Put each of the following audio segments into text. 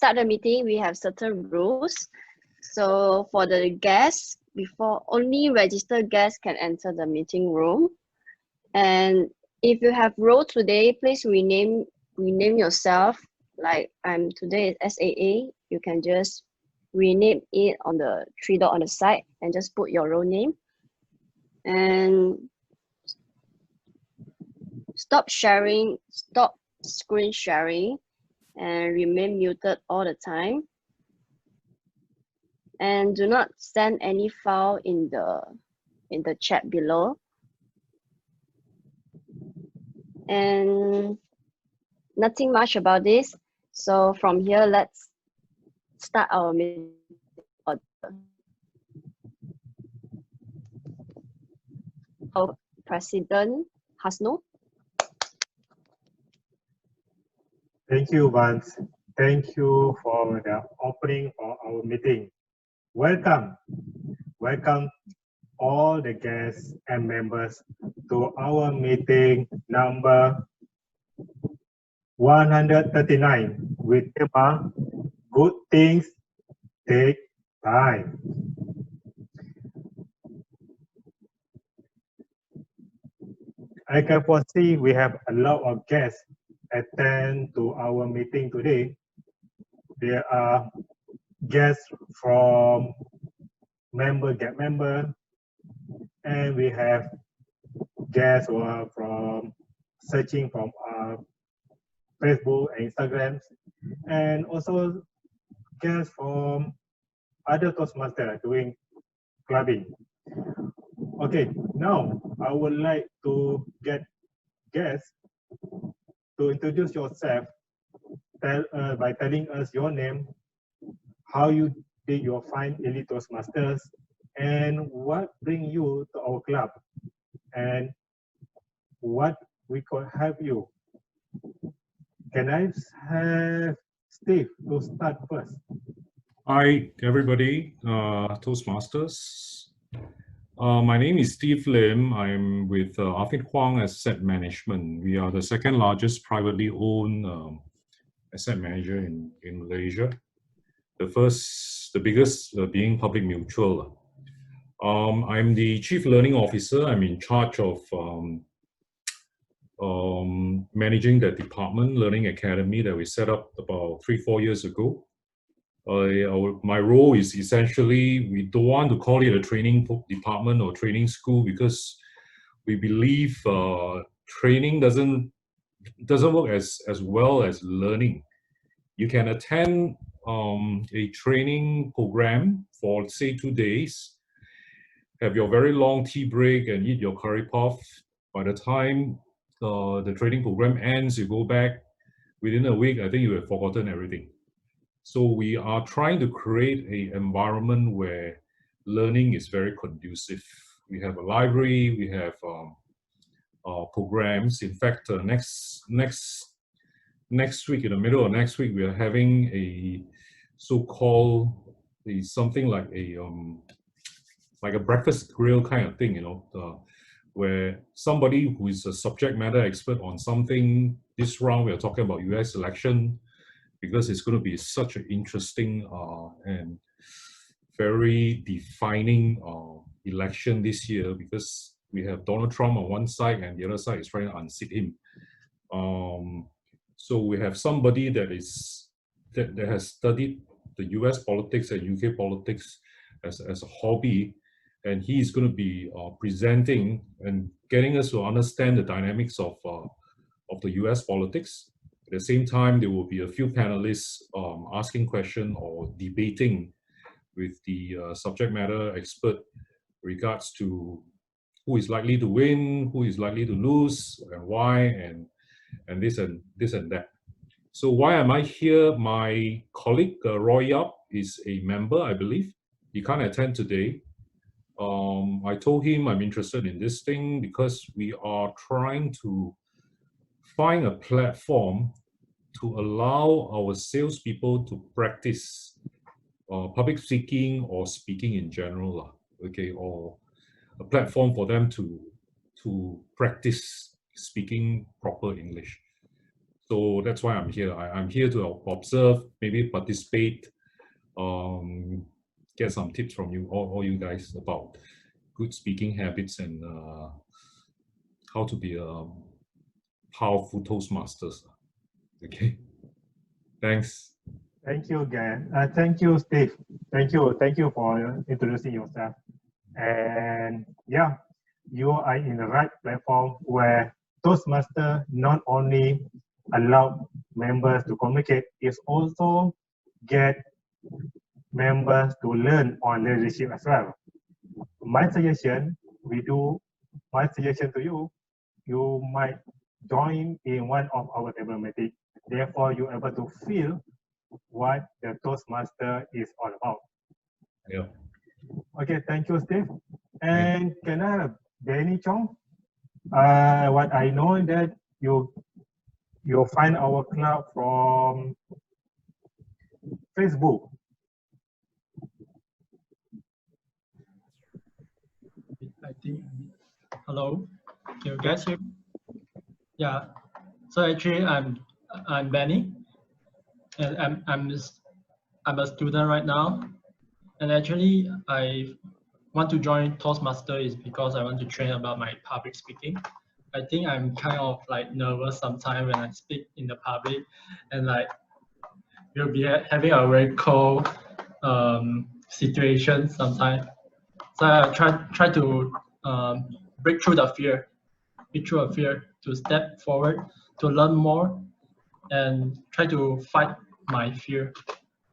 start the meeting, we have certain rules. So for the guests, before only registered guests can enter the meeting room. And if you have role today, please rename yourself. Like today is SAA, you can just rename it on the 3 dot on the side and just put your role name. And stop screen sharing and remain muted all the time. And do not send any file in the chat below. And nothing much about this. So from here, let's start our meeting. Our President Hasno. Thank you, Vance. Thank you for the opening of our meeting. Welcome all the guests and members to our meeting number 139 with theme Good Things Take Time. I can foresee we have a lot of guests attend to our meeting today. There are guests from member get member, and we have guests who are from searching from Facebook and Instagram, and also guests from other Toastmasters doing clubbing. Okay, now I would like to get guests to introduce yourself by telling us your name, how you did your find Elite Toastmasters, and what bring you to our club, and what we could help you. Can I have Steve to start first? Hi, everybody, Toastmasters. My name is Steve Lim. I'm with Arvin Huang Asset Management. We are the second largest privately owned asset manager in Malaysia. The biggest being Public Mutual. I'm the Chief Learning Officer. I'm in charge of managing the department, Learning Academy, that we set up about 3-4 years ago. My role is essentially, we don't want to call it a training department or training school because we believe training doesn't work as well as learning. You can attend a training program for say 2 days, have your very long tea break and eat your curry puff. By the time the training program ends, you go back within a week, I think you have forgotten everything. So we are trying to create an environment where learning is very conducive. We have a library, we have programs. In fact, next week, in the middle of next week, we are having a so-called something like a breakfast grill kind of thing, you know, where somebody who is a subject matter expert on something. This round we are talking about US election, because it's going to be such an interesting and very defining election this year, because we have Donald Trump on one side and the other side is trying to unseat him. So we have somebody that has studied the US politics and UK politics as a hobby, and he is going to be presenting and getting us to understand the dynamics of the US politics. At the same time, there will be a few panelists asking questions or debating with the subject matter expert regards to who is likely to win, who is likely to lose, and why, and this and that. So why am I here? My colleague Roy Yap is a member, I believe. He can't attend today. I told him I'm interested in this thing because we are trying to find a platform to allow our salespeople to practice public speaking or speaking in general, okay, or a platform for them to practice speaking proper English. So that's why I'm here. I'm here to observe, maybe participate, get some tips from you, all you guys, about good speaking habits and how to be a powerful Toastmasters. Okay. Thanks. Thank you, Gan. Thank you, Steve. Thank you for introducing yourself. And yeah, you are in the right platform where Toastmaster not only allow members to communicate, it's also get members to learn on leadership as well. My suggestion to you, you might join in one of our table meetings. Therefore, you're able to feel what the Toastmaster is all about. Yeah. Okay, thank you, Steve. And can I have Danny Chong? What I know that you find our club from Facebook. I think. Hello, can you guys hear me? Yeah. So actually, I'm Benny, and I'm a student right now. And actually, I want to join Toastmaster is because I want to train about my public speaking. I think I'm kind of like nervous sometimes when I speak in the public, and like you'll be having a very cold situation sometimes. So I try to break through the fear, to step forward, to learn more, and try to fight my fear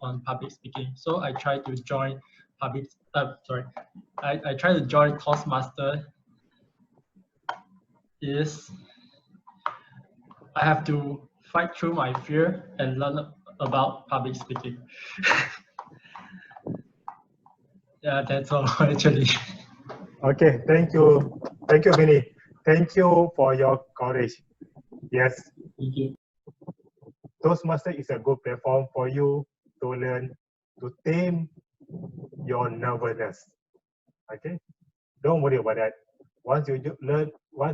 on public speaking. So I try to join I try to join Toastmaster. Is I have to fight through my fear and learn about public speaking. Yeah, that's all actually. Okay, thank you, Benny. Thank you for your courage. Yes, Thank you. Toastmaster is a good platform for you to learn to tame your nervousness. Okay, don't worry about that. Once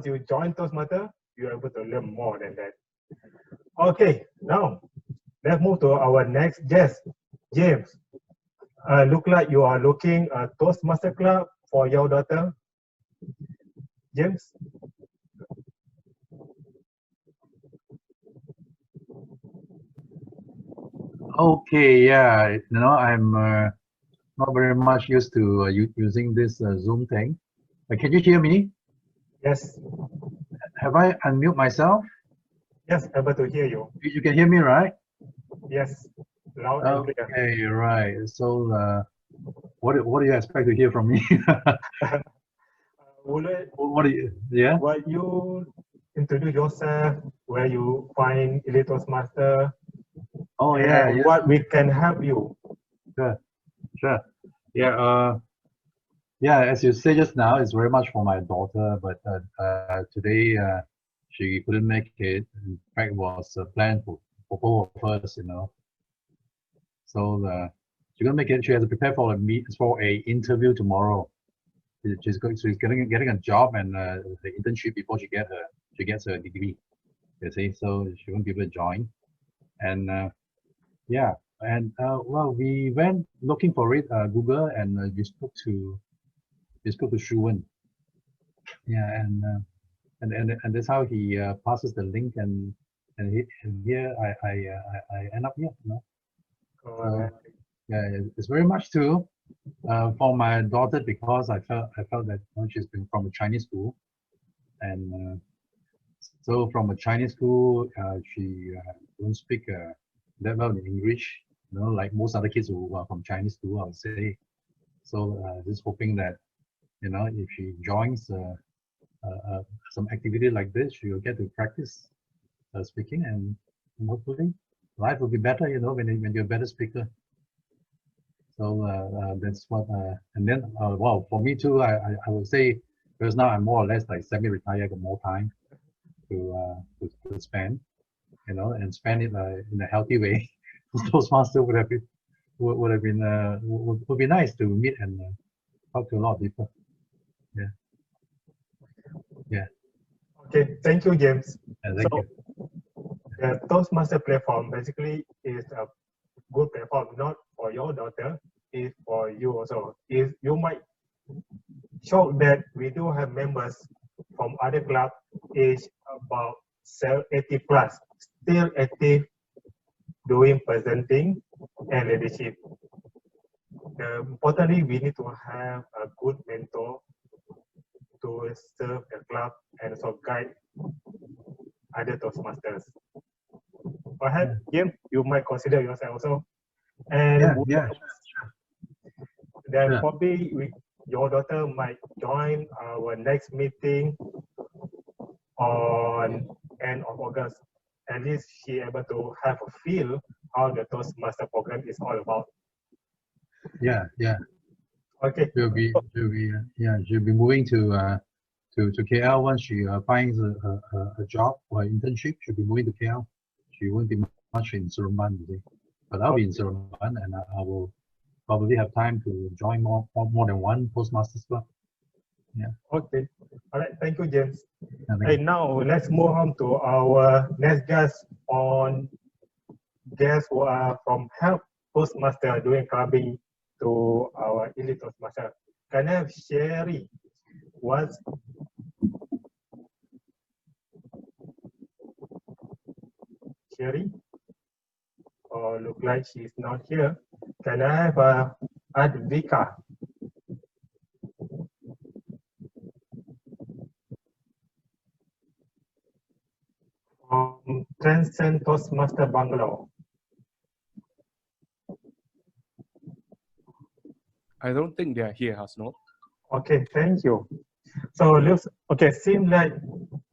you join Toastmaster, you're able to learn more than that. Okay, now let's move to our next guest, James. Look like you are looking a Toastmaster club for your daughter, James. Okay, yeah, I'm not very much used to using this Zoom thing. Can you hear me? Yes, Have I unmute myself? yes, able to hear you. You can hear me, right? Yes, loud and clear. Okay, right. So, what do you expect to hear from me? What do you? Yeah. Will you introduce yourself, where you find Elite Toastmaster, Oh yeah, and yeah. what we can help you? Sure. Yeah. Yeah. As you say just now, it's very much for my daughter, but today she couldn't make it. In fact, it was planned for both of us, So she's gonna make it. She has to prepare for a interview tomorrow. She's getting a job and the internship before she gets her degree. You see, so she won't be able to join. And yeah, and well, we went looking for it, Google, and we spoke to Shuwen. Yeah, and that's how he passes the link, and here I end up here. So, yeah, it's very much too for my daughter, because I felt that she's been from a Chinese school, and so from a Chinese school she don't speak that well in English, like most other kids who are from Chinese school, I would say. So just hoping that if she joins some activity like this, she will get to practice speaking, and hopefully life will be better, when you're a better speaker. So that's what, and then, well, for me too, I would say, because now I'm more or less like semi-retired, I got more time to spend, and spend it in a healthy way. Toastmaster would be nice to meet and talk to a lot of people. Yeah. Okay, thank you, James. Thank you. The Toastmaster platform basically is a good platform, not for your daughter, is for you also. Is you might show that we do have members from other club age about 80 plus, still active doing presenting and leadership. Importantly, we need to have a good mentor to serve the club and also guide other Toastmasters. Perhaps, Jim, you might consider yourself also. And Yeah. then Sure. probably your daughter might join our next meeting on end of August. At least she able to have a feel how the Toastmaster program is all about. Yeah. Okay. She'll be moving to KL once she finds a job or internship. She'll be moving to KL. She won't be much in Seremban today, but I'll be in Seremban, and I will probably have time to join more than one Toastmasters club. Yeah. Okay. All right. Thank you, James. Thank Hey, you. now let's move on to our next guest guests who are from Help Toastmaster doing clubbing to our Elite Toastmaster. Can I have Sherry? What's Sherry? Or look like she's not here. Can I have Advika? From Transcend Toastmaster Bangalore. I don't think they are here, Hasno. Okay, thank you. So looks okay. Seems like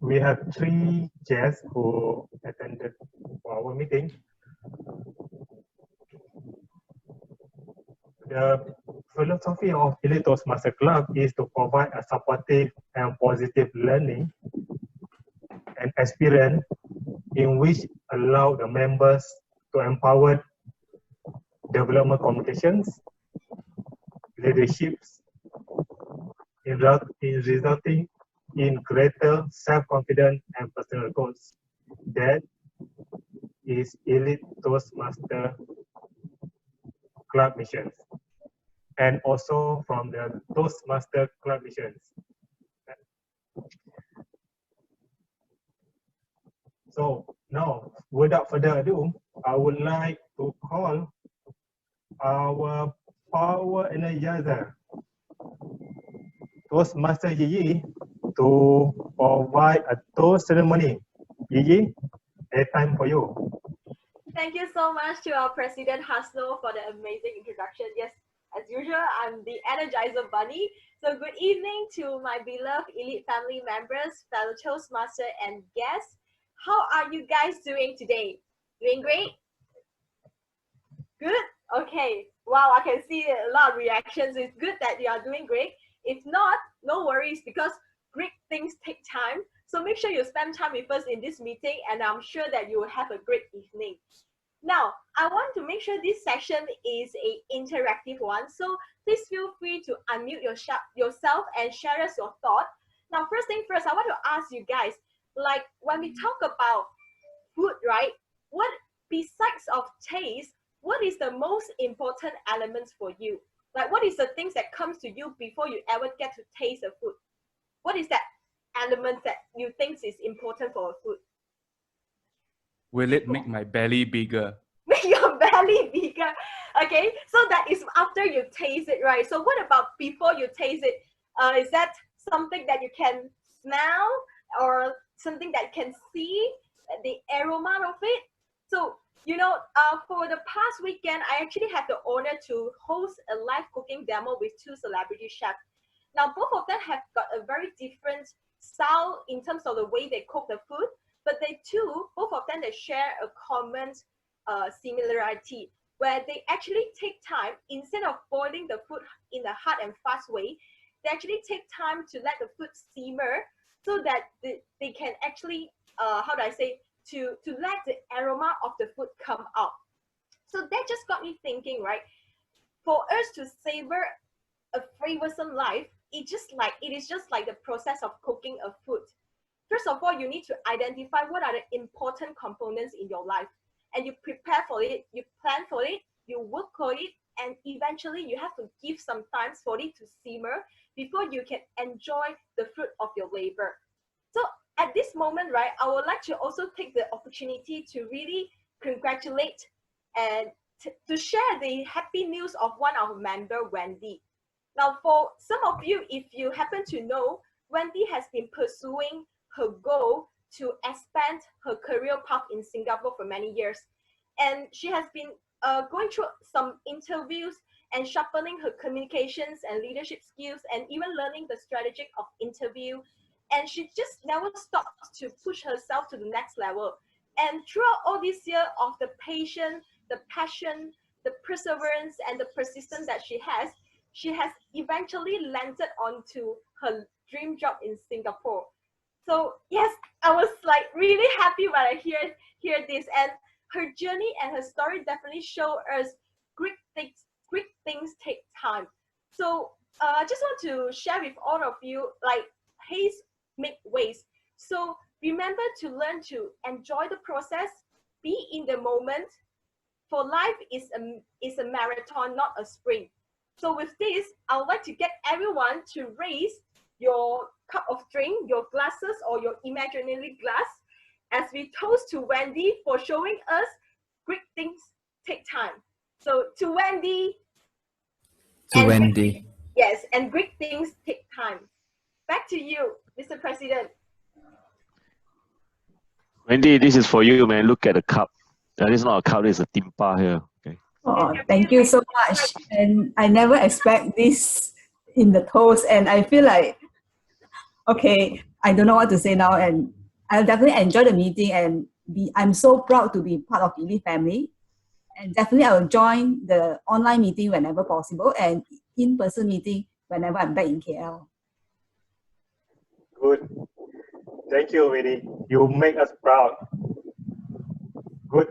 we have 3 guests who attended our meeting. The philosophy of Elite Toastmaster Club is to provide a supportive and positive learning and experience in which allow the members to empower development communications, leaderships, in resulting in greater self-confidence and personal goals. That is Elite Toastmaster Club missions, and also from the Toastmaster Club missions. So now, without further ado, I would like to call our power energizer, Toastmaster Yi, to provide a toast ceremony. Yi, a time for you. Thank you so much to our President Hasno for the amazing introduction. Yes, as usual, I'm the Energizer Bunny. So good evening to my beloved Elite family members, fellow Toastmaster and guests. How are you guys doing today? Doing great? Good? Okay. Wow, I can see a lot of reactions. It's good that you are doing great. If not, no worries, because great things take time. So make sure you spend time with us in this meeting, and I'm sure that you will have a great evening. Now, I want to make sure this session is an interactive one. So please feel free to unmute yourself and share us your thought. Now, first thing first, I want to ask you guys, like when we talk about food, right? What, besides of taste, what is the most important elements for you? Like, what is the things that comes to you before you ever get to taste the food? What is that element that you think is important for a food? Will it make my belly bigger? Make your belly bigger. Okay, so that is after you taste it, right? So what about before you taste it? Is that something that you can smell or something that you can see, the aroma of it? So, you know, for the past weekend, I actually had the honor to host a live cooking demo with 2 celebrity chefs. Now, both of them have got a very different style in terms of the way they cook the food, but both of them, they share a common similarity, where they actually take time, instead of boiling the food in a hard and fast way, they actually take time to let the food simmer so that they can actually, how do I say, to let the aroma of the food come out. So that just got me thinking, right? For us to savor a flavorsome life, it is just like the process of cooking a food. first of all, you need to identify what are the important components in your life, and you prepare for it, you plan for it, you work for it, and eventually you have to give some time for it to simmer before you can enjoy the fruit of your labor. So at this moment, right, I would like to also take the opportunity to really congratulate and to share the happy news of one of our member, Wendy. Now, for some of you, if you happen to know, Wendy has been pursuing her goal to expand her career path in Singapore for many years. And she has been going through some interviews and sharpening her communications and leadership skills, and even learning the strategy of interview. And she just never stopped to push herself to the next level. And throughout all this year of the patience, the passion, the perseverance, and the persistence that she has eventually landed onto her dream job in Singapore. So yes, I was like really happy when I hear this, and her journey and her story definitely show us great things take time. So I just want to share with all of you, like, haste make waste. So remember to learn to enjoy the process, be in the moment. For life is a marathon, not a sprint. So with this, I would like to get everyone to raise your cup of drink, your glasses, or your imaginary glass, as we toast to Wendy for showing us great things take time. So to Wendy. To Wendy. Yes, and great things take time. Back to you, Mr. President. Wendy, this is for you, man. Look at the cup. That is not a cup, it's a timpa here. Okay. Oh, thank you so much. And I never expect this in the toast, and I feel like, okay, I don't know what to say now, and I'll definitely enjoy the meeting, and I'm so proud to be part of Elite family. And definitely I will join the online meeting whenever possible, and in-person meeting whenever I'm back in KL. Good. Thank you, Winnie. You make us proud. Good.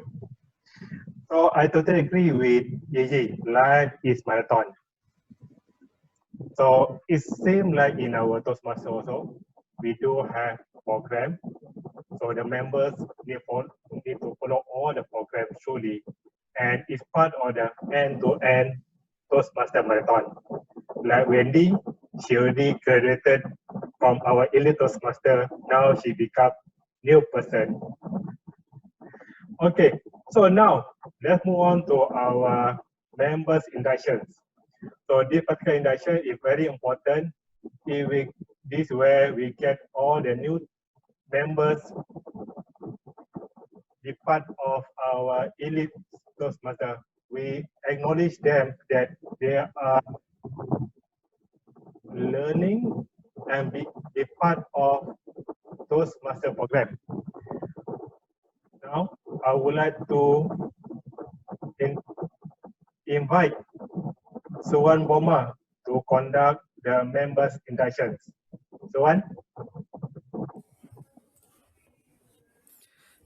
So I totally agree with Gigi. Life is marathon. So it seems like in our Toastmasters also, we do have program. So the members need to follow all the program truly. And it's part of the end-to-end Toastmaster marathon. Like Wendy, she already graduated from our Elite Toastmaster. Now she become new person. Okay, so now let's move on to our members inductions. So this particular induction is very important. This is where we get all the new members be part of our Elite Toastmaster. We acknowledge them that they are learning and be part of Toastmaster program. Now, I would like to invite Suwan Boma to conduct the members inductions. Suwan?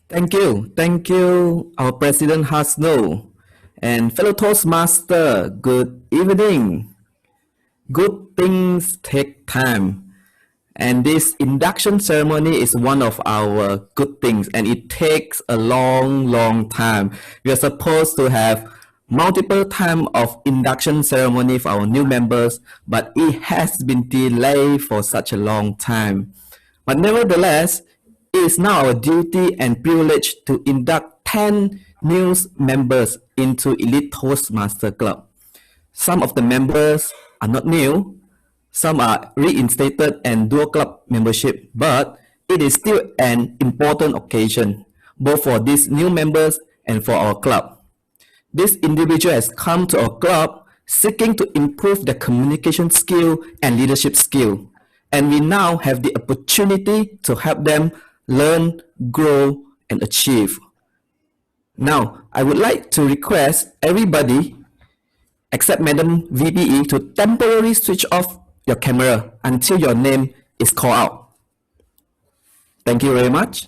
Thank you, our President Hasno. And fellow Toastmaster, good evening. Good things take time. And this induction ceremony is one of our good things, and it takes a long time. We are supposed to have multiple time of induction ceremony for our new members, but it has been delayed for such a long time. But nevertheless, it is now our duty and privilege to induct 10 new members into Elite Toastmaster Club. Some of the members are not new, some are reinstated and dual club membership, but it is still an important occasion, both for these new members and for our club. This individual has come to our club seeking to improve their communication skill and leadership skill, and we now have the opportunity to help them learn, grow, and achieve. Now, I would like to request everybody, except Madam VPE, to temporarily switch off your camera until your name is called out. Thank you very much.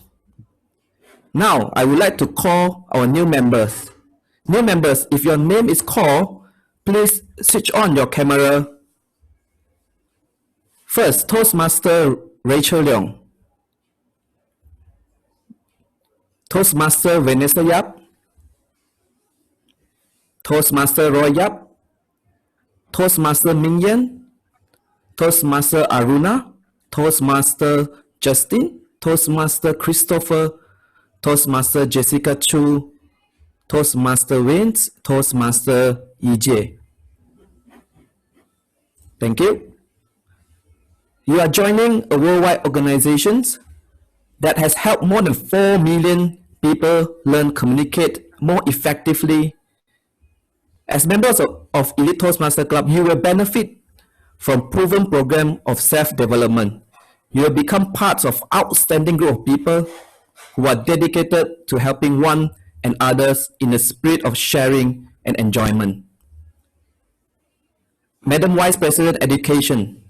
Now, I would like to call our new members. New members, if your name is called, please switch on your camera. First, Toastmaster Rachel Leong. Toastmaster Vanessa Yap, Toastmaster Roy Yap, Toastmaster Ming Yen, Toastmaster Aruna, Toastmaster Justin, Toastmaster Christopher, Toastmaster Jessica Chu, Toastmaster Vince, Toastmaster EJ. Thank you. You are joining a worldwide organization that has helped more than 4 million people learn communicate more effectively. As members of Elite Toastmaster Club, you will benefit from proven program of self-development. You will become parts of outstanding group of people who are dedicated to helping one and others in the spirit of sharing and enjoyment. Madam Vice President Education,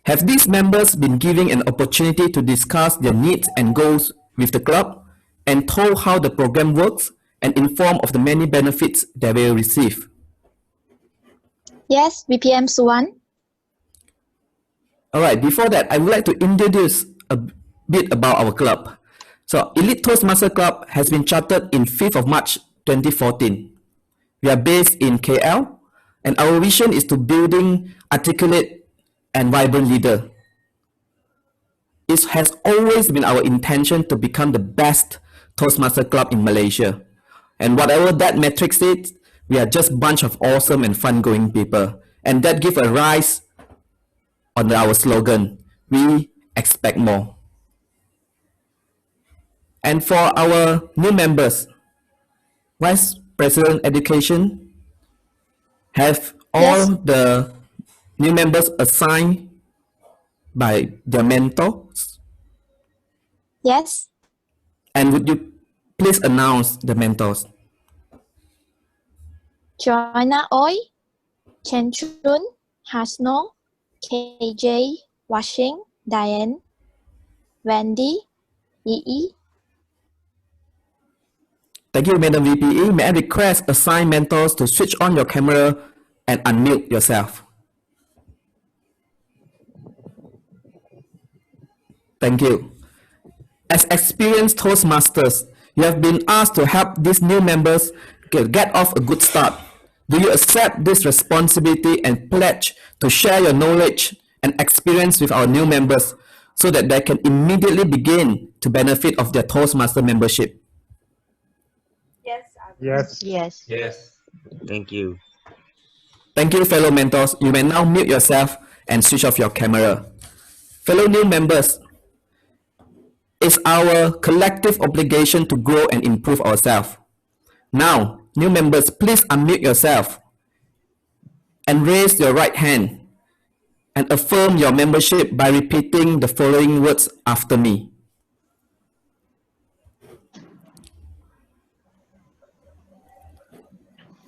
have these members been given an opportunity to discuss their needs and goals with the club and told how the program works and informed of the many benefits they will receive? Yes, BPM Suwan. All right, before that, I would like to introduce a bit about our club. So, Elite Toastmaster Club has been chartered in 5th of March 2014. We are based in KL, and our vision is to building articulate and vibrant leader. It has always been our intention to become the best Toastmaster club in Malaysia. And whatever that metric says, we are just a bunch of awesome and fun-going people. And that gives a rise on our slogan, we expect more. And for our new members, Vice President Education have all the new members assigned by their mentors? Yes. And would you please announce the mentors? Joanna Oi, Chen Chun, Hasno, KJ, Washing, Diane, Wendy, EE. Thank you, Madam VPE. May I request assigned mentors to switch on your camera and unmute yourself? Thank you. As experienced Toastmasters, you have been asked to help these new members get off a good start. Do you accept this responsibility and pledge to share your knowledge and experience with our new members so that they can immediately begin to benefit of their Toastmaster membership? Yes. Yes. Yes. Yes. Thank you. Thank you, fellow mentors. You may now mute yourself and switch off your camera. Fellow new members, it's our collective obligation to grow and improve ourselves. Now, new members, please unmute yourself and raise your right hand and affirm your membership by repeating the following words after me.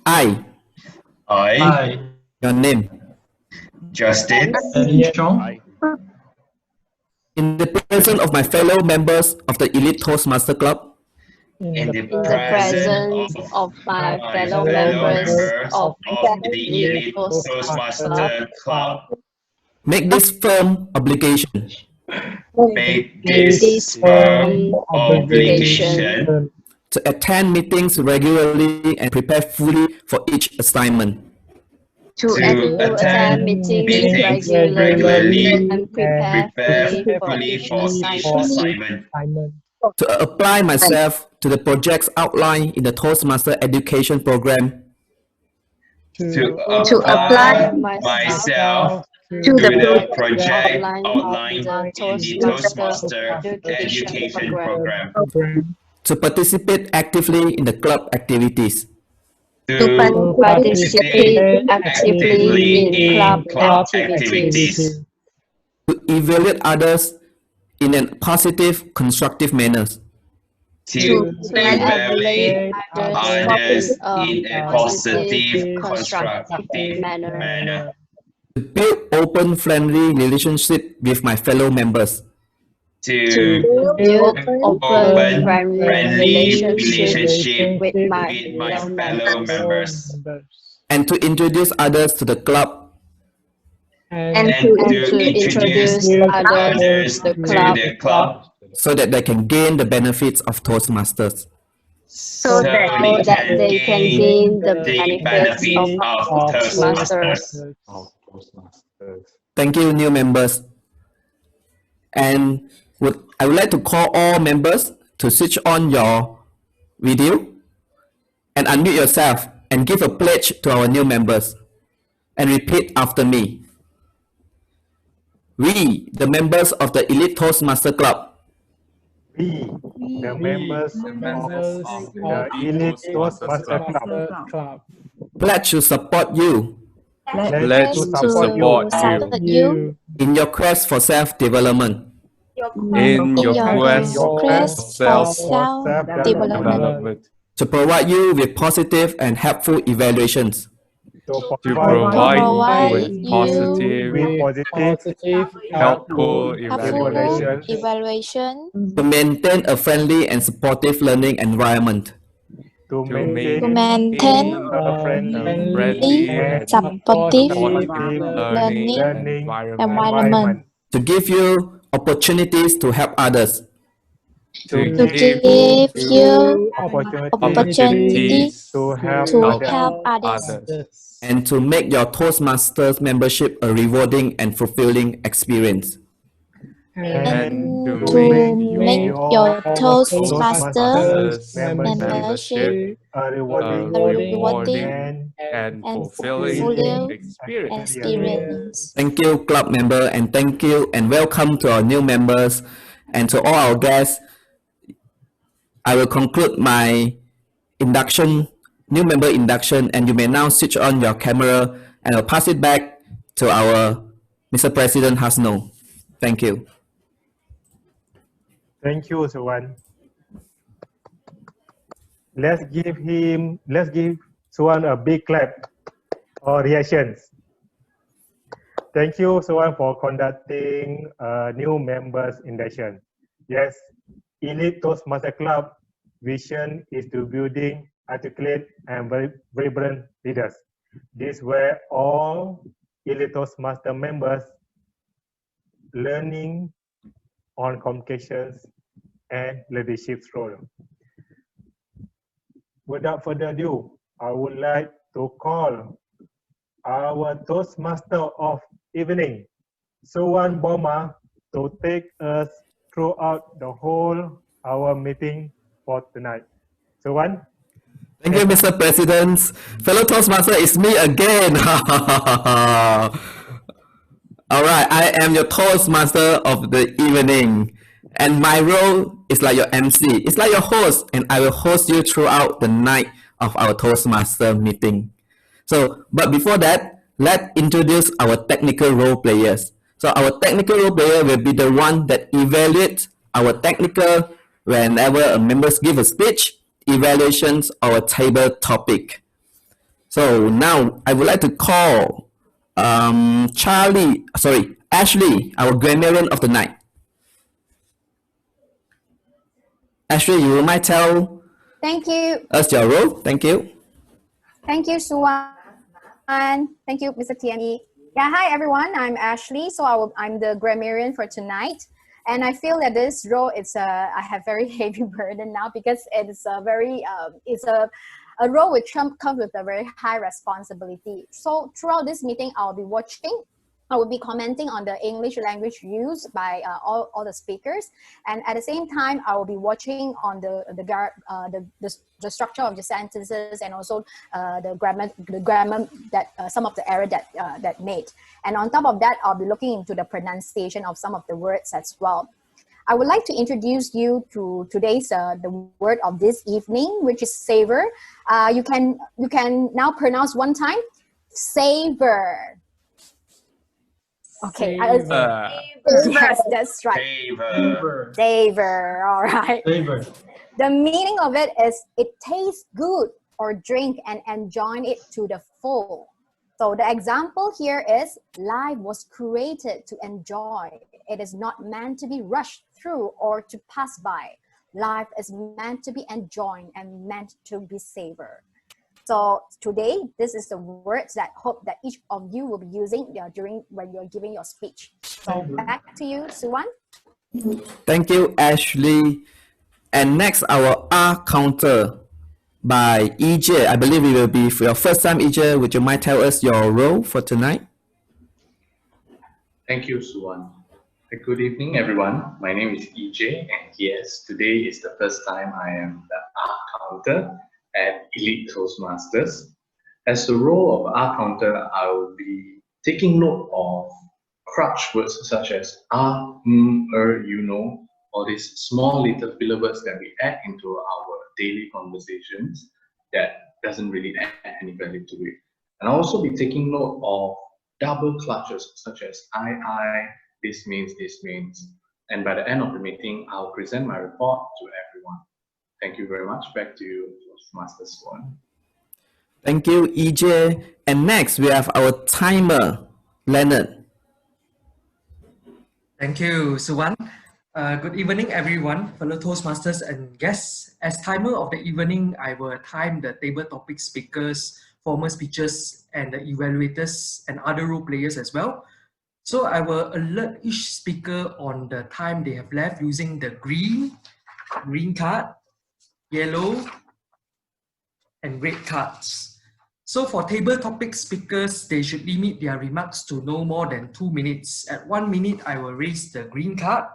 I. Your name. Justin. In the presence of my fellow members of the Elite Toastmaster Club. In the presence of my fellow members of the Elite Toastmaster Club. Make this firm obligation. Make this firm obligation to attend meetings regularly and prepare fully for each assignment. To attend meetings regularly and prepare fully for each assignment. To apply myself to the projects outlined in the Toastmaster education program. To apply myself to the project outlined in the Toastmaster education program. To participate actively in the club activities. To participate actively in club activities. To evaluate others in a positive, constructive manner. To evaluate others in a positive, constructive manner. To build open, friendly relationship with my fellow members. To build open, friendly relationship with my fellow members. And to introduce others to the club. And to introduce others to the club so that they can gain the benefits of Toastmasters. So that they can gain the the benefits of benefits of Toastmasters. Thank you, new members. And I would like to call all members to switch on your video and unmute yourself and give a pledge to our new members. And repeat after me. We, the members of the Elite Toastmaster Club, We, the members of the Elite Toastmaster Club, pledge to support you pledge to support you in your quest for self-development. In your quest for for self-development. To provide you with positive and helpful evaluations. to provide provide with you positive, with positive, helpful helpful evaluation, evaluation To maintain a friendly and supportive learning environment. to to maintain maintain a friendly friendly and and supportive supportive learning learning environment, To give you opportunities to help others. to to give give you opportunity opportunities to help to others. help others. And to make your Toastmasters membership a rewarding and fulfilling experience. And to to make your Toastmasters Toastmasters membership a rewarding rewarding and and fulfilling fulfilling experience. experience. Thank you, club member, and thank you and welcome to our new members and to all our guests. I will conclude my induction, new member induction, and you may now switch on your camera and I'll pass it back to our Mr. President Hasno. Thank you. Thank you, Suwan. Let's give Suwan a big clap or reactions. Thank you, Suwan, for conducting new members induction. Yes, Elite Toastmaster Club vision is to building articulate and very vibrant leaders. This where all Elite Toastmaster members learning on communications and leadership role. Without further ado, I would like to call our Toastmaster of evening, Suwan Boma, to take us throughout the whole our meeting for tonight. Suwan? Thank you, Mr. President. Fellow Toastmaster, it's me again. All right, I am your Toastmaster of the evening. And my role is like your MC. It's like your host, and I will host you throughout the night of our Toastmaster meeting. So, but before that, let's introduce our technical role players. So our technical role player will be the one that evaluates our technical whenever a members give a speech, evaluations, or a table topic. So now I would like to call Ashley, our grammarian of the night. Ashley, you might tell Thank you. us your role. Thank you. Thank you, Suwan. Thank you, Mr. TME. Yeah, hi everyone. I'm Ashley. So I'm the grammarian for tonight. And I feel that this role I have very heavy burden now because it's a role which comes with a very high responsibility. So throughout this meeting, I will be commenting on the English language used by all the speakers, and at the same time, I will be watching on the structure of the sentences and also the grammar that some of the error that made. And on top of that, I'll be looking into the pronunciation of some of the words as well. I would like to introduce you to today's the word of this evening, which is savor. You can now pronounce one time, savor. Okay, yes, that's right. Savor, all right. Savor. The meaning of it is it tastes good or drink and enjoy it to the full. So the example here is life was created to enjoy. It is not meant to be rushed through or to pass by. Life is meant to be enjoyed and meant to be savored. So today, this is the words that hope that each of you will be using when you're giving your speech. So back to you, Suwan. Thank you, Ashley. And next, our R counter by EJ. I believe it will be for your first time, EJ. Would you mind tell us your role for tonight? Thank you, Suwan. Good evening, everyone. My name is EJ, and yes, today is the first time I am the R counter at Elite Toastmasters. As the role of R counter, I will be taking note of crutch words such as you know, all these small little filler words that we add into our daily conversations that doesn't really add any value to it. And I'll also be taking note of double clutches such as I, this means, and by the end of the meeting, I'll present my report to everyone. Thank you very much. Back to you, Master Swan. Thank you, EJ. And next, we have our timer, Leonard. Thank you, Suwan. Good evening, everyone, fellow Toastmasters and guests. As timer of the evening, I will time the table topic speakers, former speakers, and the evaluators and other role players as well. So I will alert each speaker on the time they have left using the green card, yellow, and red cards. So for table topic speakers, they should limit their remarks to no more than 2 minutes. At 1 minute, I will raise the green card.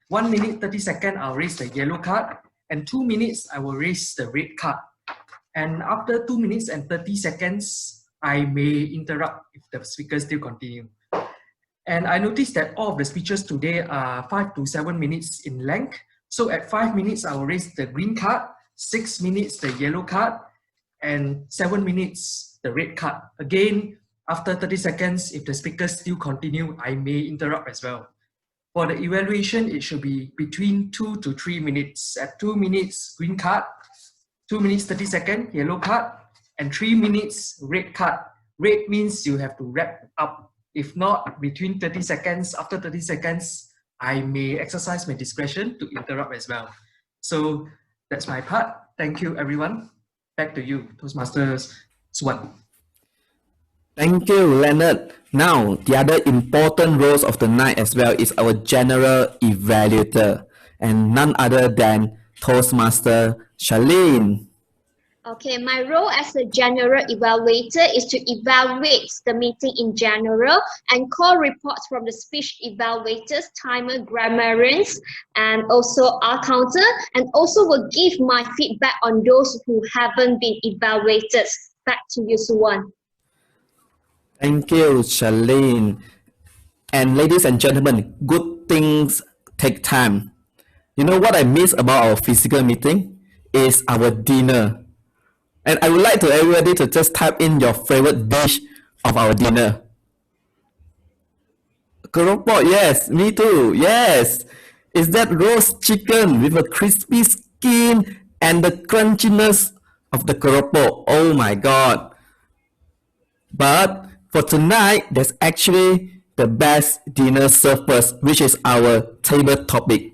1 minute, 30 seconds, I'll raise the yellow card. And 2 minutes, I will raise the red card. And after 2 minutes and 30 seconds, I may interrupt if the speakers still continue. And I noticed that all of the speeches today are 5 to 7 minutes in length. So at 5 minutes, I will raise the green card, 6 minutes, the yellow card, and 7 minutes, the red card. Again, after 30 seconds, if the speakers still continue, I may interrupt as well. For the evaluation, it should be between 2 to 3 minutes. At 2 minutes, green card, 2 minutes, 30 seconds, yellow card, and 3 minutes, red card. Red means you have to wrap up. If not, between 30 seconds, after 30 seconds, I may exercise my discretion to interrupt as well. So that's my part. Thank you, everyone. Back to you, Toastmasters Swan. Thank you, Leonard. Now, the other important roles of the night as well is our general evaluator, and none other than Toastmaster Charlene. Okay, my role as a general evaluator is to evaluate the meeting in general and call reports from the speech evaluators, timer, grammarians, and also our counter, and also will give my feedback on those who haven't been evaluated. Back to you, Suwan. Thank you, Charlene. And ladies and gentlemen, good things take time. You know what I miss about our physical meeting is our dinner. And I would like to everybody to just type in your favorite dish of our dinner. Keropok, yes, me too, yes. Is that roast chicken with a crispy skin and the crunchiness of the keropok. Oh my God. But for tonight, there's actually the best dinner served first, which is our table topic.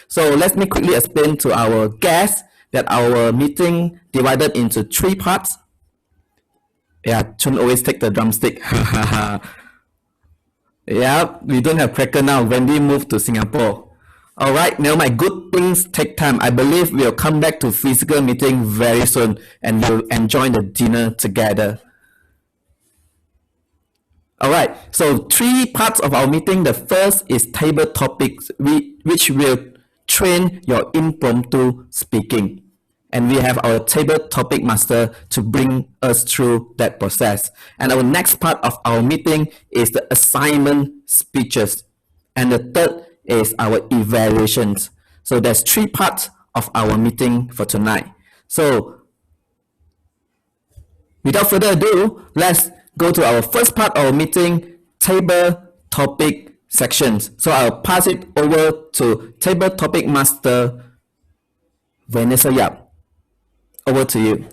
So let me quickly explain to our guests that our meeting divided into 3 parts. Yeah, Chun always take the drumstick. Yeah, we don't have cracker now when we move to Singapore. All right, now my good things take time. I believe we'll come back to physical meeting very soon and we'll enjoy the dinner together. All right, so 3 parts of our meeting. The first is table topics, which will train your impromptu speaking. And we have our table topic master to bring us through that process. And our next part of our meeting is the assignment speeches. And the third is our evaluations. So there's 3 parts of our meeting for tonight. So without further ado, let's go to our first part of our meeting, table topic sections. So I'll pass it over to table topic master Vanessa Yap. Over to you.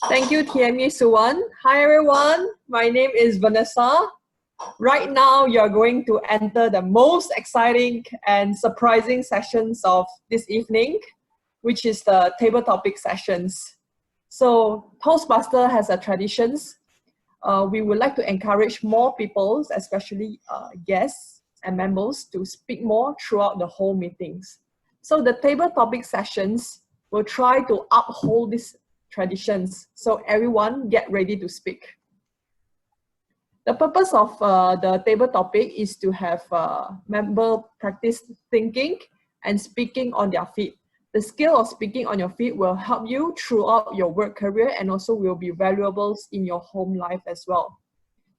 Thank you, TME Suwan. Hi everyone, my name is Vanessa. Right now, you're going to enter the most exciting and surprising sessions of this evening, which is the table topic sessions. So Toastmaster has a traditions. we would like to encourage more people, especially guests and members, to speak more throughout the whole meetings. So the table topic sessions will try to uphold these traditions. So everyone get ready to speak. The purpose of the table topic is to have member practice thinking and speaking on their feet. The skill of speaking on your feet will help you throughout your work career and also will be valuable in your home life as well.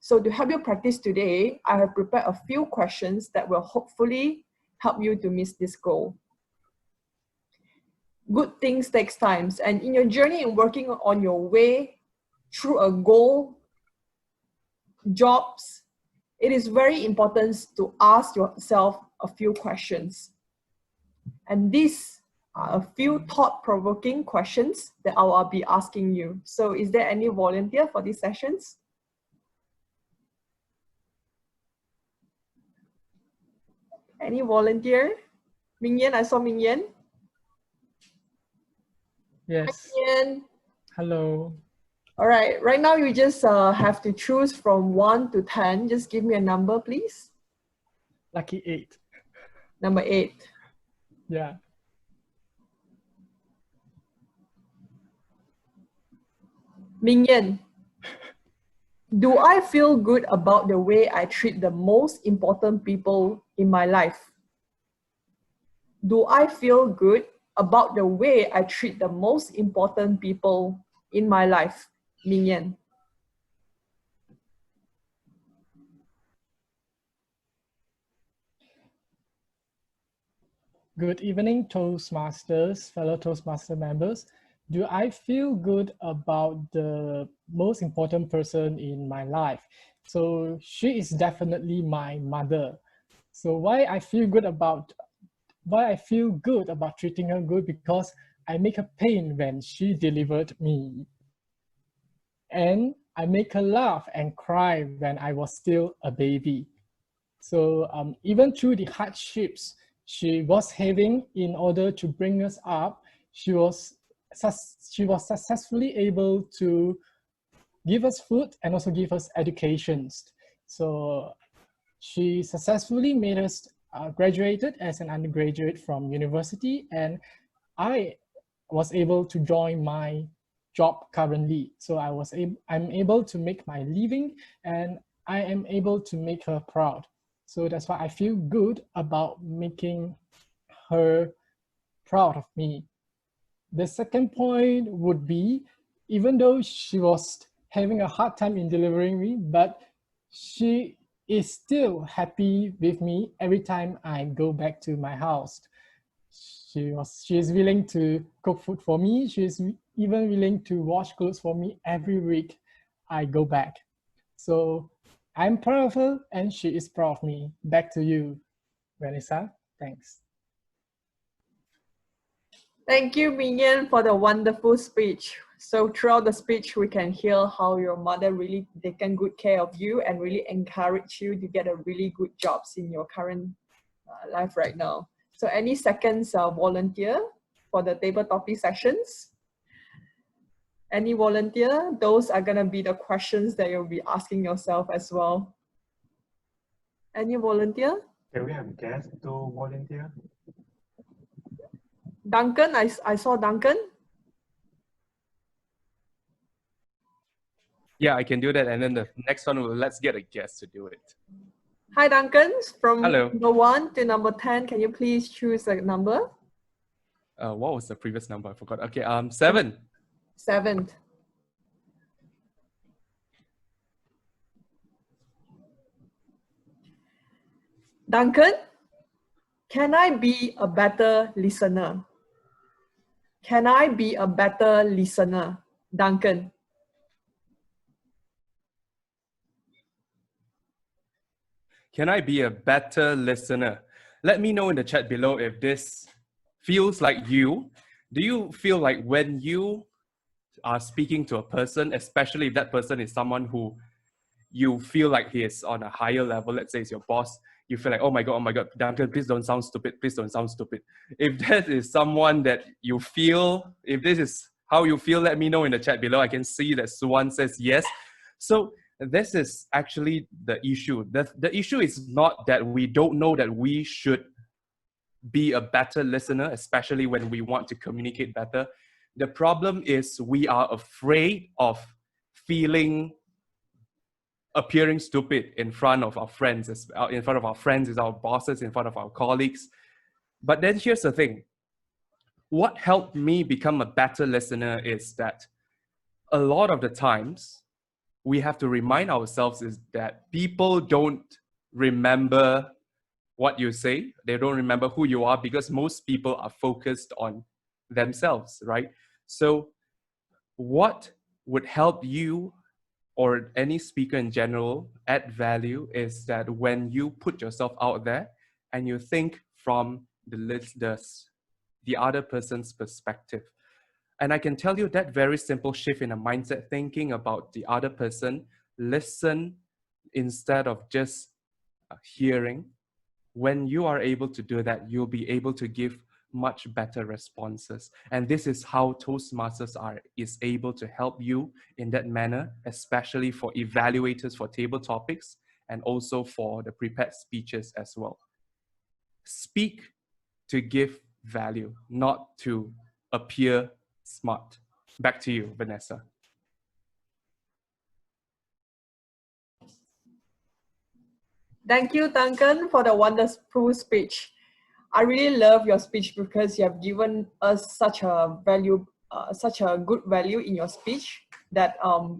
So to help you practice today, I have prepared a few questions that will hopefully help you to miss this goal. Good things takes time, and in your journey in working on your way through a goal, jobs, it is very important to ask yourself a few questions. And these are a few thought-provoking questions that I will be asking you. So is there any volunteer for these sessions? Any volunteer? Ming Yen, I saw Ming Yen. Yes. Hi, Ming Yen. Hello. All right, right now you just have to choose from 1 to 10. Just give me a number, please. Lucky 8. Number 8. Yeah. Ming Yen, do I feel good about the way I treat the most important people in my life? Do I feel good about the way I treat the most important people in my life? Ming Yen. Good evening, Toastmasters, fellow Toastmaster members. Do I feel good about the most important person in my life? So she is definitely my mother. So why I feel good about treating her good, because I make her pain when she delivered me. And I make her laugh and cry when I was still a baby. So even through the hardships she was having in order to bring us up, she was successfully able to give us food and also give us educations. So she successfully made us graduated as an undergraduate from university, and I was able to join my job currently. So I'm able to make my living, and I am able to make her proud. So that's why I feel good about making her proud of me. The second point would be, even though she was having a hard time in delivering me, but she is still happy with me every time I go back to my house. She is willing to cook food for me. She is even willing to wash clothes for me every week I go back. So I'm proud of her and she is proud of me. Back to you, Vanessa. Thanks. Thank you, Ming Yen, for the wonderful speech. So throughout the speech, we can hear how your mother really taken good care of you and really encourage you to get a really good jobs in your current life right now. So any seconds volunteer for the table topic sessions? Any volunteer? Those are gonna be the questions that you'll be asking yourself as well. Any volunteer? Can we have guests to volunteer? Duncan, I saw Duncan. Yeah, I can do that. And then the next one, let's get a guest to do it. Hi, Duncan. From Hello. number 1 to number 10, can you please choose a number? What was the previous number? I forgot. Okay, 7. 7. Duncan, can I be a better listener? Can I be a better listener? Duncan. Can I be a better listener? Let me know in the chat below if this feels like you. Do you feel like when you are speaking to a person, especially if that person is someone who you feel like he is on a higher level, let's say it's your boss, you feel like, oh my God, Duncan, please don't sound stupid, please don't sound stupid. If that is someone that you feel, if this is how you feel, let me know in the chat below. I can see that Suwan says yes. So This is actually the issue. The issue is not that we don't know that we should be a better listener, especially when we want to communicate better. The problem is we are afraid of appearing stupid in front of our friends, in front of our friends, our bosses, in front of our colleagues. But then here's the thing. What helped me become a better listener is that a lot of the times we have to remind ourselves is that people don't remember what you say. They don't remember who you are because most people are focused on themselves, right? So what would help you or any speaker in general add value is that when you put yourself out there and you think from the other person's perspective. And I can tell you that very simple shift in a mindset, thinking about the other person, listen instead of just hearing. When you are able to do that, you'll be able to give much better responses. And this is how Toastmasters is able to help you in that manner, especially for evaluators for table topics and also for the prepared speeches as well. Speak to give value, not to appear smart. Back to you, Vanessa. Thank you, Duncan, for the wonderful speech. I really love your speech because you have given us such a value, such a good value in your speech that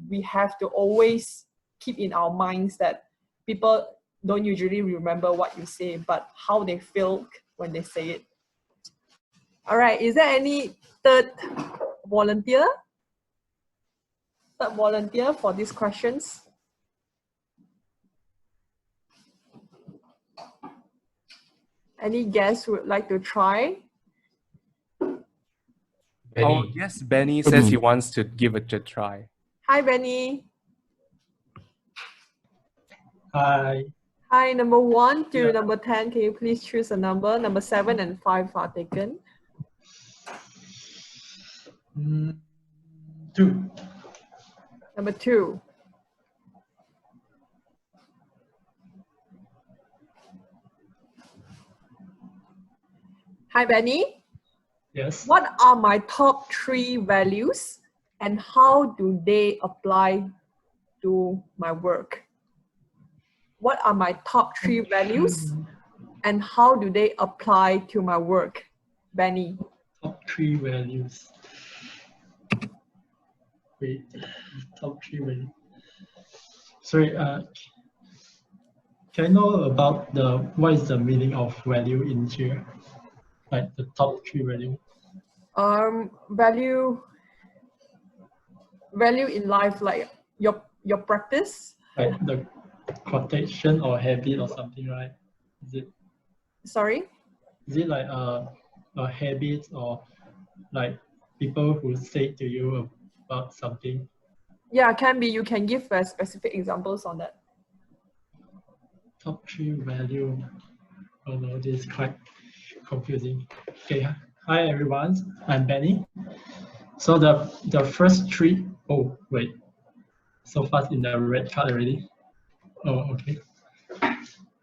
we have to always keep in our minds that people don't usually remember what you say, but how they feel when they say it. All right, is there any third volunteer? Third volunteer for these questions? Any guests who would like to try? Oh, yes, Benny says he wants to give it a try. Hi, Benny. Hi. Hi, number 1 to number 10. Can you please choose a number? Number 7 and 5 are taken. 2. Number 2. Hi, Benny. Yes. What are my top 3 values and how do they apply to my work? What are my top 3 values and how do they apply to my work? Benny. Top 3 values. Wait, top 3 values. Sorry, can I know about what is the meaning of value in here? Like the top 3 value. Value in life, like your practice. Like the quotation or habit or something, right? Is it? Sorry? Is it like a habit or like people who say to you about something? Yeah, can be. You can give specific examples on that. Top 3 value. Oh no, this is quite confusing. Okay, hi everyone, I'm Benny. So the first 3, oh wait, so fast in the red card already. Oh, okay.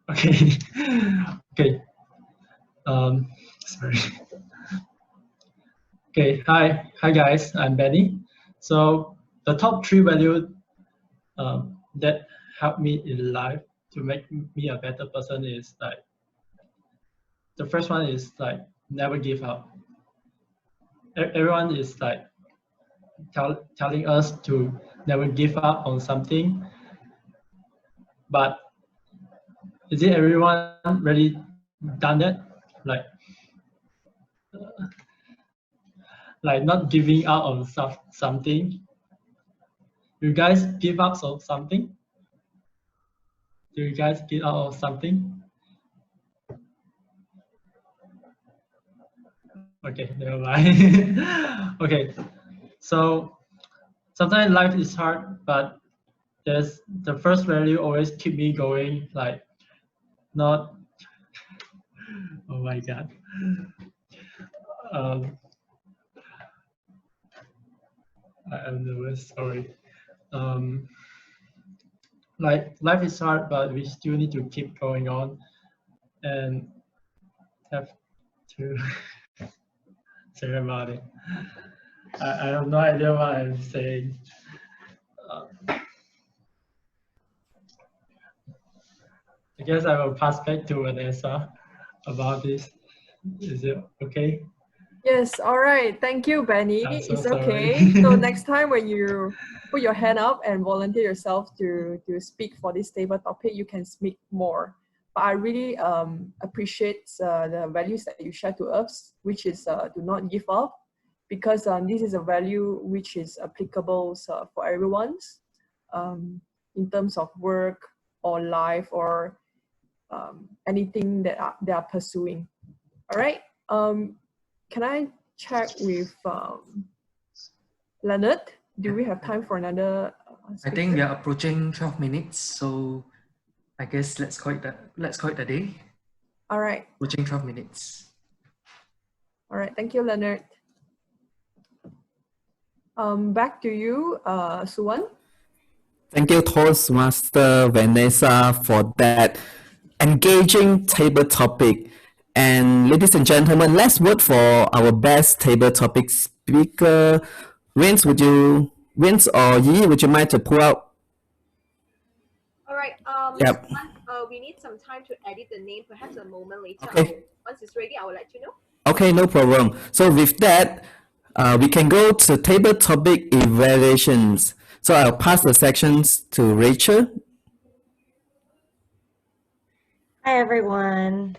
Okay, okay. Sorry. Okay, hi guys, I'm Benny. So the top 3 values that help me in life to make me a better person is like, the first one is like never give up. Everyone is like telling us to never give up on something, but is it everyone really done that? Like not giving up on something. You guys give up on something? Do you guys give up on something? Okay, never mind. Okay, so sometimes life is hard, but there's the first value always keep me going, like not, oh my God. I'm nervous, sorry. like life is hard, but we still need to keep going on and have to say about it. I have no idea what I'm saying. I guess I will pass back to Vanessa about this. Is it okay? Yes, all right. Thank you, Benny. I'm so It's sorry. okay. So next time when you put your hand up and volunteer yourself to speak for this table topic, you can speak more. But I really appreciate the values that you share to us, which is do not give up, because this is a value which is applicable for everyone's in terms of work or life or anything that they are pursuing. All right. Can I check with Leonard? Do we have time for another I think we are approaching 12 minutes, so I guess let's call it a day. All right. Approaching 12 minutes. All right. Thank you, Leonard. Back to you, Suwan. Thank you, Toastmaster Vanessa, for that engaging table topic. And ladies and gentlemen, let's vote for our best table topic speaker. Vince or Yi, would you mind to pull out? All right. Yep. We need some time to edit the name. Perhaps a moment later. Okay. Once it's ready, I will let you know. Okay, no problem. So with that, we can go to table topic evaluations. So I'll pass the sections to Rachel. Hi, everyone.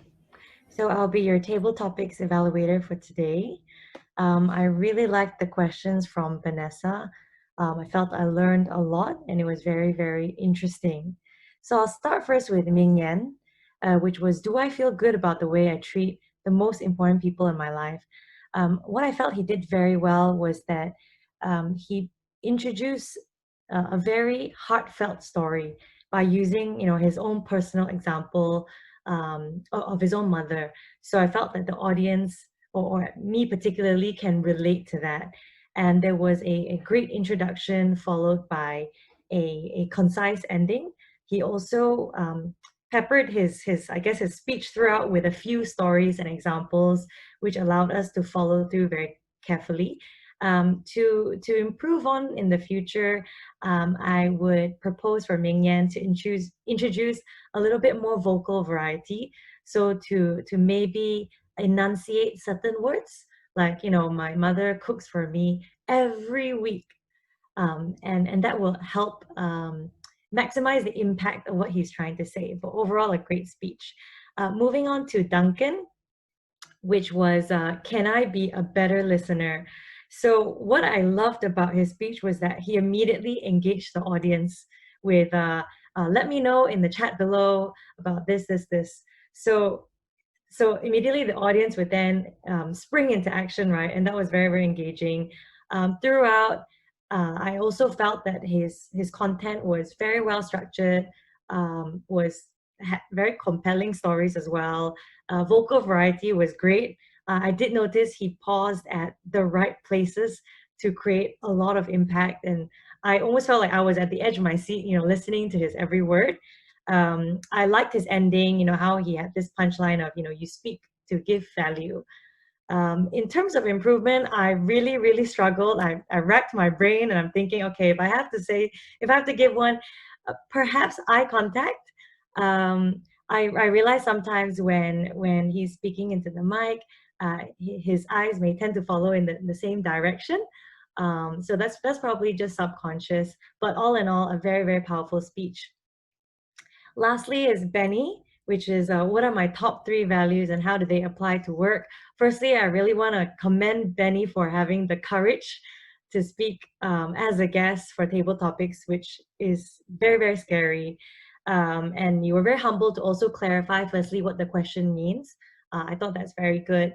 So I'll be your table topics evaluator for today. I really liked the questions from Vanessa. I felt I learned a lot and it was very, very interesting. So I'll start first with Ming Yan, which was, do I feel good about the way I treat the most important people in my life? What I felt he did very well was that he introduced a very heartfelt story by using, his own personal example of his own mother. So I felt that the audience, or me particularly, can relate to that. And there was a great introduction followed by a concise ending. He also peppered his speech throughout with a few stories and examples, which allowed us to follow through very carefully. To improve on in the future, I would propose for Ming Yan to introduce a little bit more vocal variety. So to maybe enunciate certain words, like, my mother cooks for me every week. And that will help maximize the impact of what he's trying to say. But overall, a great speech. Moving on to Duncan, which was, can I be a better listener? So what I loved about his speech was that he immediately engaged the audience with, let me know in the chat below about this. So immediately the audience would then spring into action, right? And that was very, very engaging. Throughout, I also felt that his content was very well structured, had very compelling stories as well. Vocal variety was great. I did notice he paused at the right places to create a lot of impact, and I almost felt like I was at the edge of my seat, listening to his every word. I liked his ending, how he had this punchline of, you speak to give value. In terms of improvement, I really, really struggled. I racked my brain and I'm thinking, okay, if I have to give one, perhaps eye contact. I realize sometimes when he's speaking into the mic, his eyes may tend to follow in the same direction. So that's probably just subconscious, but all in all, a very, very powerful speech. Lastly is Benny, which is what are my top 3 values and how do they apply to work? Firstly, I really want to commend Benny for having the courage to speak as a guest for table topics, which is very, very scary. And you were very humble to also clarify firstly what the question means. I thought that's very good.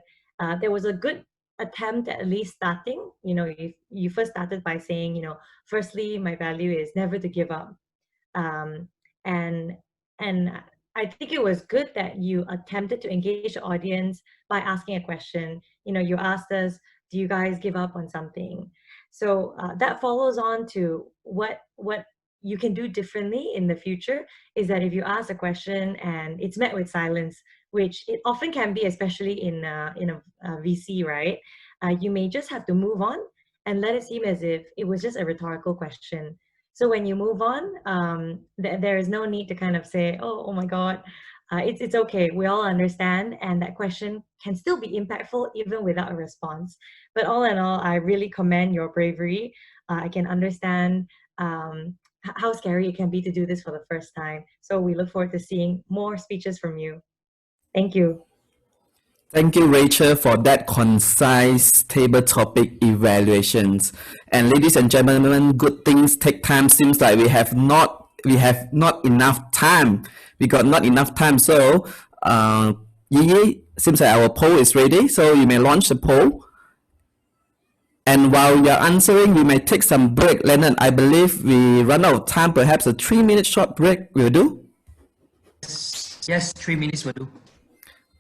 There was a good attempt at least starting. You first started by saying, firstly, my value is never to give up. And I think it was good that you attempted to engage the audience by asking a question. You asked us, do you guys give up on something? So that follows on to what you can do differently in the future is that if you ask a question and it's met with silence, which it often can be, especially in a VC, right? You may just have to move on and let it seem as if it was just a rhetorical question. So when you move on, there is no need to kind of say, oh my God, it's okay. We all understand, and that question can still be impactful even without a response. But all in all, I really commend your bravery. I can understand how scary it can be to do this for the first time. So we look forward to seeing more speeches from you. Thank you. Thank you, Rachel, for that concise table topic evaluations. And ladies and gentlemen, good things take time. Seems like we have not enough time. We got not enough time. So, Yi, seems like our poll is ready. So you may launch the poll. And while you're answering, we may take some break. Leonard, I believe we run out of time. Perhaps a 3-minute short break will do. Yes, 3 minutes will do.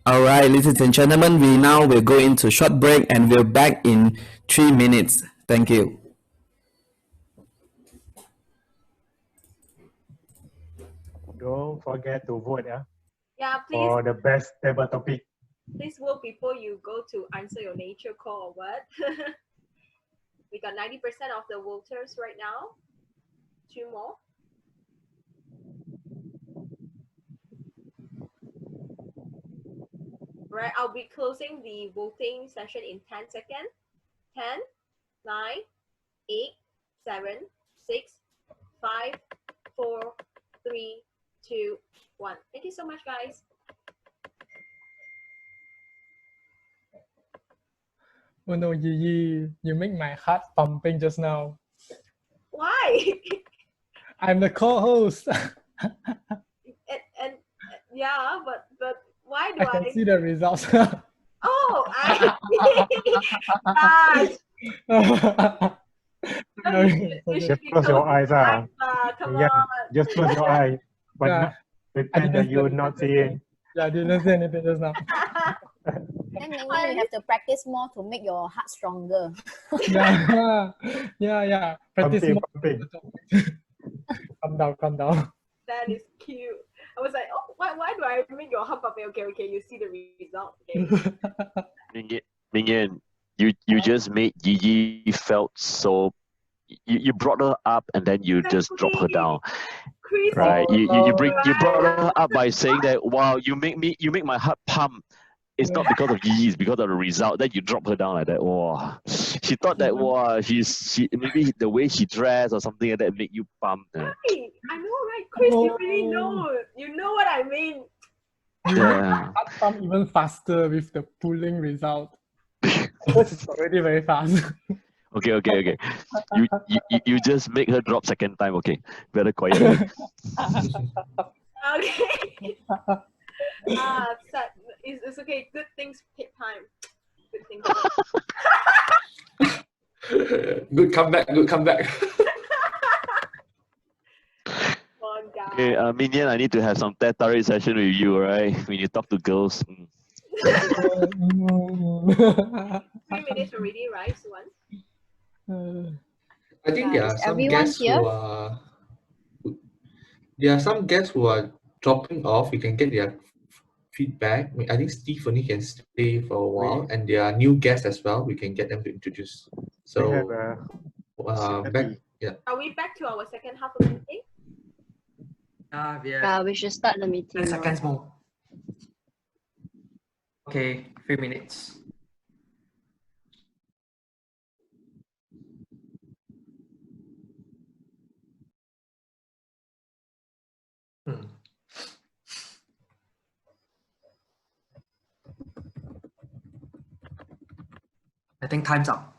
All right, ladies and gentlemen, we now will go into short break and we're back in 3 minutes. Thank you. Don't forget to vote, Yeah, please. for the best table topic. Please vote before you go to answer your nature call or what. We got 90% of the voters right now. 2 more. Right, I'll be closing the voting session in 10 seconds. 10, 9, 8, 7, 6, 5, 4, 3, 2, 1. Thank you so much, guys. Oh no, Yi, you make my heart pumping just now. Why? I'm the co-host. and yeah, but why do I can see the results. Oh, gosh. Just close your eyes. Come Yeah, on. just close your eyes. But Yeah. not, pretend that you're not seeing. Yeah, I didn't say anything just now. Then maybe you have to practice more to make your heart stronger. Yeah. Practice Pumping, more. pumping. Calm down. That is cute. I was like, oh, why do I make your heart pumping? Okay, you see the result. Okay. Mingyan, you just made Yi felt so. You brought her up and then you just drop her down. Chris, Right? You brought her up by saying that, wow, you make my heart pump. It's not because of Yi, it's because of the result. Then you drop her down like that. Wow. She thought that she maybe the way she dressed or something like that make you pump. Right. I know, right? Chris, you really know. You know what I mean. Yeah. Heart pump even faster with the pulling result. Because it's already very fast. Okay. You just make her drop second time. Okay, better quiet. Okay. It's okay. Good things take time. Good things. Good comeback. Okay, Minion, I need to have some tete session with you, alright? When you talk to girls. 3 minutes already, right, Suwan? I think there are some guests who are. There are some guests who are dropping off. We can get their feedback. I think Steve only can stay for a while, and there are new guests as well. We can get them to introduce. So, back. Yeah. Are we back to our second half of the meeting? We should start the meeting. 10 seconds more. Okay, 3 minutes. I think time's up.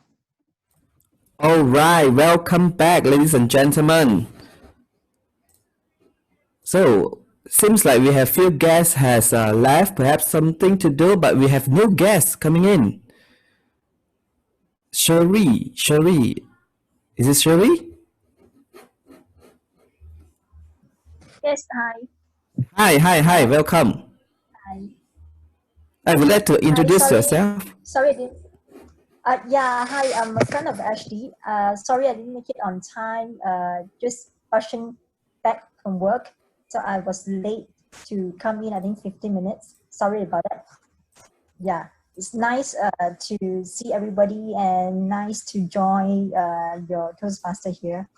All right, welcome back, ladies and gentlemen. So, seems like we have few guests has left, perhaps something to do, but we have new guests coming in. Sherry, is it Sherry? Yes, hi. Hi, welcome. Hi. I would like to introduce sorry. yourself. Sorry, I didn't. Yeah, hi, I'm a friend of Ashley. Sorry, I didn't make it on time. Just rushing back from work, so I was late to come in. I think 15 minutes. Sorry about that. Yeah, it's nice to see everybody and nice to join your Toastmaster here.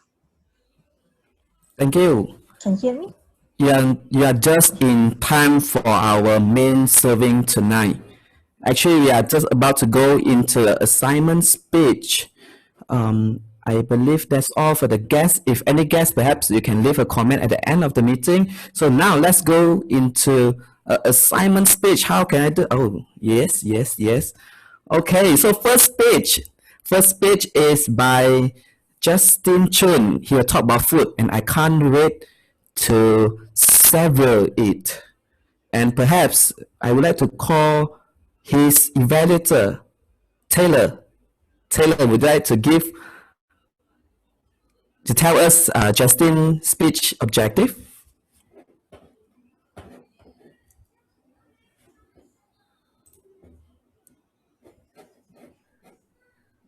Thank you. Can you hear me? You are just in time for our main serving tonight. Actually, we are just about to go into the assignment speech. I believe that's all for the guests. If any guests, perhaps you can leave a comment at the end of the meeting. So now let's go into assignment speech. How can I do? Oh, yes. Okay, so first speech is by Justin Chun. He will talk about food, and I can't wait to savor it. And perhaps I would like to call his evaluator, Taylor. Taylor, would you like to tell us Justin's speech objective?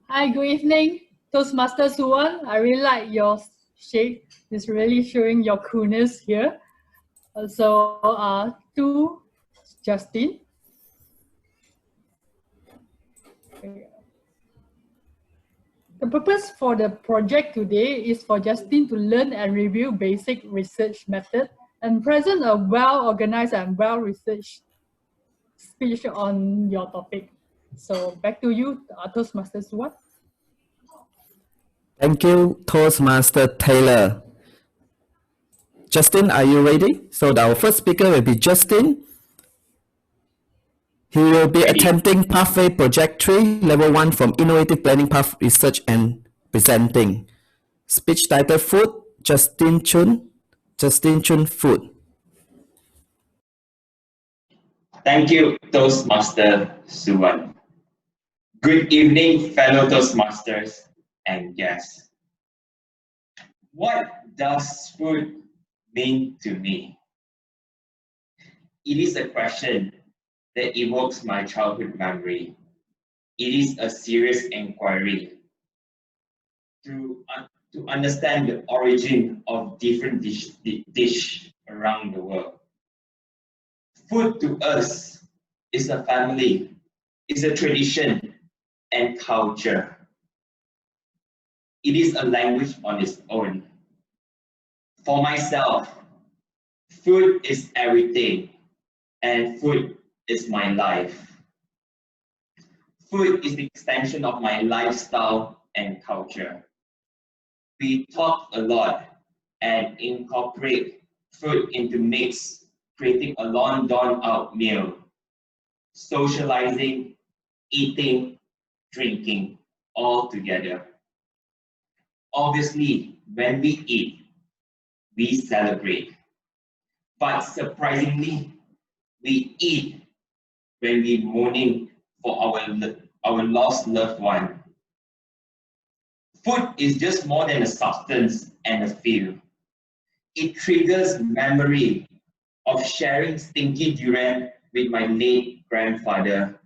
Hi, good evening, Toastmaster Suwan. I really like your shake. It's really showing your coolness here. To Justin. The purpose for the project today is for Justin to learn and review basic research method and present a well-organized and well-researched speech on your topic. So back to you, Toastmaster Suwan. Thank you, Toastmaster Taylor. Justin, are you ready? So our first speaker will be Justin. He will be attempting Pathway Project 3, Level 1 from Innovative Planning Path Research and Presenting. Speech title Food, Justin Chun, Food. Thank you, Toastmaster Suwan. Good evening, fellow Toastmasters and guests. What does food mean to me? It is a question that evokes my childhood memory. It is a serious inquiry to understand the origin of different dish around the world. Food to us is a family, is a tradition and culture. It is a language on its own. For myself, food is everything, and food is my life. Food is the extension of my lifestyle and culture. We talk a lot and incorporate food into mix, creating a long drawn out meal, socializing, eating, drinking, all together. Obviously, when we eat, we celebrate. But surprisingly, we eat when we're mourning for our lost loved one. Food is just more than a substance and a feel. It triggers memory of sharing stinky durian with my late grandfather,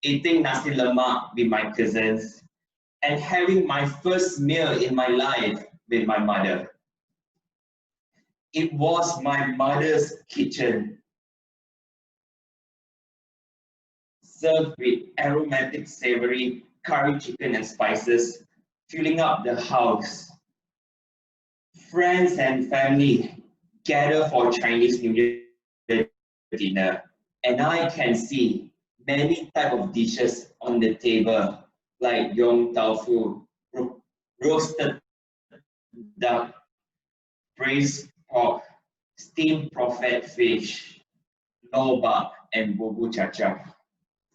eating nasi lemak with my cousins, and having my first meal in my life with my mother. It was my mother's kitchen, served with aromatic, savory curry chicken and spices, filling up the house. Friends and family gather for Chinese New Year dinner, and I can see many types of dishes on the table, like yong tau fu, roasted duck, braised pork, steamed prophet fish, lobak, and bubu cha-cha.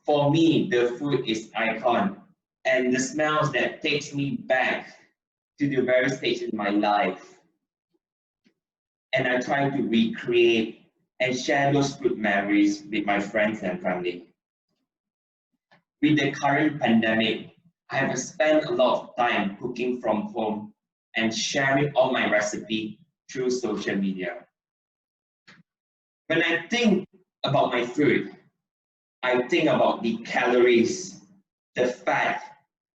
For me, the food is icon, and the smells that takes me back to the very stage in my life. And I try to recreate and share those food memories with my friends and family. With the current pandemic, I have spent a lot of time cooking from home and sharing all my recipe through social media. When I think about my food, I think about the calories, the fat,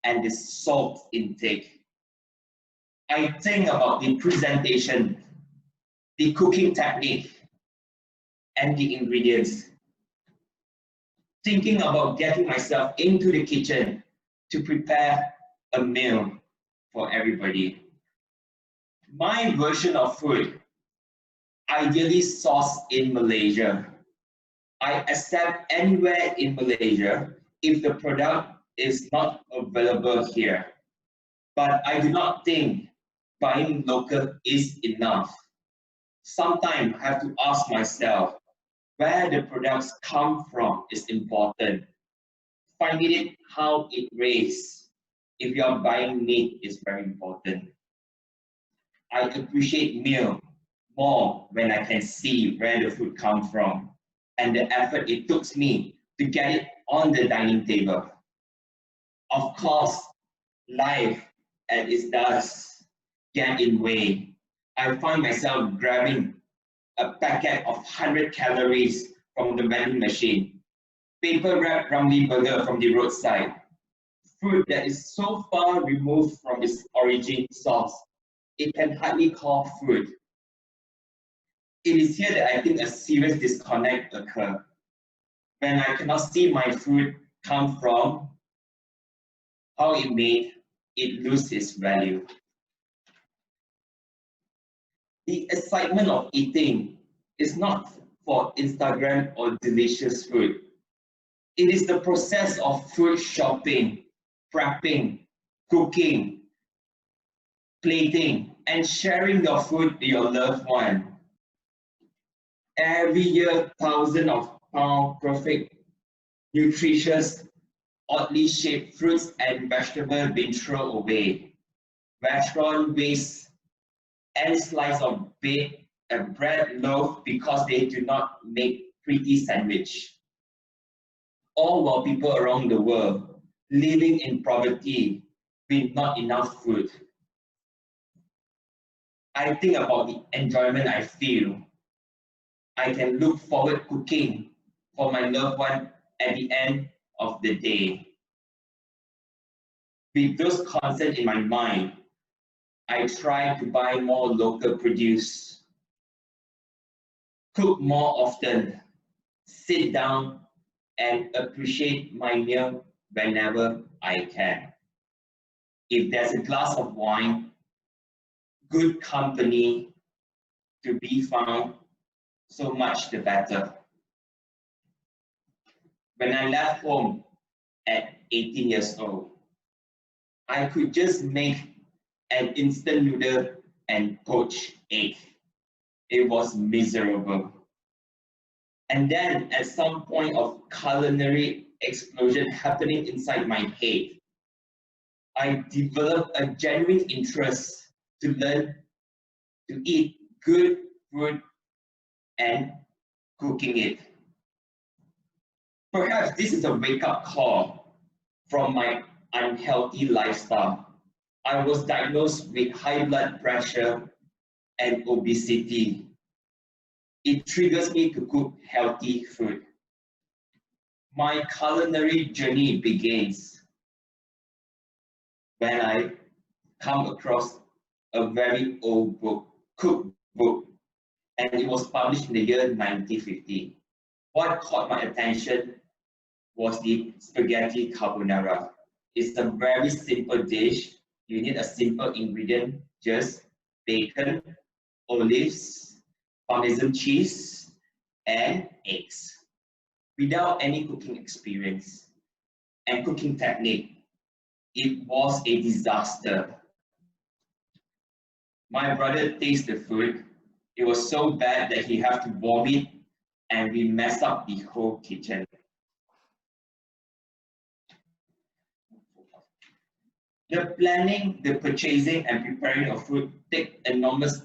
and the salt intake. I think about the presentation, the cooking technique, and the ingredients. Thinking about getting myself into the kitchen to prepare a meal for everybody. My version of food, ideally sourced in Malaysia. I accept anywhere in Malaysia if the product is not available here. But I do not think buying local is enough. Sometimes I have to ask myself where the products come from is important. Finding it how it raised. If you are buying meat is very important. I appreciate meal more when I can see where the food comes from and the effort it took me to get it on the dining table. Of course, life as it does get in way. I find myself grabbing a packet of 100 calories from the vending machine, paper wrapped Ramly burger from the roadside, food that is so far removed from its origin source, it can hardly call food. It is here that I think a serious disconnect occurs. When I cannot see my food come from, how it made, it loses its value. The excitement of eating is not for Instagram or delicious food. It is the process of food shopping, prepping, cooking, plating, and sharing your food with your loved one. Every year, thousands of pounds perfect, nutritious, oddly shaped fruits and vegetables being thrown away. Restaurant waste and slice of baked and bread loaf because they do not make pretty sandwich. All while people around the world living in poverty with not enough food. I think about the enjoyment I feel. I can look forward cooking for my loved one at the end of the day. With those concepts in my mind, I try to buy more local produce, cook more often, sit down and appreciate my meal whenever I can. If there's a glass of wine, good company to be found, so much the better. When I left home at 18 years old, I could just make an instant noodle and poached egg. It was miserable. And then at some point of culinary explosion happening inside my head, I developed a genuine interest to learn to eat good food and cooking it. Perhaps this is a wake-up call from my unhealthy lifestyle. I was diagnosed with high blood pressure and obesity. It triggers me to cook healthy food. My culinary journey begins when I come across a very old book, cookbook, and it was published in the year 1950. What caught my attention was the spaghetti carbonara. It's a very simple dish. You need a simple ingredient, just bacon, olives, Parmesan cheese, and eggs. Without any cooking experience and cooking technique, it was a disaster. My brother tasted the food. It was so bad that he had to vomit and we messed up the whole kitchen. The planning, the purchasing, and preparing of food take enormous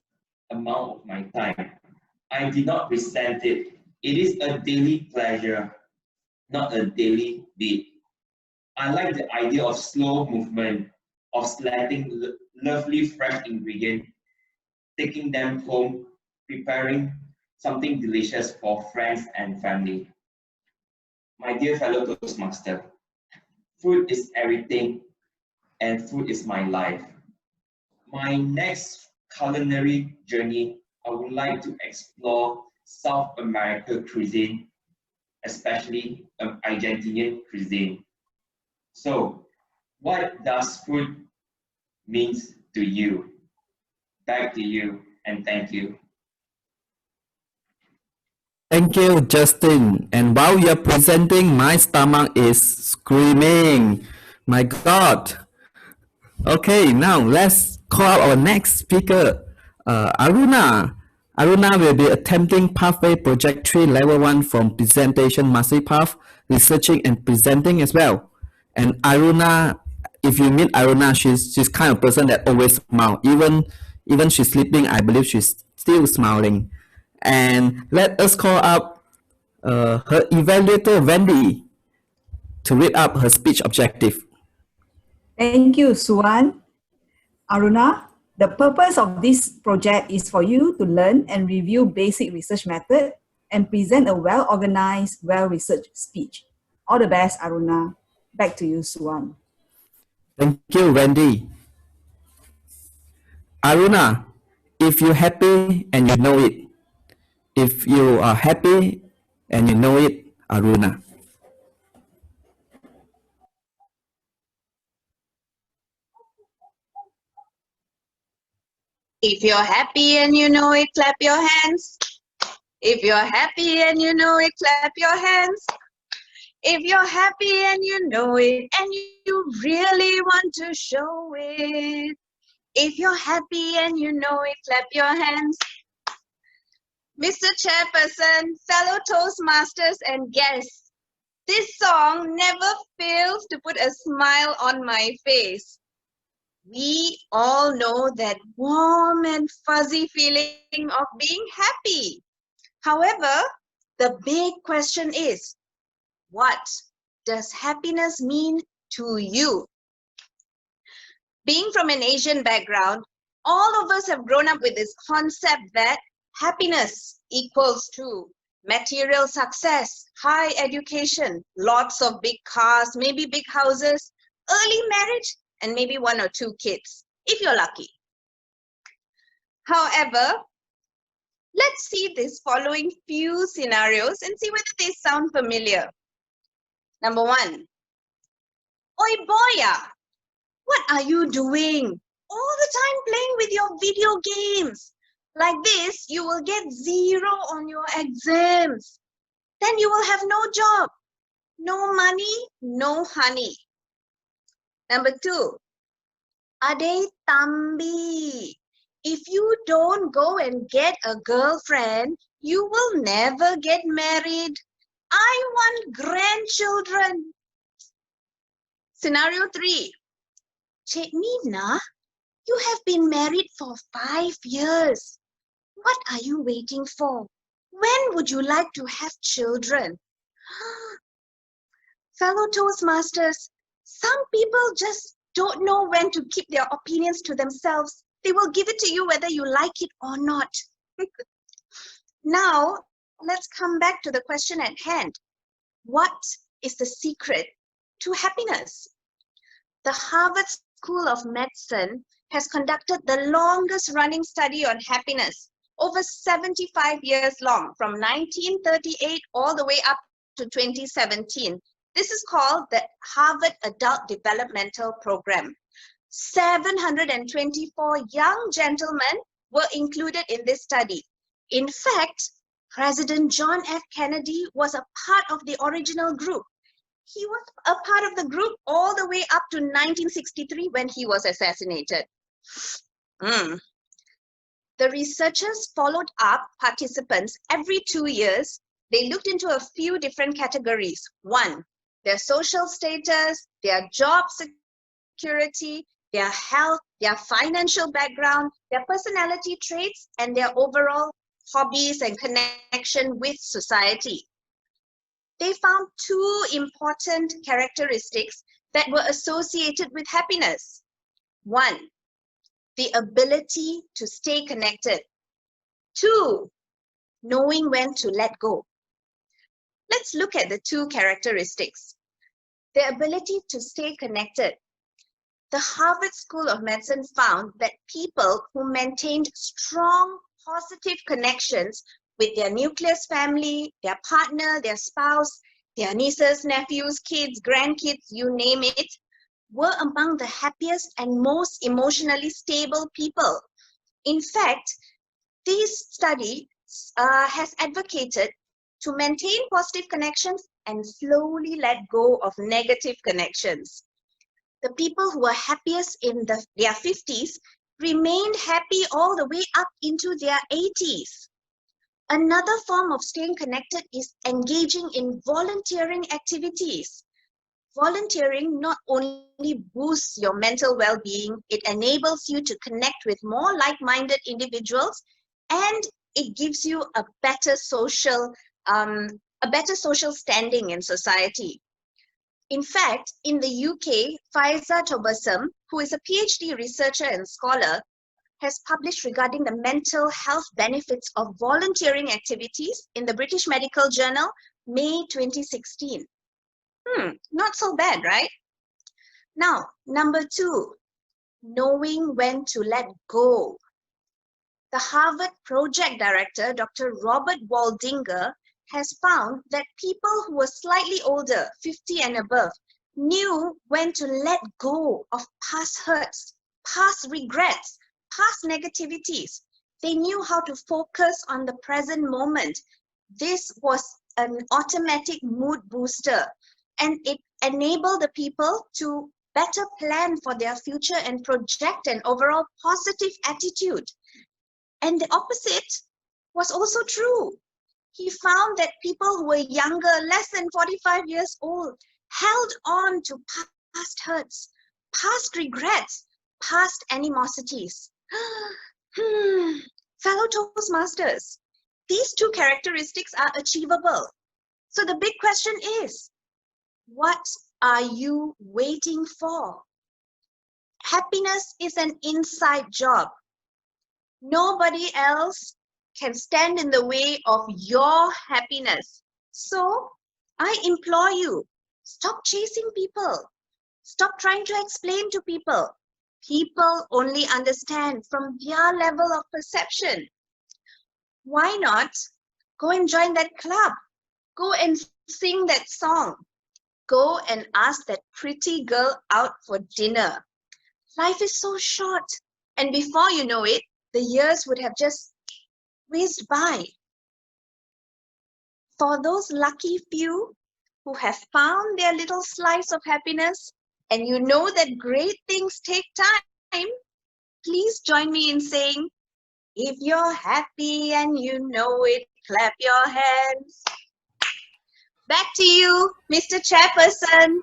amount of my time. I did not resent it. It is a daily pleasure, not a daily beat. I like the idea of slow movement, of selecting lovely fresh ingredients, taking them home, preparing something delicious for friends and family. My dear fellow Toastmaster, food is everything and food is my life. my next culinary journey, I would like to explore South American cuisine, especially Argentinian cuisine. So, what does food means to you? Back to you, and thank you. Thank you, Justin. And while you're presenting, my stomach is screaming. My God. Okay, now let's call out our next speaker, Aruna. Aruna will be attempting Pathway Project 3 Level 1 from Presentation Mastery Path, researching and presenting as well. And Aruna, if you meet Aruna, she's kind of person that always smile. Even she's sleeping, I believe she's still smiling. And let us call up her evaluator, Wendy, to read up her speech objective. Thank you, Suwan. Aruna, the purpose of this project is for you to learn and review basic research method and present a well-organized, well-researched speech. All the best, Aruna. Back to you, Suwan. Thank you, Wendy. Aruna, if you're happy and you know it, if you are happy and you know it, Aruna. If you're happy and you know it, clap your hands. If you're happy and you know it, clap your hands. If you're happy and you know it, and you really want to show it. If you're happy and you know it, clap your hands. Mr. Chairperson, fellow Toastmasters and guests, this song never fails to put a smile on my face. We all know that warm and fuzzy feeling of being happy. However, the big question is, what does happiness mean to you? Being from an Asian background, all of us have grown up with this concept that happiness equals to material success, high education, lots of big cars, maybe big houses, early marriage, and maybe 1 or 2 kids, if you're lucky. However, let's see these following few scenarios and see whether they sound familiar. Number 1, Oi boya, what are you doing? All the time playing with your video games. Like this, you will get 0 on your exams. Then you will have no job, no money, no honey. Number 2, Ade Tambi, if you don't go and get a girlfriend, you will never get married. I want grandchildren. Scenario 3, Cik Nina, you have been married for 5 years. What are you waiting for? When would you like to have children? Fellow Toastmasters, some people just don't know when to keep their opinions to themselves. They will give it to you whether you like it or not. Now, let's come back to the question at hand. What is the secret to happiness? The Harvard School of Medicine has conducted the longest running study on happiness, over 75 years long, from 1938 all the way up to 2017. This is called the Harvard Adult Developmental Program. 724 young gentlemen were included in this study. In fact, President John F. Kennedy was a part of the original group. He was a part of the group all the way up to 1963 when he was assassinated. The researchers followed up participants every 2 years. They looked into a few different categories. 1, their social status, their job security, their health, their financial background, their personality traits, and their overall hobbies and connection with society. They found 2 important characteristics that were associated with happiness. 1, the ability to stay connected. 2, knowing when to let go. Let's look at the 2 characteristics. The ability to stay connected. The Harvard School of Medicine found that people who maintained strong, positive connections with their nucleus family, their partner, their spouse, their nieces, nephews, kids, grandkids, you name it, were among the happiest and most emotionally stable people. In fact, this study has advocated to maintain positive connections and slowly let go of negative connections. The people who were happiest in their 50s remained happy all the way up into their 80s. Another form of staying connected is engaging in volunteering activities. Volunteering not only boosts your mental well-being, it enables you to connect with more like-minded individuals, and it gives you a better social standing in society. In fact, in the UK, Faiza Tobasum, who is a PhD researcher and scholar, has published regarding the mental health benefits of volunteering activities in the British Medical Journal, May 2016. Not so bad, right? Now, number 2, knowing when to let go. The Harvard project director, Dr. Robert Waldinger, has found that people who were slightly older, 50 and above, knew when to let go of past hurts, past regrets, past negativities. They knew how to focus on the present moment. This was an automatic mood booster, and it enabled the people to better plan for their future and project an overall positive attitude. And the opposite was also true. He found that people who were younger, less than 45 years old, held on to past hurts, past regrets, past animosities. Fellow Toastmasters, these 2 characteristics are achievable. So the big question is, what are you waiting for? Happiness is an inside job. Nobody else can stand in the way of your happiness. So I implore you, stop chasing people. Stop trying to explain to people. People only understand from their level of perception. Why not go and join that club? Go and sing that song. Go and ask that pretty girl out for dinner. Life is so short, and before you know it, the years would have just whizzed by. For those lucky few who have found their little slice of happiness, and you know that great things take time, please join me in saying, if you're happy and you know it, clap your hands. Back to you, Mr. Chairperson.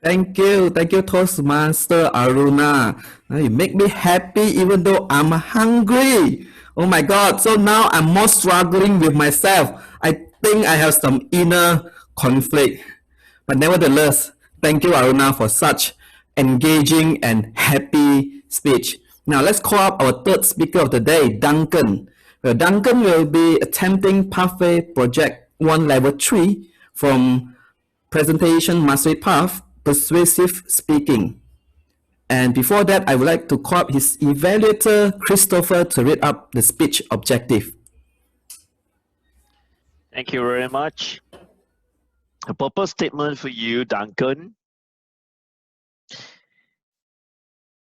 Thank you, Toastmaster Aruna. You make me happy even though I'm hungry. Oh my God, so now I'm more struggling with myself. I think I have some inner conflict. But nevertheless, thank you Aruna for such engaging and happy speech. Now let's call up our third speaker of the day, Duncan. Well, Duncan will be attempting Pathway Project 1 Level 3 from Presentation Mastery Path, Persuasive Speaking. And before that, I would like to call up his evaluator, Christopher, to read up the speech objective. Thank you very much. A purpose statement for you, Duncan,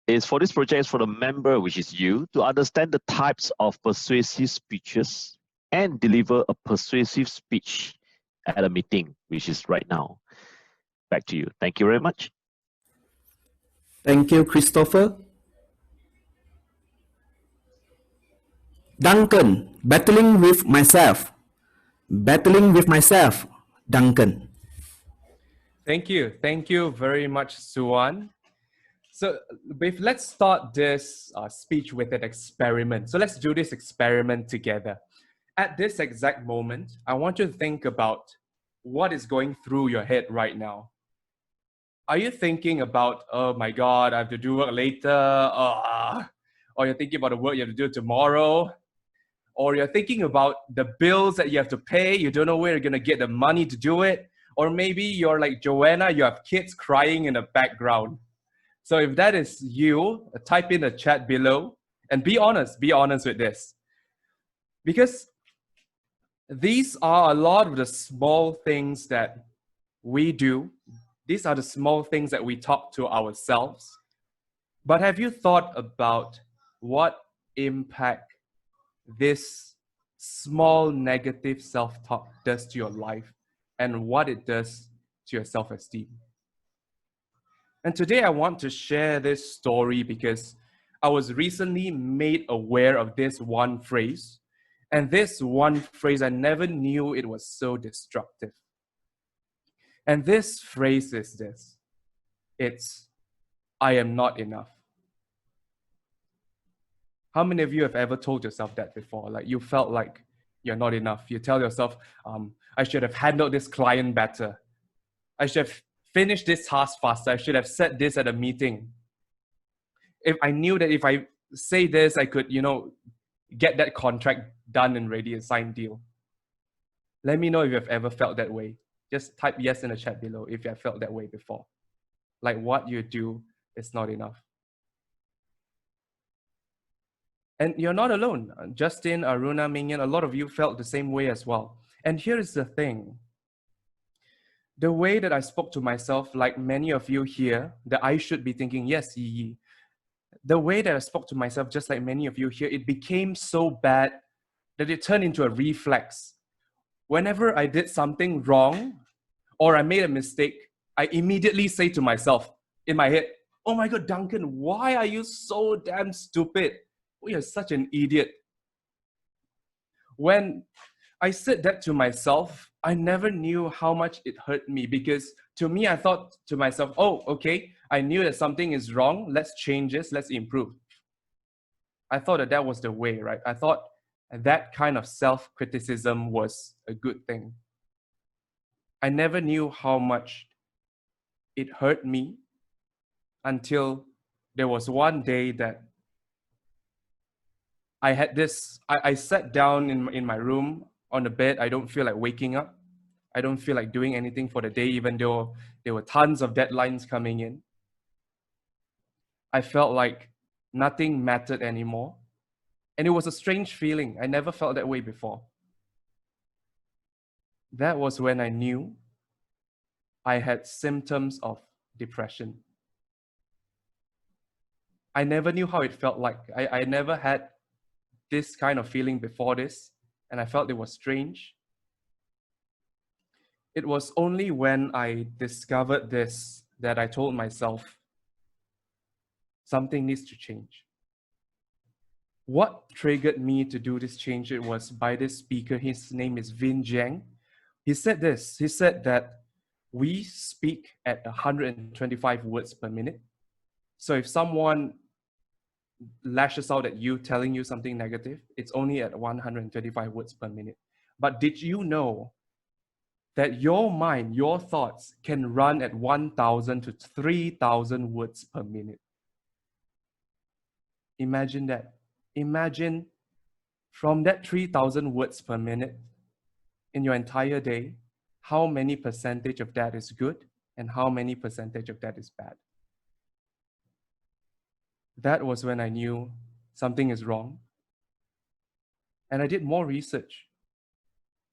is for this project is for the member, which is you, to understand the types of persuasive speeches and deliver a persuasive speech at a meeting, which is right now. Back to you. Thank you very much. Thank you, Christopher. Duncan, battling with myself. Battling with myself, Duncan. Thank you. Thank you very much, Suwan. So let's start this speech with an experiment. So let's do this experiment together. At this exact moment, I want you to think about what is going through your head right now. Are you thinking about, oh my God, I have to do work later? Or you're thinking about the work you have to do tomorrow? Or you're thinking about the bills that you have to pay, you don't know where you're gonna get the money to do it? Or maybe you're like Joanna, you have kids crying in the background. So if that is you, type in the chat below and be honest with this. Because these are a lot of the small things that we do. These are the small things that we talk to ourselves. But have you thought about what impact this small negative self-talk does to your life and what it does to your self-esteem? And today I want to share this story because I was recently made aware of this one phrase. And this one phrase, I never knew it was so destructive. And this phrase is this. It's, I am not enough. How many of you have ever told yourself that before? Like you felt like you're not enough. You tell yourself, I should have handled this client better. I should have finished this task faster. I should have said this at a meeting. If I knew that if I say this, I could, get that contract done and ready, a signed deal. Let me know if you've ever felt that way. Just type yes in the chat below if you have felt that way before. Like what you do is not enough. And you're not alone. Justin, Aruna, Mingyan, a lot of you felt the same way as well. And here is the thing. The way that I spoke to myself, like many of you here, that I should be thinking, yes, Yi. The way that I spoke to myself, just like many of you here, it became so bad that it turned into a reflex. Whenever I did something wrong or I made a mistake, I immediately say to myself in my head, oh my God, Duncan, why are you so damn stupid? Oh, you're such an idiot. When I said that to myself, I never knew how much it hurt me because to me, I thought to myself, oh, okay, I knew that something is wrong. Let's change this. Let's improve. I thought that that was the way, right? I thought that kind of self-criticism was a good thing. I never knew how much it hurt me until there was one day that I had this, I sat down in my room on the bed. I don't feel like waking up. I don't feel like doing anything for the day, even though there were tons of deadlines coming in. I felt like nothing mattered anymore. And it was a strange feeling. I never felt that way before. That was when I knew I had symptoms of depression. I never knew how it felt like. I never had this kind of feeling before this, and I felt it was strange. It was only when I discovered this that I told myself, something needs to change. What triggered me to do this change? It was by this speaker. His name is Vin Jiang. He said this. He said that we speak at 125 words per minute. So if someone lashes out at you, telling you something negative, it's only at 125 words per minute. But did you know that your mind, your thoughts can run at 1,000 to 3,000 words per minute? Imagine that. Imagine from that 3,000 words per minute in your entire day, how many percentage of that is good and how many percentage of that is bad. That was when I knew something is wrong. And I did more research.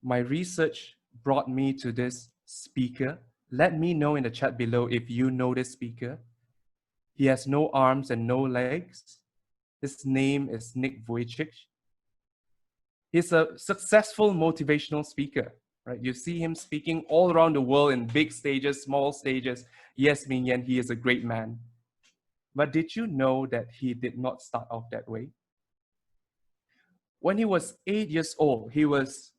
My research brought me to this speaker. Let me know in the chat below if you know this speaker. He has no arms and no legs. His name is Nick Vujicic. He's a successful motivational speaker, right? You see him speaking all around the world in big stages, small stages. Yes, Mingyan, he is a great man. But did you know that he did not start off that way? When he was 8 years old, he was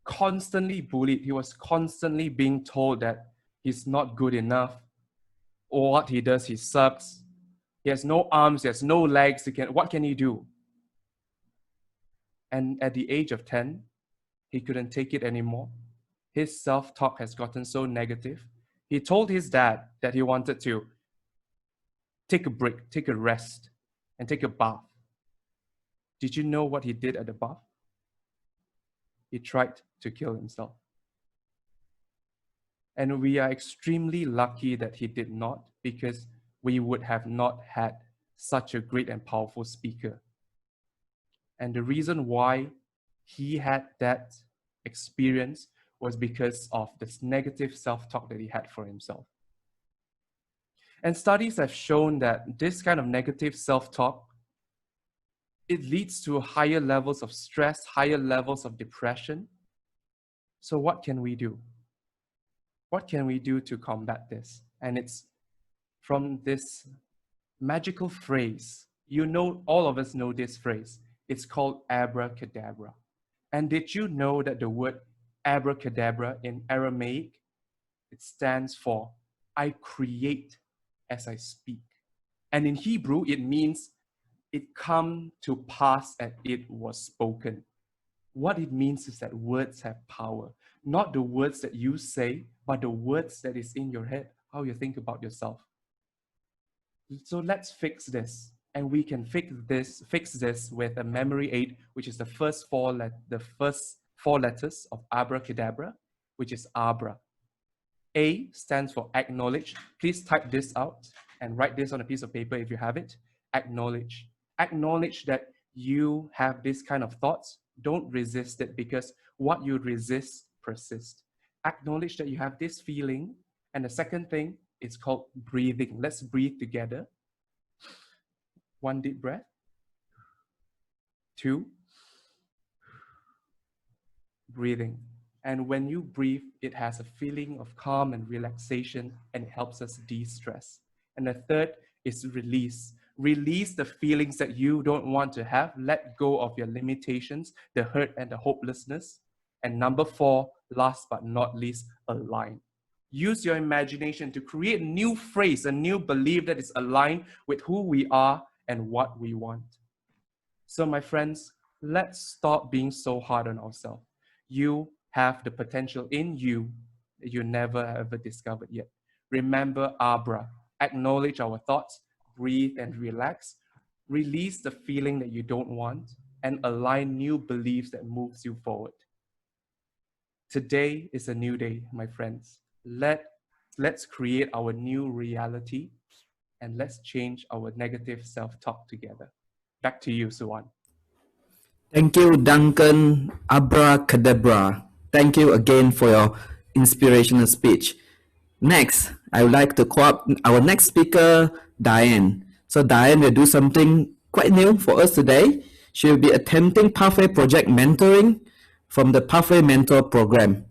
constantly bullied. He was constantly being told that he's not good enough, or what he does, he sucks. He has no arms, he has no legs. What can he do? And at the age of 10, he couldn't take it anymore. His self-talk has gotten so negative. He told his dad that he wanted to take a break, take a rest, and take a bath. Did you know what he did at the bath? He tried to kill himself. And we are extremely lucky that he did not, because we would have not had such a great and powerful speaker. And the reason why he had that experience was because of this negative self-talk that he had for himself. And studies have shown that this kind of negative self-talk, it leads to higher levels of stress, higher levels of depression. So what can we do? What can we do to combat this? And it's from this magical phrase. You know, all of us know this phrase. It's called abracadabra. And did you know that the word abracadabra in Aramaic, it stands for I create as I speak. And in Hebrew, it means it come to pass as it was spoken. What it means is that words have power. Not the words that you say, but the words that is in your head, how you think about yourself. So let's fix this. And we can fix this with a memory aid, which is the first four letters of abracadabra, which is abra. A stands for acknowledge. Please type this out and write this on a piece of paper if you have it. Acknowledge. Acknowledge that you have this kind of thoughts. Don't resist it, because what you resist persists. Acknowledge that you have this feeling. And the second thing is called breathing. Let's breathe together. 1 deep breath. 2. Breathing. And when you breathe, it has a feeling of calm and relaxation, and it helps us de-stress. And the third is release. Release the feelings that you don't want to have. Let go of your limitations, the hurt and the hopelessness. And number 4, last but not least, align. Use your imagination to create a new phrase, a new belief that is aligned with who we are and what we want. So my friends, let's stop being so hard on ourselves. You have the potential in you that you never ever discovered yet. Remember Abra. Acknowledge our thoughts, breathe and relax, release the feeling that you don't want, and align new beliefs that moves you forward. Today is a new day, my friends. Let's create our new reality, and let's change our negative self-talk together. Back to you, Suwan. Thank you, Duncan. Abracadabra. Thank you again for your inspirational speech. Next, I would like to call up our next speaker, Diane. So Diane will do something quite new for us today. She will be attempting Pathway Project Mentoring from the Pathway Mentor Program.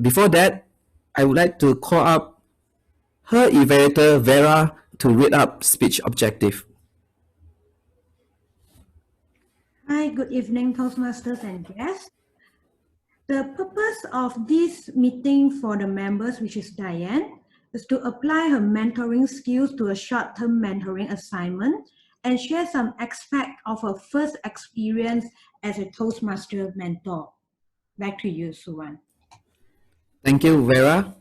Before that, I would like to call up her evaluator, Vera, to read up speech objective. Hi, good evening, Toastmasters and guests. The purpose of this meeting for the members, which is Diane, is to apply her mentoring skills to a short-term mentoring assignment and share some aspect of her first experience as a Toastmaster mentor. Back to you, Suwan. Thank you, Vera.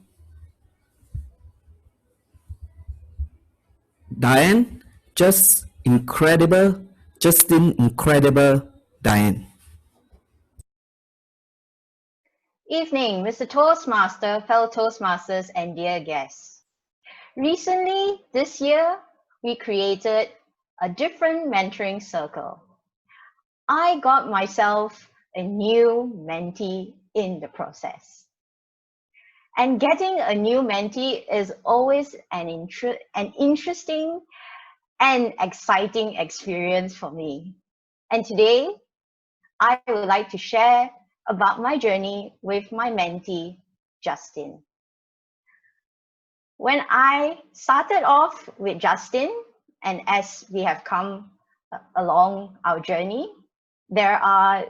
Diane, just incredible. Justin, incredible. Diane. Evening, Mr. Toastmaster, fellow Toastmasters, and dear guests. Recently, this year, we created a different mentoring circle. I got myself a new mentee in the process. And getting a new mentee is always an interesting and exciting experience for me. And today, I would like to share about my journey with my mentee, Justin. When I started off with Justin, and as we have come along our journey, there are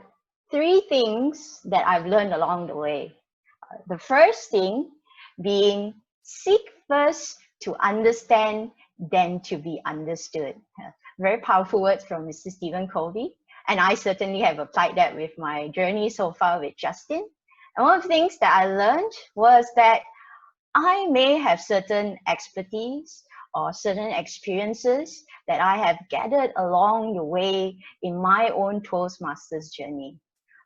3 things that I've learned along the way. The first thing being seek first to understand, then to be understood. Very powerful words from Mr. Stephen Covey. And I certainly have applied that with my journey so far with Justin. And one of the things that I learned was that I may have certain expertise or certain experiences that I have gathered along the way in my own Toastmasters journey.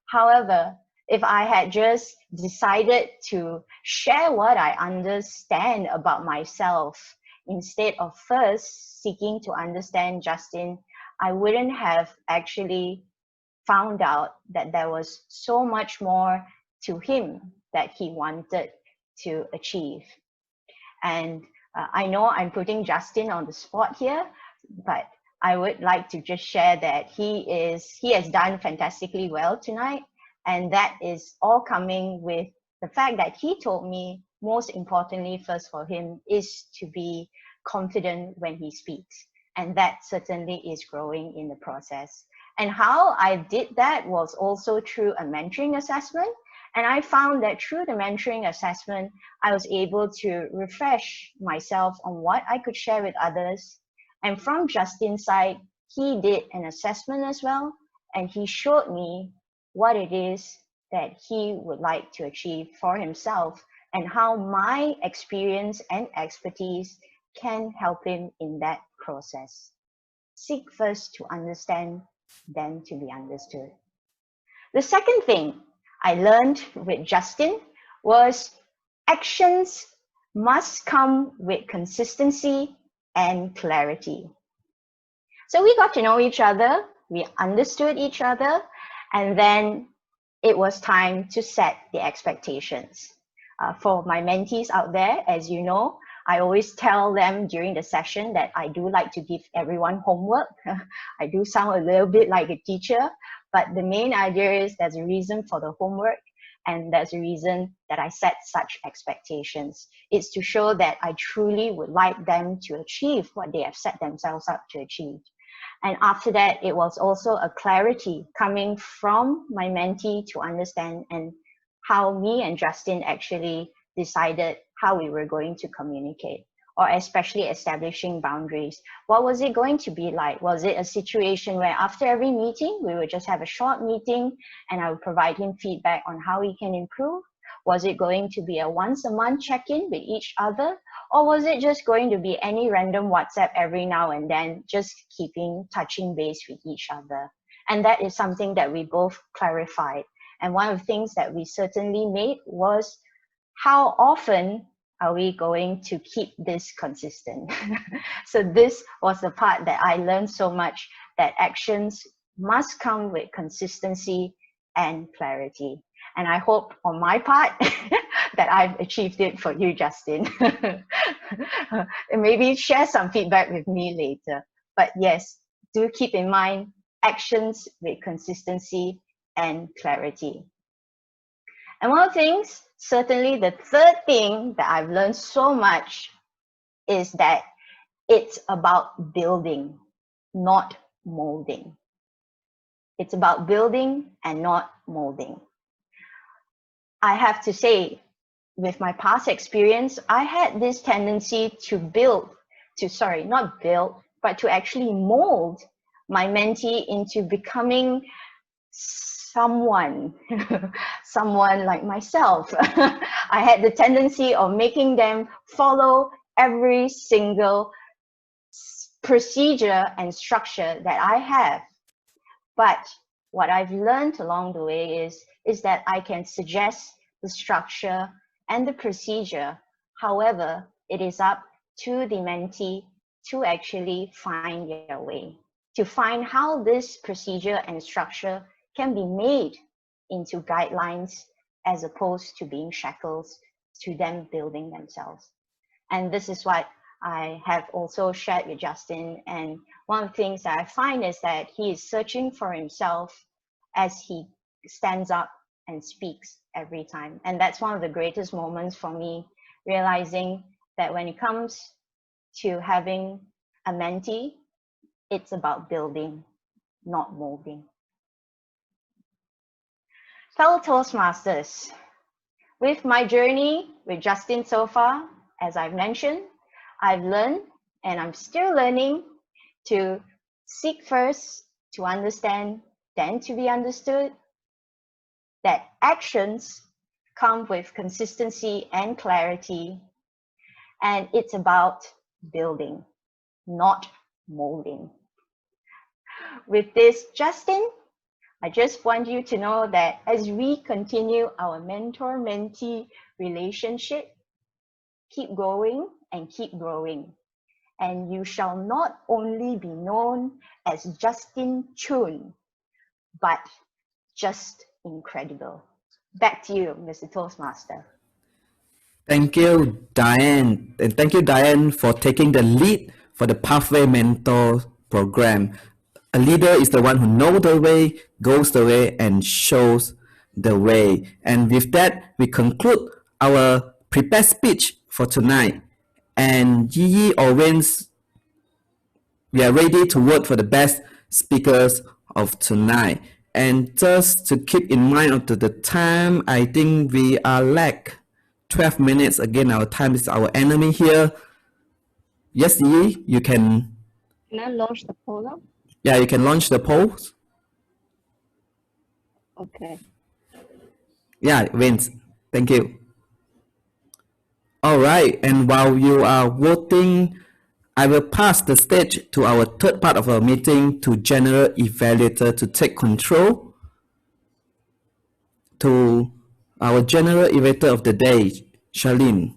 However, if I had just decided to share what I understand about myself instead of first seeking to understand Justin, I wouldn't have actually found out that there was so much more to him that he wanted to achieve. And I know I'm putting Justin on the spot here, but I would like to just share that he has done fantastically well tonight. And that is all coming with the fact that he told me, most importantly, first for him, is to be confident when he speaks. And that certainly is growing in the process. And how I did that was also through a mentoring assessment. And I found that through the mentoring assessment, I was able to refresh myself on what I could share with others. And from Justin's side, he did an assessment as well. And he showed me what it is that he would like to achieve for himself and how my experience and expertise can help him in that process. Seek first to understand, then to be understood. The second thing I learned with Justin was actions must come with consistency and clarity. So we got to know each other, we understood each other, and then it was time to set the expectations. For my mentees out there, as you know, I always tell them during the session that I do like to give everyone homework. I do sound a little bit like a teacher, but the main idea is there's a reason for the homework, and there's a reason that I set such expectations. It's to show that I truly would like them to achieve what they have set themselves up to achieve. And after that, it was also a clarity coming from my mentee to understand and how me and Justin actually decided how we were going to communicate, or especially establishing boundaries. What was it going to be like? Was it a situation where after every meeting, we would just have a short meeting and I would provide him feedback on how he can improve? Was it going to be a once a month check-in with each other? Or was it just going to be any random WhatsApp every now and then, just touching base with each other? And that is something that we both clarified. And one of the things that we certainly made was, how often are we going to keep this consistent? So this was the part that I learned so much, that actions must come with consistency and clarity. And I hope on my part that I've achieved it for you, Justin. And maybe share some feedback with me later. But yes, do keep in mind actions with consistency and clarity. And one of the things, certainly the third thing that I've learned so much is that it's about building, not molding. It's about building and not molding. I have to say, with my past experience, I had this tendency to to actually mold my mentee into becoming someone like myself. I had the tendency of making them follow every single procedure and structure that I have. But what I've learned along the way is that I can suggest the structure and the procedure. However, it is up to the mentee to actually find their way, to find how this procedure and structure can be made into guidelines as opposed to being shackles to them building themselves. And this is what I have also shared with Justin. And one of the things that I find is that he is searching for himself as he stands up and speaks every time. And that's one of the greatest moments for me, realizing that when it comes to having a mentee, it's about building, not molding. Fellow Toastmasters, with my journey with Justin so far, as I've mentioned, I've learned, and I'm still learning, to seek first to understand, then to be understood, that actions come with consistency and clarity, and it's about building, not molding. With this, Justin, I just want you to know that as we continue our mentor-mentee relationship, keep going and keep growing. and you shall not only be known as Justin Chun, but just incredible. Back to you, Mr. Toastmaster. Thank you, Diane. And thank you, Diane, for taking the lead for the Pathway Mentor program. A leader is the one who knows the way, goes the way, and shows the way. And with that, we conclude our prepared speech for tonight. And Yi or Vince, we are ready to vote for the best speakers of tonight. And just to keep in mind of the time, I think we are lack 12 minutes. Again, our time is our enemy here. Yes, Yi, you can. Can I launch the poll now? Yeah, you can launch the polls. Okay. Yeah, Vince, thank you. All right, and while you are voting, I will pass the stage to our third part of our meeting to General Evaluator to take control. To our General Evaluator of the day, Charlene.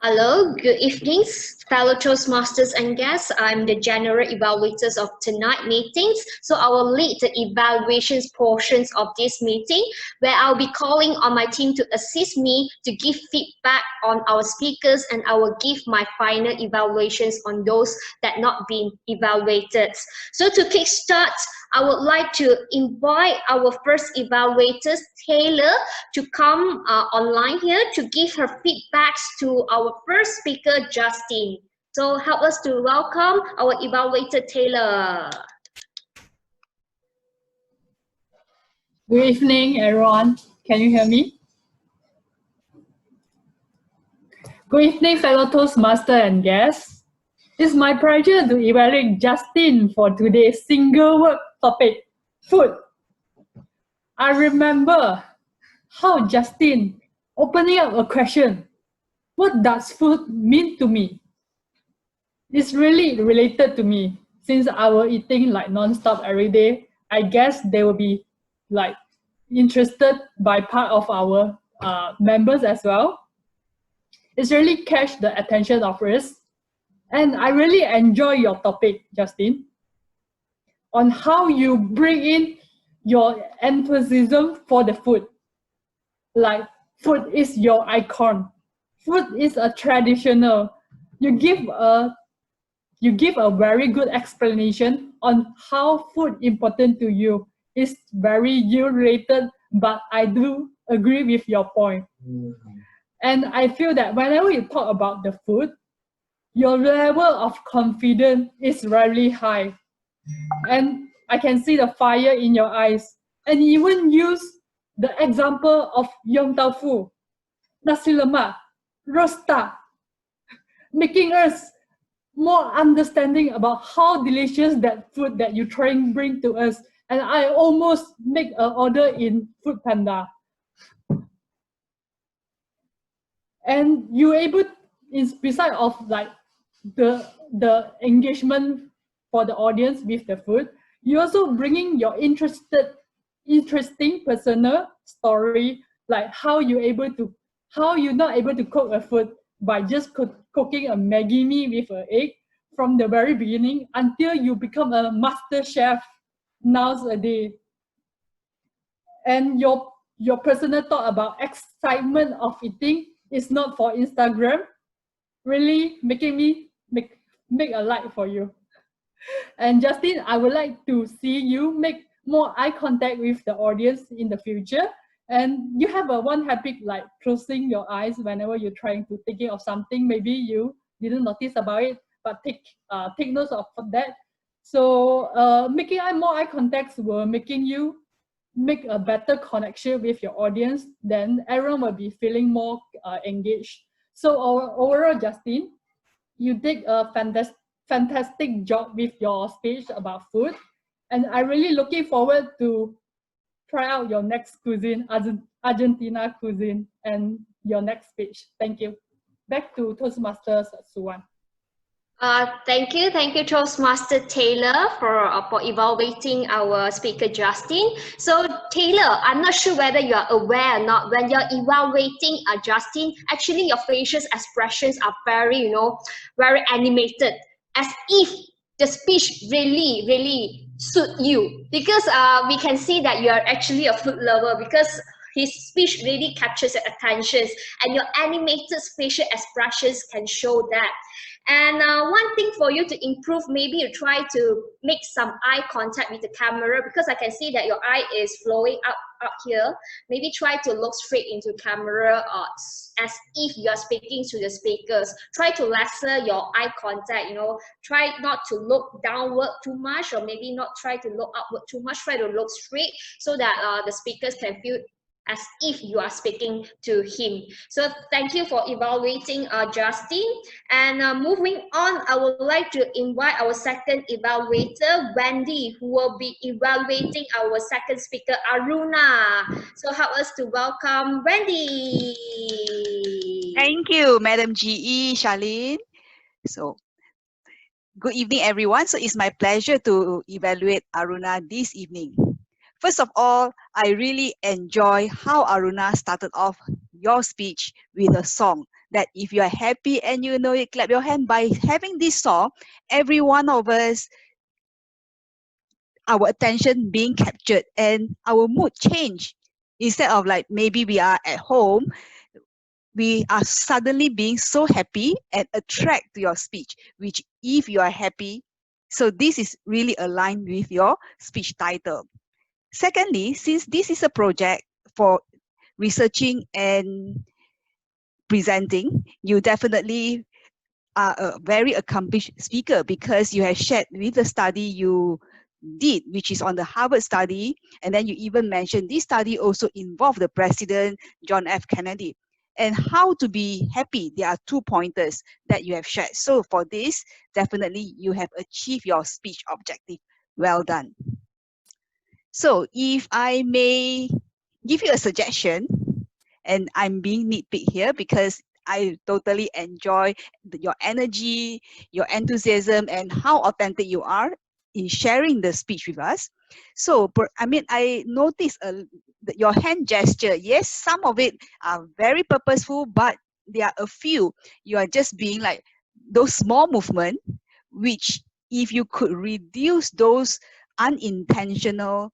Hello, good evening, fellow Toastmasters and guests. I'm the general evaluators of tonight's meetings. So I will lead the evaluations portions of this meeting, where I'll be calling on my team to assist me to give feedback on our speakers, and I will give my final evaluations on those that not been evaluated. So to kickstart, I would like to invite our first evaluators, Taylor, to come online here to give her feedbacks to our first speaker, Justin. So help us to welcome our evaluator, Taylor. Good evening, everyone. Can you hear me? Good evening, fellow Toastmaster and guests. It's my pleasure to evaluate Justin for today's single word topic, food. I remember how Justin opening up a question. What does food mean to me? It's really related to me. Since I was eating like non-stop every day, I guess they will be like interested by part of our members as well. It's really catch the attention of us. And I really enjoy your topic, Justin, on how you bring in your enthusiasm for the food. Like food is your icon. Food is a traditional. You give a very good explanation on how food important to you. It's very you related, but I do agree with your point. And I feel that whenever you talk about the food, your level of confidence is really high. And I can see the fire in your eyes. And even use the example of yong tau fu, nasi lemak, rosta, making us more understanding about how delicious that food that you try and bring to us. And I almost make an order in Food Panda. And you able, is beside of like the engagement for the audience with the food, you also bringing your interesting personal story, like how you're not able to cook a food by just cooking a Maggi mee with an egg from the very beginning until you become a master chef nowadays. And your personal thought about excitement of eating is not for Instagram, really making me make a like for you. And Justin, I would like to see you make more eye contact with the audience in the future. And you have one habit like closing your eyes whenever you're trying to think of something. Maybe you didn't notice about it, but take notes of that. So making more eye contacts will making you make a better connection with your audience. Then everyone will be feeling more engaged. So overall, Justin, you did a fantastic job with your speech about food, and I'm really looking forward to try out your next cuisine, Argentina cuisine, and your next speech. Thank you. Back to Toastmasters Suwan. Thank you, Toastmaster Taylor, for evaluating our speaker Justin. So Taylor, I'm not sure whether you are aware or not, when you're evaluating Justin, actually your facial expressions are very, very animated. as if the speech really suit you, because we can see that you are actually a food lover, because his speech really captures your attention, and your animated facial expressions can show that. And one thing for you to improve, maybe you try to make some eye contact with the camera, because I can see that your eye is flowing up here. Maybe try to look straight into camera, as if you are speaking to the speakers. Try to lessen your eye contact, try not to look downward too much, or maybe not try to look upward too much. Try to look straight so that the speakers can feel as if you are speaking to him. So thank you for evaluating Justin. And moving on, I would like to invite our second evaluator, Wendy, who will be evaluating our second speaker, Aruna. So help us to welcome Wendy. Thank you, Madam GE, Charlene. So, good evening, everyone. So it's my pleasure to evaluate Aruna this evening. First of all, I really enjoy how Aruna started off your speech with a song that if you are happy and you know it, clap your hand. By having this song, every one of us, our attention being captured and our mood change. Instead of like maybe we are at home, we are suddenly being so happy and attract to your speech, which if you are happy, so this is really aligned with your speech title. Secondly, since this is a project for researching and presenting, you definitely are a very accomplished speaker, because you have shared with the study you did, which is on the Harvard study, and then you even mentioned this study also involved the President John F. Kennedy. And how to be happy, there are 2 pointers that you have shared. So for this, definitely you have achieved your speech objective. Well done. So if I may give you a suggestion, and I'm being nitpick here because I totally enjoy your energy, your enthusiasm, and how authentic you are in sharing the speech with us. So, I noticed your hand gesture. Yes, some of it are very purposeful, but there are a few you are just being like those small movements, which if you could reduce those unintentional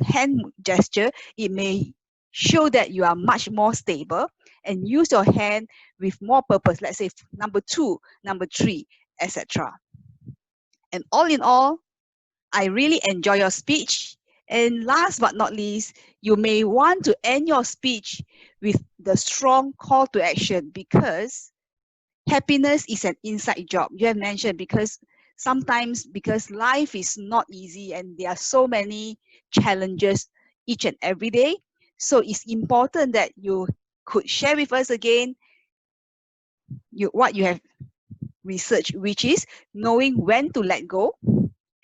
hand gesture, it may show that you are much more stable and use your hand with more purpose. Let's say number 2, number 3, etc. And all in all, I really enjoy your speech. And last but not least, you may want to end your speech with the strong call to action, because happiness is an inside job. You have mentioned because life is not easy and there are so many challenges each and every day. So it's important that you could share with us again what you have researched, which is knowing when to let go